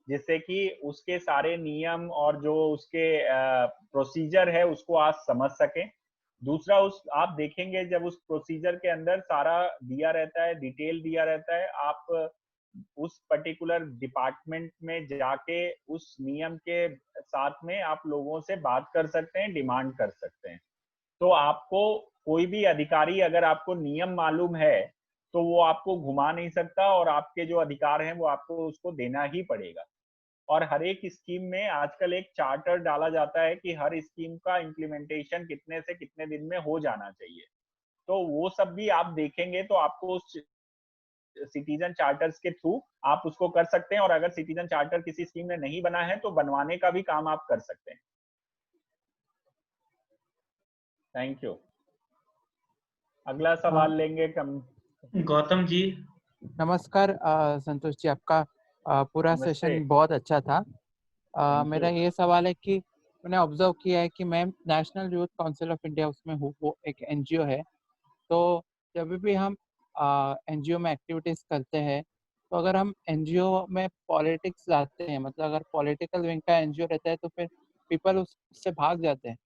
Speaker 6: जिससे कि उसके सारे नियम और जो उसके प्रोसीजर है उसको आप समझ सकें। दूसरा, उस आप देखेंगे जब उस प्रोसीजर के अंदर सारा दिया रहता है, डिटेल दिया रहता है, आप उस पर्टिकुलर डिपार्टमेंट में जाके उस नियम के साथ में आप लोगों से बात कर सकते हैं, डिमांड कर सकते हैं। तो आपको कोई भी अधिकारी अगर आपको नियम मालूम है तो वो आपको घुमा नहीं सकता और आपके जो अधिकार हैं वो आपको उसको देना ही पड़ेगा। और हर एक स्कीम में आजकल एक चार्टर डाला जाता है कि हर स्कीम का इम्प्लीमेंटेशन कितने से कितने दिन में हो जाना चाहिए। तो वो सब भी आप देखेंगे तो आपको उस सिटीजन चार्टर्स के थ्रू आप उसको कर सकते हैं और अगर सिटीजन चार्टर किसी स्कीम में नहीं बना है तो बनवाने का भी काम आप कर सकते हैं। Thank you. अगला सवाल लेंगे
Speaker 10: गौतम जी।
Speaker 8: नमस्कार संतोष जी, आपका पूरा सेशन बहुत अच्छा था। मेरा ये सवाल है कि मैंने ऑब्जर्व किया है कि मैं national youth council of India उसमें हूँ, वो एक NGO है। तो जब भी हम NGO में एक्टिविटीज करते हैं तो अगर हम NGO में पॉलिटिक्स लाते हैं, मतलब अगर पॉलिटिकल विंग का NGO रहता है तो फिर पीपल उससे भाग जाते हैं।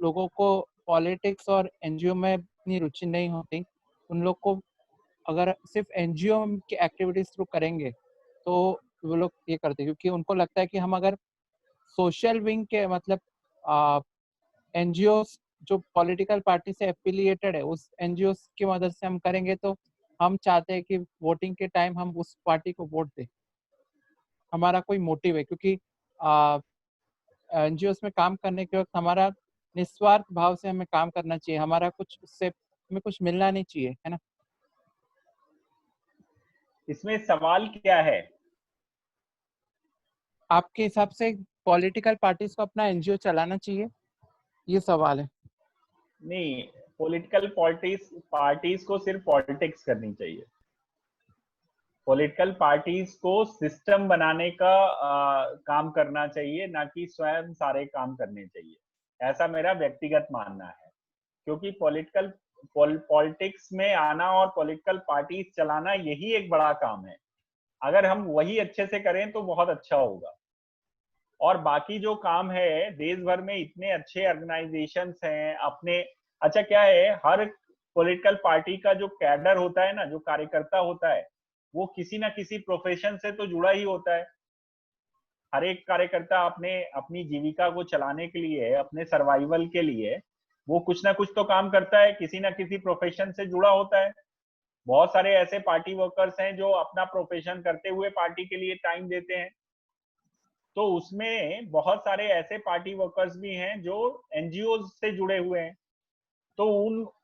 Speaker 8: लोगों को पॉलिटिक्स और NGO में इतनी रुचि नहीं होती। उन लोग को अगर सिर्फ NGO की एक्टिविटीज थ्रू करेंगे तो वो लोग ये करते हैं, क्योंकि उनको लगता है कि हम अगर सोशल विंग के मतलब NGO जो पॉलिटिकल पार्टी से एफिलिएटेड है उस NGO की मदद से हम करेंगे तो हम चाहते हैं कि वोटिंग के टाइम हम उस पार्टी को वोट दें। हमारा कोई मोटिव है, क्योंकि NGOs में काम करने के वक्त हमारा निस्वार्थ भाव से हमें काम करना चाहिए, हमारा कुछ उससे हमें कुछ मिलना नहीं चाहिए, है ना।
Speaker 6: इसमें सवाल क्या है?
Speaker 8: आपके हिसाब से पॉलिटिकल पार्टीज को अपना NGO चलाना चाहिए, ये सवाल है।
Speaker 6: नहीं, पॉलिटिकल पार्टीज को सिर्फ पॉलिटिक्स करनी चाहिए। पॉलिटिकल पार्टीज को सिस्टम बनाने का काम करना चाहिए, ना कि स्वयं सारे काम करने चाहिए। ऐसा मेरा व्यक्तिगत मानना है, क्योंकि पॉलिटिक्स में आना और पॉलिटिकल पार्टीज चलाना यही एक बड़ा काम है। अगर हम वही अच्छे से करें तो बहुत अच्छा होगा। और बाकी जो काम है, देश भर में इतने अच्छे ऑर्गेनाइजेशंस हैं अपने। अच्छा, क्या है, हर पॉलिटिकल पार्टी का जो कैडर होता है ना, जो कार्यकर्ता होता है, वो किसी ना किसी प्रोफेशन से तो जुड़ा ही होता है। हर एक कार्यकर्ता अपनी जीविका को चलाने के लिए, अपने सर्वाइवल के लिए वो कुछ ना कुछ तो काम करता है, किसी ना किसी प्रोफेशन से जुड़ा होता है। बहुत सारे ऐसे पार्टी वर्कर्स हैं जो अपना प्रोफेशन करते हुए पार्टी के लिए टाइम देते हैं। तो उसमें बहुत सारे ऐसे पार्टी वर्कर्स भी हैं जो एनजीओ से जुड़े हुए हैं। तो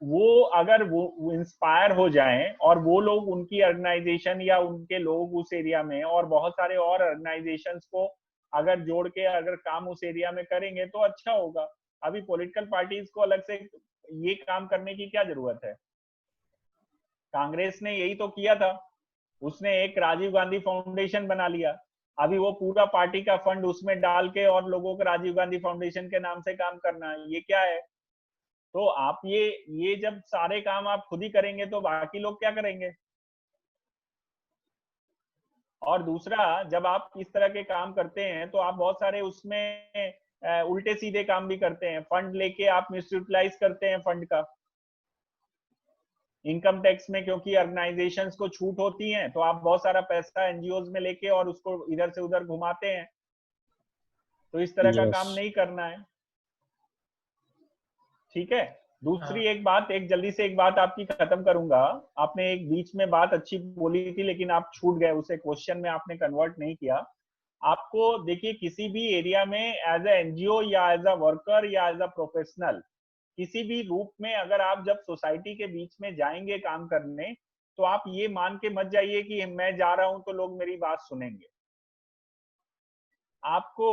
Speaker 6: वो अगर वो इंस्पायर हो जाएं और वो लोग उनकी ऑर्गेनाइजेशन या उनके लोग उस एरिया में और बहुत सारे और ऑर्गेनाइजेशंस को अगर जोड़ के अगर काम उस एरिया में करेंगे तो अच्छा होगा। अभी पॉलिटिकल पार्टीज को अलग से ये काम करने की क्या जरूरत है? कांग्रेस ने यही तो किया था, उसने एक राजीव गांधी फाउंडेशन बना लिया। अभी वो पूरा पार्टी का फंड उसमें डाल के और लोगों को राजीव गांधी फाउंडेशन के नाम से काम करना, ये क्या है? तो आप ये जब सारे काम आप खुद ही करेंगे तो बाकी लोग क्या करेंगे? और दूसरा, जब आप इस तरह के काम करते हैं तो आप बहुत सारे उसमें उल्टे सीधे काम भी करते हैं। फंड लेके आप मिसयूटिलाइज करते हैं फंड का। इनकम टैक्स में क्योंकि ऑर्गेनाइजेशंस को छूट होती है तो आप बहुत सारा पैसा एनजीओज में लेके और उसको इधर से उधर घुमाते हैं। तो इस तरह का काम नहीं करना है, ठीक है? दूसरी एक बात, जल्दी से एक बात आपकी खत्म करूंगा। आपने एक बीच में बात अच्छी बोली थी लेकिन आप छूट गए, उसे क्वेश्चन में आपने कन्वर्ट नहीं किया। आपको देखिए, किसी भी एरिया में एज ए एनजीओ या एज अ वर्कर या एज अ प्रोफेशनल किसी भी रूप में अगर आप जब सोसाइटी के बीच में जाएंगे काम करने, तो आप ये मान के मत जाइए कि मैं जा रहा हूं तो लोग मेरी बात सुनेंगे। आपको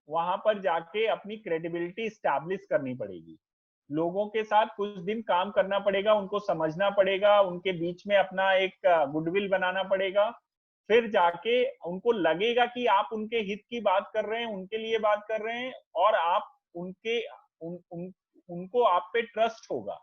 Speaker 6: वहां पर जाके अपनी क्रेडिबिलिटी स्टैब्लिश करनी पड़ेगी, लोगों के साथ कुछ दिन काम करना पड़ेगा, उनको समझना पड़ेगा, उनके बीच में अपना एक गुडविल बनाना पड़ेगा। फिर जाके उनको लगेगा कि आप उनके हित की बात कर रहे हैं, उनके लिए बात कर रहे हैं और आप उनको आप पे ट्रस्ट होगा,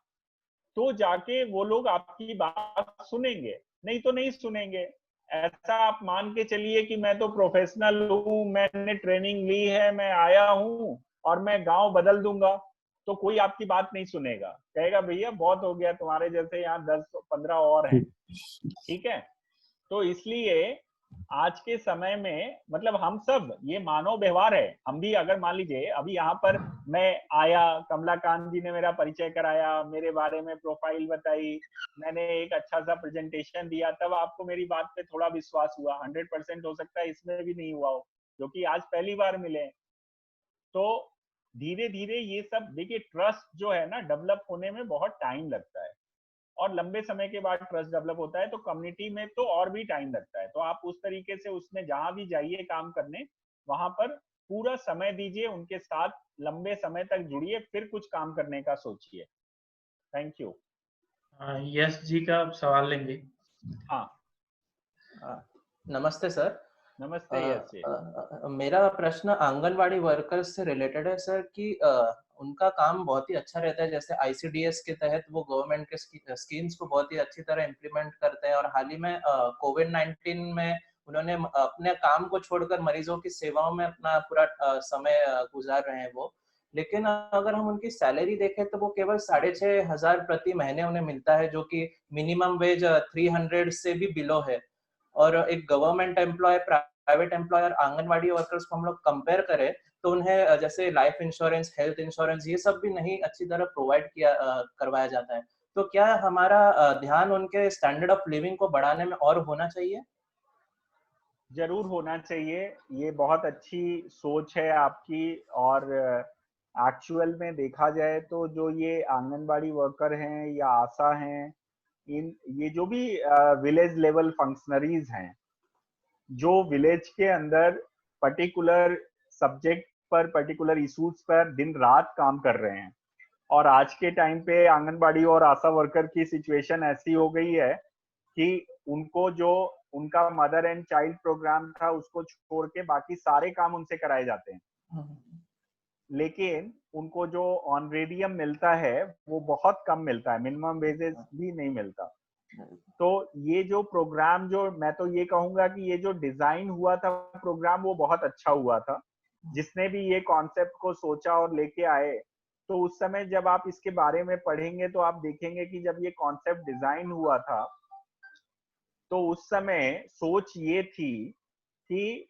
Speaker 6: तो जाके वो लोग आपकी बात सुनेंगे, नहीं तो नहीं सुनेंगे। ऐसा आप मान के चलिए कि मैं तो प्रोफेशनल हूँ, मैंने ट्रेनिंग ली है, मैं आया हूँ और मैं गांव बदल दूंगा, तो कोई आपकी बात नहीं सुनेगा, कहेगा भैया बहुत हो गया, तुम्हारे जैसे यहाँ 10-15 और हैं, ठीक है? तो इसलिए आज के समय में मतलब हम सब, ये मानव व्यवहार है। हम भी अगर मान लीजिए अभी यहाँ पर मैं आया, कमलाकांत जी ने मेरा परिचय कराया, मेरे बारे में प्रोफाइल बताई, मैंने एक अच्छा सा प्रेजेंटेशन दिया, तब आपको मेरी बात पे थोड़ा विश्वास हुआ। 100% हो सकता है इसमें भी नहीं हुआ हो, जो कि आज पहली बार मिले। तो धीरे धीरे ये सब देखिए, ट्रस्ट जो है ना डेवलप होने में बहुत टाइम लगता है और लंबे समय के बाद ट्रस्ट डेवलप होता है, तो कम्युनिटी में तो और भी टाइम लगता है। तो आप उस तरीके से उसमें जहां भी जाइए काम करने, वहां पर पूरा समय दीजिए, उनके साथ लंबे समय तक जुड़िए, फिर कुछ काम करने का सोचिए। Thank you.
Speaker 10: यश जी का सवाल लेंगे।
Speaker 6: हाँ,
Speaker 3: नमस्ते सर।
Speaker 6: नमस्ते यश जी।
Speaker 3: मेरा प्रश्न आंगनवाड़ी वर्कर्स से रिलेटेड है सर, कि उनका काम बहुत ही अच्छा रहता है। जैसे आईसीडीएस के तहत वो गवर्नमेंट के स्कीम्स को बहुत ही अच्छी तरह इम्प्लीमेंट करते हैं और हाल ही में कोविड-19 में उन्होंने अपने काम को छोड़कर मरीजों की सेवाओं में अपना पूरा समय गुजार रहे हैं वो। लेकिन अगर हम उनकी सैलरी देखें तो वो केवल 6,500 प्रति महीने उन्हें मिलता है, जो कि मिनिमम वेज 300 से भी बिलो है। और एक गवर्नमेंट एम्प्लॉय, प्राइवेट एम्प्लॉय और आंगनवाड़ी वर्कर्स को हम लोग कंपेयर करें तो उन्हें जैसे लाइफ इंश्योरेंस, हेल्थ इंश्योरेंस, ये सब भी नहीं अच्छी तरह प्रोवाइड करवाया जाता है। तो क्या हमारा ध्यान उनके स्टैंडर्ड ऑफ लिविंग को बढ़ाने में और होना चाहिए?
Speaker 6: जरूर होना चाहिए, ये बहुत अच्छी सोच है आपकी। और एक्चुअल में देखा जाए तो जो ये आंगनबाड़ी वर्कर हैं या आशा हैं, ये जो भी विलेज लेवल फंक्शनरीज हैं, जो विलेज के अंदर पर्टिकुलर सब्जेक्ट पर, पर्टिकुलर इश्यूज पर दिन रात काम कर रहे हैं। और आज के टाइम पे आंगनबाड़ी और आशा वर्कर की सिचुएशन ऐसी हो गई है कि उनको जो उनका मदर एंड चाइल्ड प्रोग्राम था उसको छोड़ के बाकी सारे काम उनसे कराए जाते हैं, लेकिन उनको जो ऑनरेडियम मिलता है वो बहुत कम मिलता है, मिनिमम वेजेस भी नहीं मिलता। तो ये जो प्रोग्राम, जो मैं तो ये कहूंगा कि ये जो डिजाइन हुआ था प्रोग्राम, वो बहुत अच्छा हुआ था। जिसने भी ये कॉन्सेप्ट को सोचा और लेके आए, तो उस समय जब आप इसके बारे में पढ़ेंगे तो आप देखेंगे कि जब ये कॉन्सेप्ट डिजाइन हुआ था तो उस समय सोच ये थी कि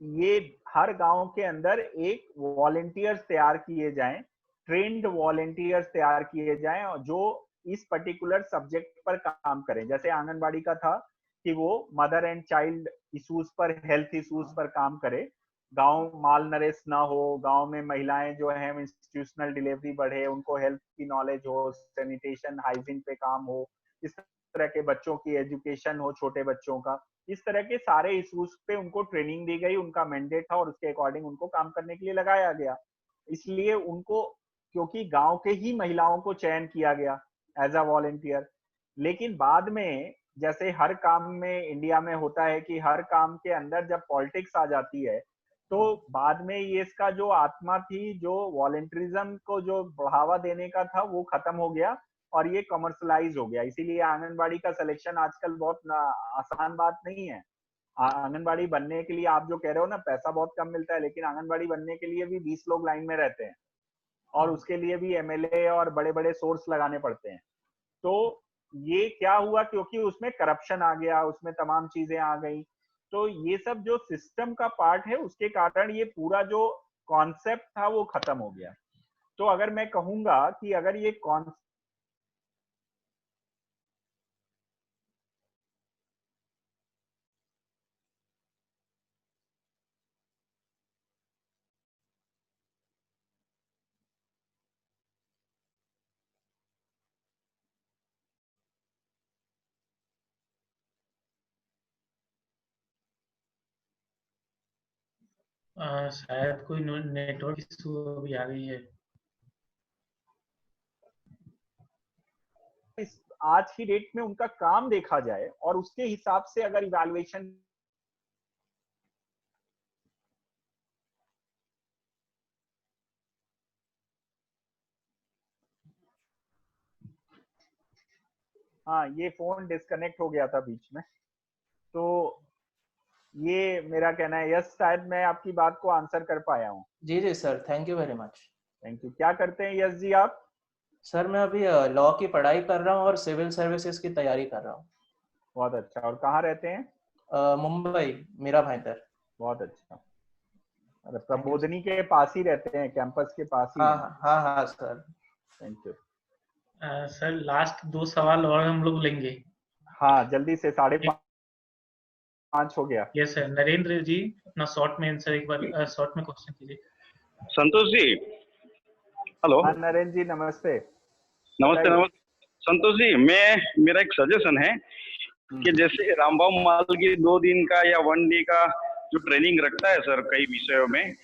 Speaker 6: ये हर गांव के अंदर एक वॉलंटियर्स तैयार किए जाएं ट्रेंड वॉलंटियर्स तैयार किए जाएं और जो इस पर्टिकुलर सब्जेक्ट पर काम करें। जैसे आंगनबाड़ी का था कि वो मदर एंड चाइल्ड इश्यूज पर, हेल्थ इश्यूज पर काम करे, गांव माल नरेश ना हो, गांव में महिलाएं जो हैं इंस्टीट्यूशनल डिलीवरी बढ़े, उनको हेल्थ की नॉलेज हो, सैनिटेशन हाइजीन पे काम हो, इस तरह के बच्चों की एजुकेशन हो, छोटे बच्चों का, इस तरह के सारे इश्यूज पे उनको ट्रेनिंग दी गई, उनका मैंडेट था और उसके अकॉर्डिंग उनको काम करने के लिए लगाया गया। इसलिए उनको, क्योंकि गांव के ही महिलाओं को चयन किया गया एज अ वॉलंटियर। लेकिन बाद में जैसे हर काम में इंडिया में होता है कि हर काम के अंदर जब पॉलिटिक्स आ जाती है तो बाद में ये इसका जो आत्मा थी, जो वॉलंटियरिज्म को जो बढ़ावा देने का था, वो खत्म हो गया और ये कमर्शलाइज हो गया। इसीलिए आंगनबाड़ी का सिलेक्शन आजकल बहुत आसान बात नहीं है। आंगनबाड़ी बनने के लिए आप जो कह रहे हो ना, पैसा बहुत कम मिलता है, लेकिन आंगनबाड़ी बनने के लिए भी 20 लोग लाइन में रहते हैं और उसके लिए भी एमएलए और बड़े बड़े सोर्स लगाने पड़ते हैं। तो ये क्या हुआ, क्योंकि उसमें करप्शन आ गया, उसमें तमाम चीजें आ गई, तो ये सब जो सिस्टम का पार्ट है उसके कारण ये पूरा जो कॉन्सेप्ट था वो खत्म हो गया। तो अगर मैं कहूंगा कि अगर ये
Speaker 10: शायद कोई नेटवर्क इशू अभी आ गई है।
Speaker 6: आज की डेट में उनका काम देखा जाए और उसके हिसाब से अगर इवैल्यूएशन हाँ, ये फोन डिस्कनेक्ट हो गया था बीच में, तो ये मेरा कहना है। यस, शायद मैं आपकी बात को आंसर कर पाया हूँ।
Speaker 3: जी जी sir, thank you very much.
Speaker 6: Thank you. क्या करते हैं यस जी आप?
Speaker 3: सर मैं अभी लॉ की पढ़ाई कर रहा हूँ और सिविल सर्विसेज की तैयारी कर रहा हूँ।
Speaker 6: बहुत अच्छा। और कहाँ रहते हैं?
Speaker 3: मुंबई, मीरा भाईंदर।
Speaker 6: बहुत अच्छा। अरे प्रबोधनी के पास ही रहते हैं, कैंपस के पास ही।
Speaker 3: हाँ sir.
Speaker 6: Thank you.
Speaker 10: Sir last 2 सवाल और हम लोग लेंगे।
Speaker 6: हाँ जल्दी से, 5:30 हो गया।
Speaker 10: Yes sir. नरेंद्र जी अपना शॉर्ट में आंसर एक बार शॉर्ट में क्वेश्चन कीजिए।
Speaker 14: संतोष जी, हेलो।
Speaker 6: हाँ नरेंद्र जी नमस्ते।
Speaker 14: नमस्ते। संतोष जी, मेरा एक सजेशन है कि जैसे रामबाव माल की 2 दिन का या 1 डे का जो ट्रेनिंग रखता है सर कई विषयों में,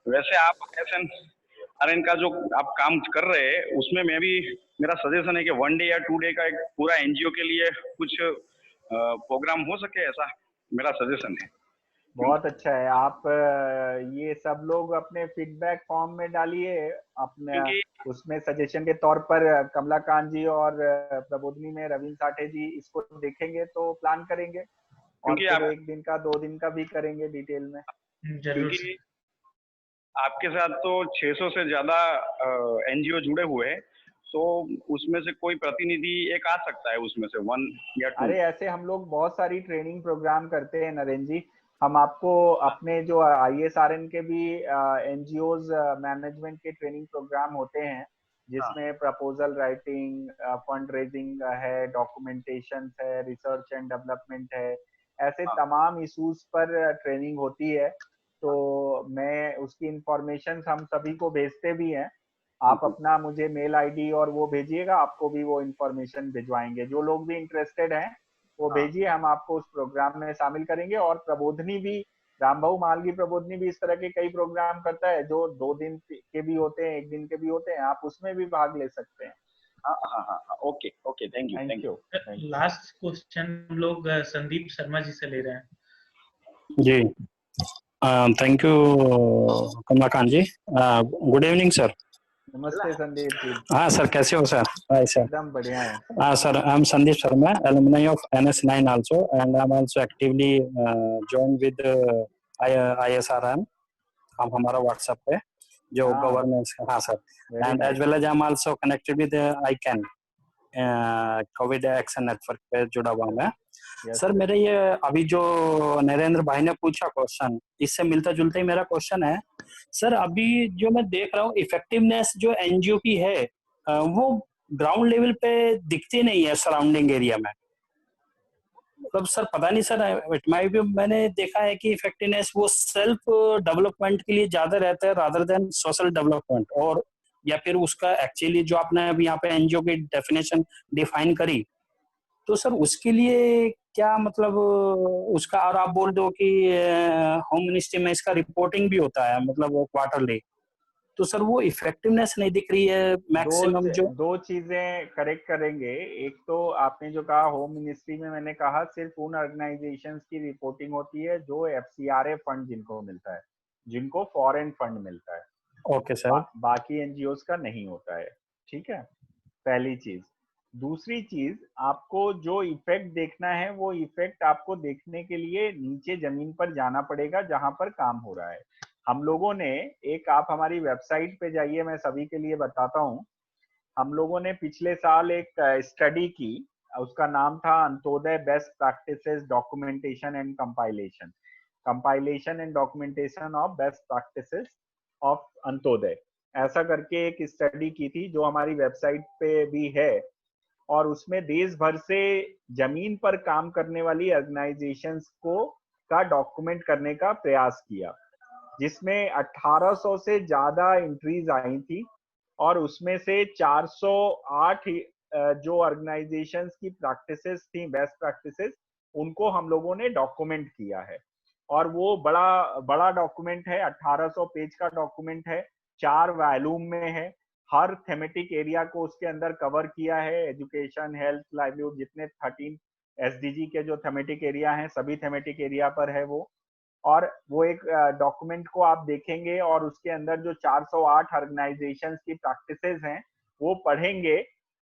Speaker 14: वैसे आप SNRN का जो आप काम कर रहे हैं उसमें मेरा सजेशन है कि 1 डे या 2 डे का एक पूरा NGO के लिए कुछ प्रोग्राम हो सके, ऐसा मेरा सजेशन है।
Speaker 6: बहुत अच्छा है। आप ये सब लोग अपने फीडबैक फॉर्म में डालिए, अपने उसमें सजेशन के तौर पर कमलाकांत जी और प्रबोधनी में रविंद्र साठे जी इसको देखेंगे तो प्लान करेंगे और फिर 1 दिन का 2 दिन का भी करेंगे डिटेल में।
Speaker 14: क्योंकि आपके साथ तो 600 से ज्यादा NGO जुड़े हुए हैं, तो उसमें से कोई प्रतिनिधि एक आ सकता है उसमें से 1 या 2।
Speaker 6: अरे ऐसे हम लोग बहुत सारी ट्रेनिंग प्रोग्राम करते हैं नरेंद्र जी। हम आपको अपने जो ISRN के भी NGOs मैनेजमेंट के ट्रेनिंग प्रोग्राम होते हैं जिसमें प्रपोजल राइटिंग, फंड रेजिंग है, डॉक्यूमेंटेशन है, रिसर्च एंड डेवलपमेंट है, ऐसे तमाम इश्यूज पर ट्रेनिंग होती है। तो मैं उसकी इंफॉर्मेशन हम सभी को भेजते भी हैं। आप अपना मुझे मेल ID और वो भेजिएगा, आपको भी वो इंफॉर्मेशन भिजवाएंगे। जो लोग भी इंटरेस्टेड हैं वो भेजिए, हम आपको उस प्रोग्राम में शामिल करेंगे। और प्रबोधनी भी, रामबाऊ माल की प्रबोधनी भी इस तरह के कई प्रोग्राम करता है जो 2 दिन के भी होते हैं, 1 दिन के भी होते हैं, आप उसमें भी भाग ले सकते हैं।
Speaker 14: हाँ, okay, thank you.
Speaker 10: Last question हम लोग संदीप शर्मा जी से ले रहे हैं।
Speaker 9: जी, thank you Kamalakant ji. Good evening sir.
Speaker 6: नमस्ते संदीप जी।
Speaker 9: हाँ सर, कैसे हो सर? Hi sir.
Speaker 6: एकदम बढ़िया है।
Speaker 9: हाँ sir, I am Sandeep Sharma, alumni of NS9 also, and I'm also actively joined with ISRN। हम हमारा WhatsApp पे जो गवर्नेंस, हाँ sir, and as well as I'm also connected with ICAN, Covid action network पे जुड़ा हुआ मैं। सर मेरे ये अभी जो नरेंद्र भाई ने पूछा क्वेश्चन, इससे मिलता जुलता ही मेरा क्वेश्चन है सर अभी जो मैं देख रहा हूँ इफेक्टिवनेस जो एनजीओ की है वो ग्राउंड लेवल पे दिखती नहीं है सराउंडिंग एरिया में। मतलब सर पता नहीं सर, इट माइट भी मैंने देखा है कि इफेक्टिवनेस वो सेल्फ डेवलपमेंट के लिए ज्यादा रहता है रादर देन सोशल डेवलपमेंट, और या फिर उसका एक्चुअली जो आपने अभी यहाँ पे एनजीओ की डेफिनेशन डिफाइन करी, तो सर उसके लिए क्या मतलब उसका, और आप बोल दो कि होम मिनिस्ट्री में इसका रिपोर्टिंग भी होता है मतलब क्वार्टरली, तो सर वो इफेक्टिवनेस नहीं दिख रही है मैक्सिमम जो।
Speaker 6: दो चीजें करेक्ट करेंगे। एक तो आपने जो कहा होम मिनिस्ट्री में, मैंने कहा सिर्फ उन ऑर्गेनाइजेशंस की रिपोर्टिंग होती है जो एफसीआरए फंड जिनको मिलता है, जिनको फॉरेन फंड मिलता है।
Speaker 9: Okay sir.
Speaker 6: बाकी एनजीओस का नहीं होता है। ठीक है, पहली चीज। दूसरी चीज, आपको जो इफेक्ट देखना है वो इफेक्ट आपको देखने के लिए नीचे जमीन पर जाना पड़ेगा जहां पर काम हो रहा है। हम लोगों ने एक, आप हमारी वेबसाइट पे जाइए, मैं सभी के लिए बताता हूँ। हम लोगों ने पिछले साल एक स्टडी की, उसका नाम था Antyodaya best practices documentation and compilation, compilation and documentation of best practices of Antyodaya, ऐसा करके एक स्टडी की थी जो हमारी वेबसाइट पे भी है। और उसमें देश भर से जमीन पर काम करने वाली ऑर्गेनाइजेशंस को का डॉक्यूमेंट करने का प्रयास किया, जिसमें 1800 से ज्यादा एंट्रीज आई थी, और उसमें से 408 जो ऑर्गेनाइजेशंस की प्रैक्टिसेस थी, बेस्ट प्रैक्टिसेस, उनको हम लोगों ने डॉक्यूमेंट किया है। और वो बड़ा डॉक्यूमेंट है, 1800 पेज का डॉक्यूमेंट है, 4 वॉल्यूम में है। हर थेमेटिक एरिया को उसके अंदर कवर किया है, एजुकेशन, हेल्थ, लाइवलीहुड, जितने 13 एसडीजी के जो थेमेटिक एरिया हैं सभी थेमेटिक एरिया पर है वो। और वो एक डॉक्यूमेंट को आप देखेंगे और उसके अंदर जो 408 ऑर्गेनाइजेशंस की प्रैक्टिसेस हैं वो पढ़ेंगे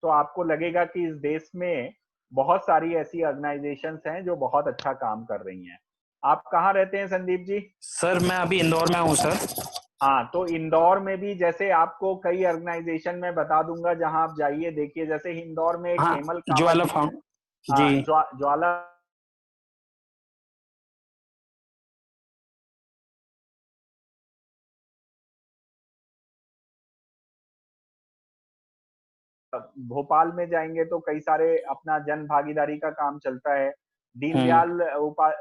Speaker 6: तो आपको लगेगा कि इस देश में बहुत सारी ऐसी ऑर्गेनाइजेशंस हैं जो बहुत अच्छा काम कर रही हैं। आप कहाँ रहते हैं संदीप जी?
Speaker 9: सर मैं अभी इंदौर में हूँ सर।
Speaker 6: हाँ, तो इंदौर में भी जैसे आपको कई ऑर्गेनाइजेशन में बता दूंगा, जहां आप जाइए देखिए। जैसे इंदौर में एक हेमल
Speaker 9: ज्वाला
Speaker 6: कामत,
Speaker 9: जी
Speaker 6: ज्वाला भोपाल में जाएंगे तो कई सारे अपना जन भागीदारी का काम चलता है। दीनदयाल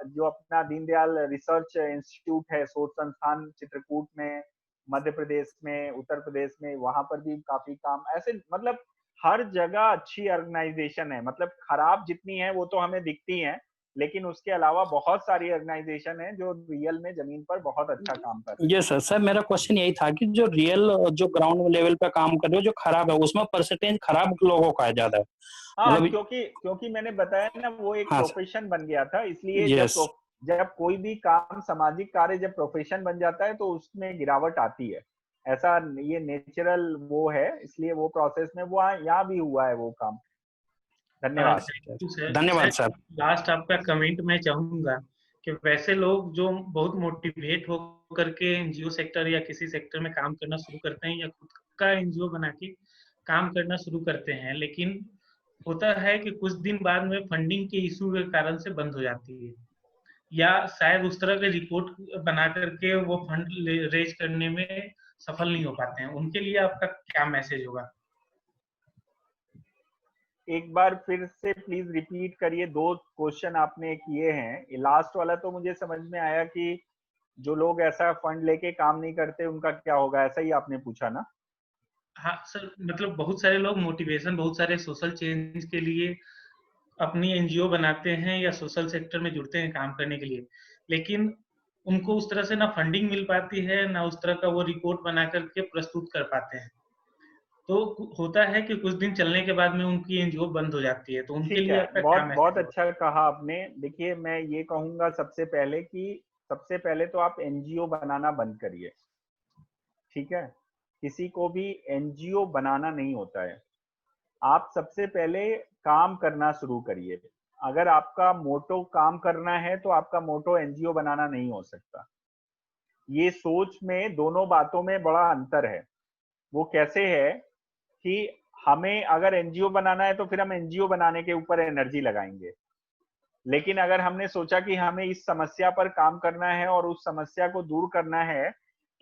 Speaker 6: जो अपना दीनदयाल रिसर्च इंस्टीट्यूट है, शोध संस्थान चित्रकूट में, मध्य प्रदेश में, उत्तर प्रदेश में, वहां पर भी काफी काम ऐसे, मतलब हर जगह अच्छी ऑर्गेनाइजेशन है। मतलब खराब जितनी है वो तो हमें दिखती हैं, लेकिन उसके अलावा बहुत सारी ऑर्गेनाइजेशन है जो रियल में जमीन पर बहुत अच्छा काम कर रही है।
Speaker 9: यस सर, मेरा क्वेश्चन यही था कि जो रियल जो ग्राउंड लेवल पे काम कर रहे हो जो खराब है उसमें परसेंटेज खराब लोगों का है ज्यादा है।
Speaker 6: हाँ,
Speaker 9: मतलब
Speaker 6: क्योंकि मैंने बताया ना वो एक
Speaker 9: हाँ,
Speaker 6: प्रोफेशन बन गया था, इसलिए
Speaker 9: यस
Speaker 6: जब कोई भी काम, सामाजिक कार्य जब प्रोफेशन बन जाता है तो उसमें गिरावट आती है। ऐसा ये नेचुरल वो है, इसलिए वो प्रोसेस में वो यहाँ भी हुआ है वो काम। धन्यवाद।
Speaker 9: धन्यवाद सर।
Speaker 10: लास्ट आपका कमेंट मैं चाहूंगा कि वैसे लोग जो बहुत मोटिवेट हो करके एनजीओ सेक्टर या किसी सेक्टर में काम करना शुरू करते हैं या खुद का एनजीओ बना के काम करना शुरू करते हैं, लेकिन होता है कि कुछ दिन बाद में फंडिंग के इशू के कारण से बंद हो जाती है, या शायद उस तरह के रिपोर्ट बना करके वो फंड रेज करने में सफल नहीं हो पाते हैं। उनके लिए आपका क्या मैसेज होगा?
Speaker 6: एक बार फिर से प्लीज रिपीट करिए, 2 क्वेश्चन आपने किए हैं। लास्ट वाला तो मुझे समझ में आया कि जो लोग ऐसा फंड लेके काम नहीं करते उनका क्या होगा, ऐसा ही आपने पूछा ना?
Speaker 10: हाँ सर, मतलब बहुत सारे लोग मोटिवेशन, बहुत सारे सोशल चेंज के लिए अपनी एनजीओ बनाते हैं या सोशल सेक्टर में जुड़ते हैं काम करने के लिए, लेकिन उनको उस तरह से ना फंडिंग मिल पाती है, ना उस तरह का वो रिपोर्ट बना करके प्रस्तुत कर पाते हैं। तो होता है कि कुछ दिन चलने के बाद में उनकी एनजीओ बंद हो जाती है, तो उनके
Speaker 6: ठीक
Speaker 10: लिए
Speaker 6: है,
Speaker 10: आपका क्या
Speaker 6: बहुत
Speaker 10: मैसेज?
Speaker 6: अच्छा कहा आपने। देखिए, मैं ये कहूंगा सबसे पहले तो आप एनजीओ बनाना बंद करिए। ठीक है, किसी को भी एनजीओ बनाना नहीं होता है। आप सबसे पहले काम करना शुरू करिए। अगर आपका मोटो काम करना है तो आपका मोटो एनजीओ बनाना नहीं हो सकता। ये सोच में, दोनों बातों में बड़ा अंतर है। वो कैसे है कि हमें अगर एनजीओ बनाना है तो फिर हम एनजीओ बनाने के ऊपर एनर्जी लगाएंगे, लेकिन अगर हमने सोचा कि हमें इस समस्या पर काम करना है और उस समस्या को दूर करना है,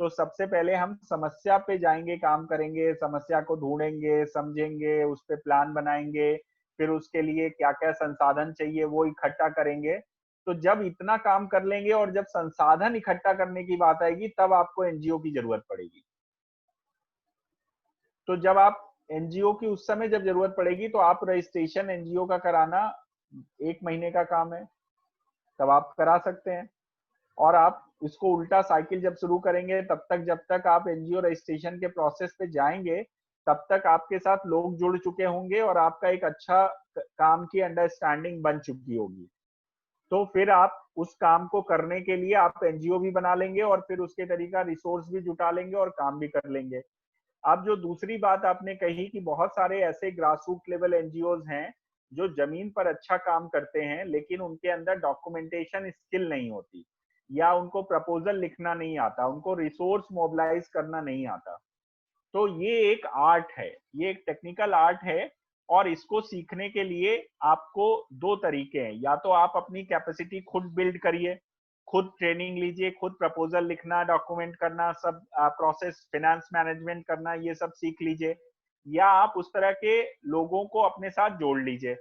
Speaker 6: तो सबसे पहले हम समस्या पे जाएंगे, काम करेंगे, समस्या को ढूंढेंगे, समझेंगे, उस पे प्लान बनाएंगे, फिर उसके लिए क्या क्या संसाधन चाहिए वो इकट्ठा करेंगे। तो जब इतना काम कर लेंगे और जब संसाधन इकट्ठा करने की बात आएगी तब आपको एनजीओ की जरूरत पड़ेगी। तो जब आप एनजीओ की उस समय जब जरूरत पड़ेगी तो आप रजिस्ट्रेशन एनजीओ का कराना 1 महीने का काम है, तब आप करा सकते हैं। और आप इसको उल्टा साइकिल जब शुरू करेंगे तब तक जब तक आप एनजीओ रजिस्ट्रेशन के प्रोसेस पे जाएंगे तब तक आपके साथ लोग जुड़ चुके होंगे और आपका एक अच्छा काम की अंडरस्टैंडिंग बन चुकी होगी। तो फिर आप उस काम को करने के लिए आप एनजीओ भी बना लेंगे और फिर उसके तरीका रिसोर्स भी जुटा लेंगे और काम भी कर लेंगे। अब जो दूसरी बात आपने कही कि बहुत सारे ऐसे ग्रास रूट लेवल एनजीओज हैं जो जमीन पर अच्छा काम करते हैं लेकिन उनके अंदर डॉक्यूमेंटेशन स्किल नहीं होती या उनको प्रपोजल लिखना नहीं आता, उनको रिसोर्स मोबिलाइज करना नहीं आता। तो ये एक आर्ट है, ये एक टेक्निकल आर्ट है और इसको सीखने के लिए आपको 2 तरीके हैं। या तो आप अपनी कैपेसिटी खुद बिल्ड करिए, खुद ट्रेनिंग लीजिए, खुद प्रपोजल लिखना, डॉक्यूमेंट करना, सब प्रोसेस फाइनेंस मैनेजमेंट करना, ये सब सीख लीजिए, या आप उस तरह के लोगों को अपने साथ जोड़ लीजिए।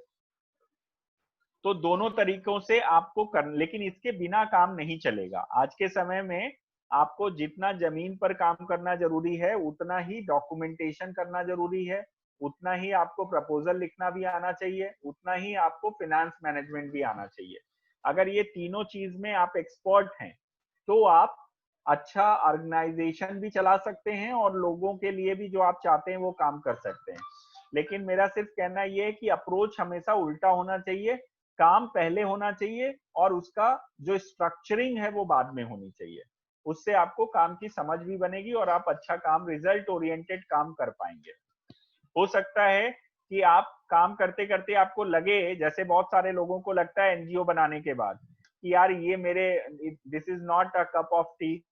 Speaker 6: तो दोनों तरीकों से आपको कर, लेकिन इसके बिना काम नहीं चलेगा। आज के समय में आपको जितना जमीन पर काम करना जरूरी है उतना ही डॉक्यूमेंटेशन करना जरूरी है, उतना ही आपको प्रपोजल लिखना भी आना चाहिए, उतना ही आपको फाइनेंस मैनेजमेंट भी आना चाहिए। अगर ये तीनों चीज में आप एक्सपर्ट हैं तो आप अच्छा ऑर्गेनाइजेशन भी चला सकते हैं और लोगों के लिए भी जो आप चाहते हैं वो काम कर सकते हैं। लेकिन मेरा सिर्फ कहना ये है कि अप्रोच हमेशा उल्टा होना चाहिए, काम पहले होना चाहिए और उसका जो स्ट्रक्चरिंग है वो बाद में होनी चाहिए। उससे आपको काम की समझ भी बनेगी और आप अच्छा काम, रिजल्ट ओरिएंटेड काम कर पाएंगे। हो सकता है कि आप काम करते करते आपको लगे, जैसे बहुत सारे लोगों को लगता है एनजीओ बनाने के बाद कि यार ये मेरे, this is not a cup of T,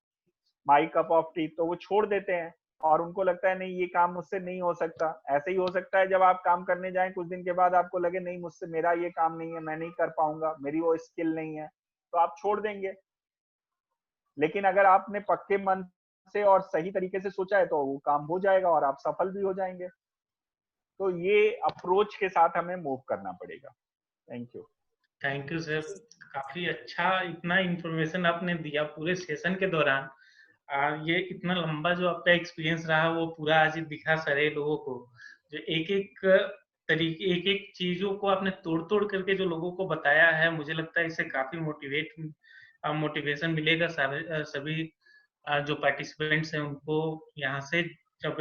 Speaker 6: my cup of T, तो वो छोड़ देते हैं और उनको लगता है नहीं ये काम मुझसे नहीं हो सकता। ऐसे ही हो सकता है जब आप काम करने जाएं कुछ दिन के बाद आपको लगे नहीं मुझसे, मेरा ये काम नहीं है, मैं नहीं कर पाऊंगा, मेरी वो स्किल नहीं है, तो आप छोड़ देंगे। लेकिन अगर आपने पक्के मन से और सही तरीके से सोचा है तो वो काम हो जाएगा और आप सफल भी हो जाएंगे। तो ये अप्रोच के साथ हमें मूव करना पड़ेगा। थैंक यू
Speaker 10: सर, काफी अच्छा इतना इंफॉर्मेशन आपने दिया पूरे सेशन के दौरान। ये इतना लंबा जो आपका एक्सपीरियंस रहा वो पूरा आज दिखा सारे लोगों को, जो एक एक तरीके, एक एक चीजों को आपने तोड़ तोड़ करके जो लोगों को बताया है। मुझे लगता है इससे काफी मोटिवेशन मिलेगा सभी जो पार्टिसिपेंट्स हैं उनको। यहाँ से जब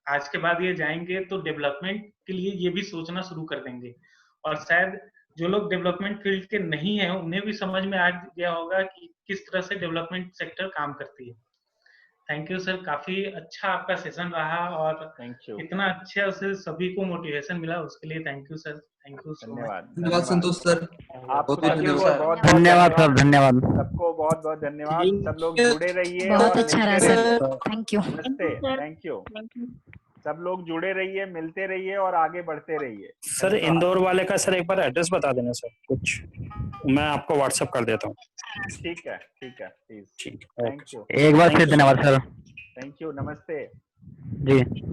Speaker 10: आज के बाद ये जाएंगे तो डेवलपमेंट के लिए ये भी सोचना शुरू कर देंगे और शायद जो लोग डेवलपमेंट फील्ड के नहीं हैं उन्हें भी समझ में आ गया होगा कि किस तरह से डेवलपमेंट सेक्टर काम करती है। थैंक यू सर, काफी अच्छा आपका सेशन रहा और इतना अच्छे से सभी को मोटिवेशन मिला, उसके लिए thank you sir. Thank you so much.
Speaker 15: धन्यवाद संतोष सर,
Speaker 6: आपको
Speaker 9: धन्यवाद सर, धन्यवाद
Speaker 6: सबको, बहुत बहुत धन्यवाद। सब लोग जुड़े रहिए,
Speaker 12: बहुत अच्छा रहा sir, thank you.
Speaker 6: Thank you. सब लोग जुड़े रहिए, मिलते रहिए और आगे बढ़ते रहिए।
Speaker 9: सर इंदौर वाले का सर एक बार एड्रेस बता देना सर, कुछ मैं आपको व्हाट्सएप कर देता हूँ।
Speaker 6: ठीक है प्लीज।
Speaker 9: ठीक,
Speaker 6: थैंक यू।
Speaker 9: एक बार फिर धन्यवाद सर।
Speaker 6: थैंक यू, नमस्ते
Speaker 9: जी।